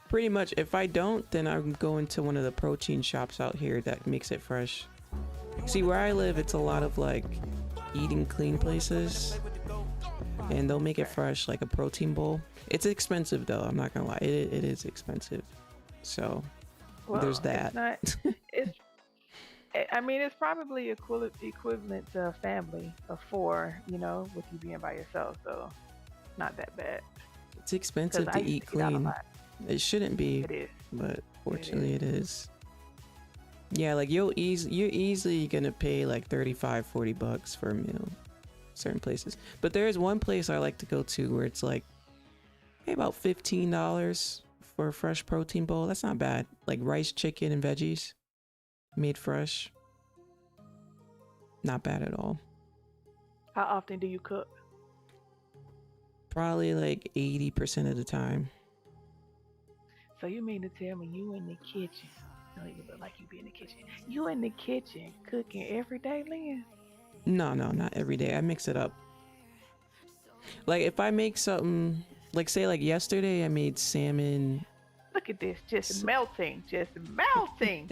pretty much. If I don't, then I'm going to one of the protein shops out here that makes it fresh. See, where I live, it's a lot of like eating clean places, and they'll make it fresh, like a protein bowl. It's expensive though, I'm not gonna lie. It is expensive. So there's that. It's not. It's. I mean, it's probably equivalent to a family of four. You know, with you being by yourself, so not that bad. It's expensive to eat clean. It shouldn't be, It is. but fortunately it is. Yeah, like you're easily gonna pay like 35-40 bucks for a meal certain places, but there is one place I like to go to where it's like about $15 for a fresh protein bowl. That's not bad. Like rice, chicken, and veggies made fresh. Not bad at all. How often do you cook? Probably like 80% of the time. So you mean to tell me you in the kitchen? No, you look like you be in the kitchen. You in the kitchen cooking every day, Lynn? No, not every day. I mix it up. Like if I make something, like say like yesterday I made salmon. Look at this, just melting, just melting.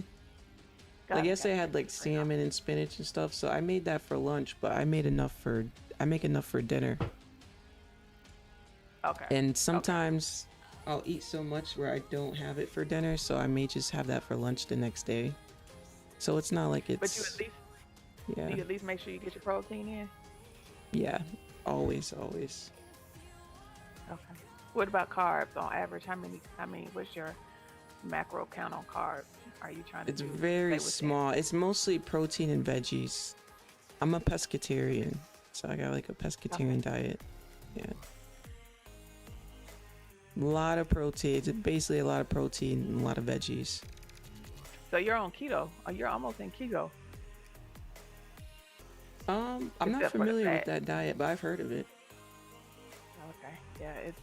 Like yesterday I had like salmon and spinach and stuff, so I made that for lunch, but I make enough for dinner. Okay. And sometimes I'll eat so much where I don't have it for dinner, so I may just have that for lunch the next day. So it's not like it's. But you at least. Yeah. You at least make sure you get your protein in. Yeah, always. Okay. What about carbs on average? How many? What's your macro count on carbs? Are you trying to? It's very small. It's mostly protein and veggies. I'm a pescatarian, so I got like a pescatarian diet. Yeah. A lot of protein. It's basically a lot of protein and a lot of veggies. So you're on keto. Or you're almost in keto. I'm not familiar with that diet, but I've heard of it. Okay. Yeah, it's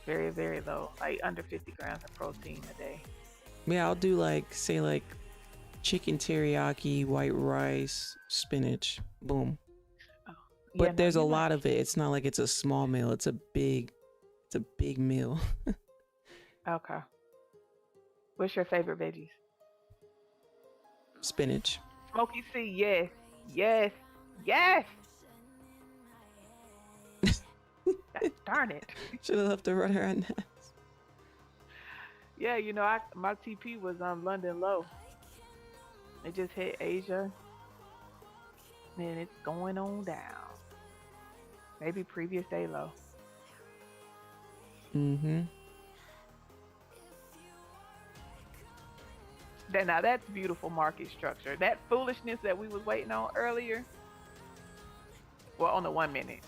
very, very low. Like under 50 grams of protein a day. Yeah, I'll do like say like chicken teriyaki, white rice, spinach, boom. Oh. But yeah, there's a lot of it. It's not like it's a small meal. It's a big meal. Okay. What's your favorite veggies? Spinach. Smoky C, yes. Darn it. Should have left her runner on that. Yeah, you know, my TP was on London low. It just hit Asia, and it's going on down. Maybe previous day low. Now that's beautiful market structure. That foolishness that we was waiting on earlier. Well, on the 1 minute.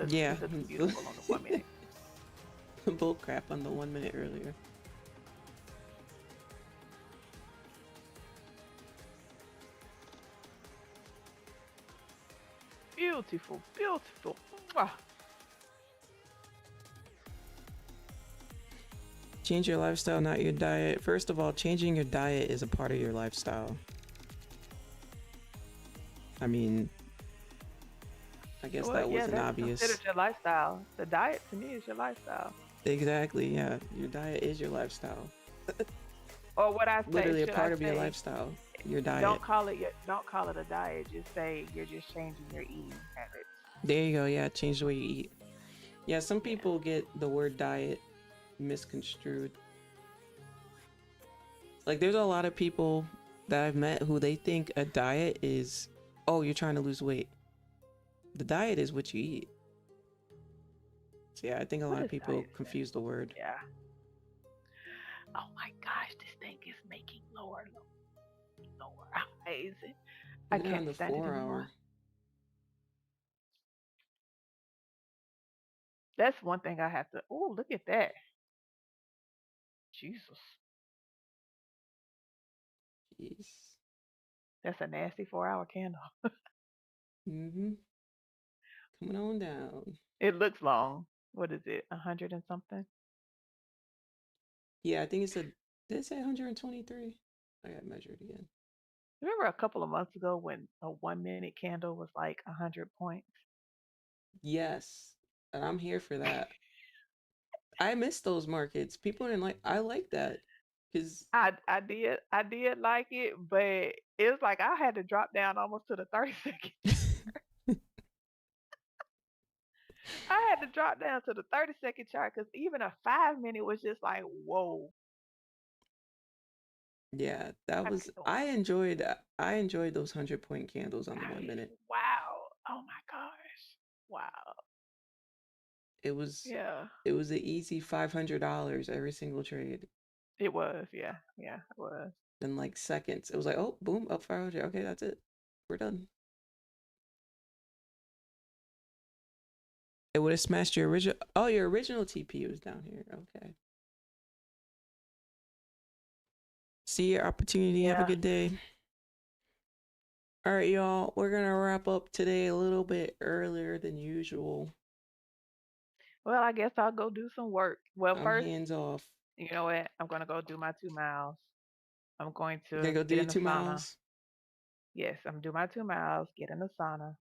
Yeah. Looks beautiful on the 1 minute. Bull crap on the 1 minute earlier. Beautiful. Mwah. Change your lifestyle, not your diet. First of all, changing your diet is a part of your lifestyle. I mean, I guess that wasn't obvious. Considered your lifestyle. The diet to me is your lifestyle. Exactly, yeah. Your diet is your lifestyle. Or what I say, literally a part of your lifestyle. Your diet. Don't call it a diet. Just say you're just changing your eating habits. There you go. Yeah, change the way you eat. Yeah, some people get the word diet misconstrued. Like there's a lot of people that I've met who they think a diet is, oh, you're trying to lose weight. The diet is what you eat. So yeah, I think a lot of people confuse the word. Yeah. Oh my gosh, this thing is making lower highs. I can't stand it anymore. That's one thing I have to. Oh, look at that. Jesus. Jeez. That's a nasty 4-hour candle. Come Coming on down. It looks long. What is it? 100 and something? Yeah, I think it said, did it say 123? I got measured again. Remember a couple of months ago when a 1 minute candle was like 100 points? Yes, and I'm here for that. I miss those markets. People didn't like. I like that because I did like it, but it was like I had to drop down almost to the 30 second. I had to drop down to the 30 second chart because even a 5 minute was just like, whoa. yeah, that I was. could go I enjoyed those 100-point candles on the 1 minute. wow. Oh my gosh. Wow. It was Yeah. it was an easy $500 every single trade It was. Yeah. Yeah. It was. in like seconds. It was like, oh, boom, up 500. Okay, that's it. We're done. It would have smashed your original. Oh, your original TP was down here. Okay. See your opportunity. Yeah. Have a good day. All right, y'all. We're gonna wrap up today a little bit earlier than usual. Well, I guess I'll go do some work. Well, I'm first, hands off. you know what? I'm gonna go do my 2 miles. I'm going You gotta to go do get your in the 2 sauna. miles. Yes, I'm do my 2 miles, get in the sauna.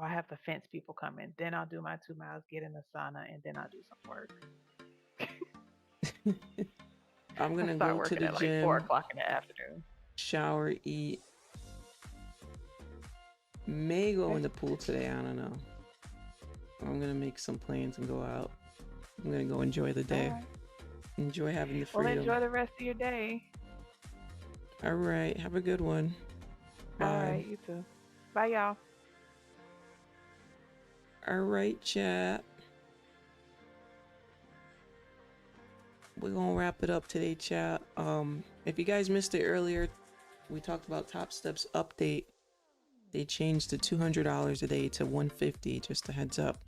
I'll have the fence people come in. Then I'll do my 2 miles, get in the sauna, and then I'll do some work. I'm I'll gonna start go to working the at like 4 gym, o'clock in the afternoon. shower, eat. May go Okay. in the pool today. I don't know. I'm gonna make some plans and go out. I'm gonna go enjoy the All day. right. Enjoy having the Well, freedom. enjoy the rest of your day. All right. Have a good one. All Bye. right, you too. Bye, y'all. All right, chat. We're gonna wrap it up today, chat. If you guys missed it earlier, we talked about Topstep's update. They changed the $200 a day to $150. Just a heads up.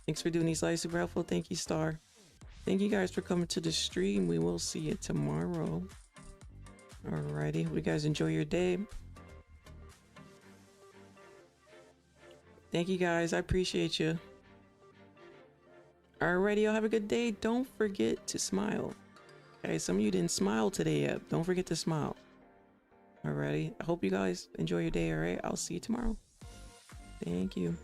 Thanks for doing these lives. Super helpful. Thank you, Star. Thank you guys for coming to the stream. We will see you tomorrow. Alrighty. Hope you guys enjoy your day. Thank you guys. I appreciate you. Alrighty, y'all have a good day. Don't forget to smile. Okay, some of you didn't smile today yet. Don't forget to smile. Alrighty. I hope you guys enjoy your day, alright? I'll see you tomorrow. Thank you.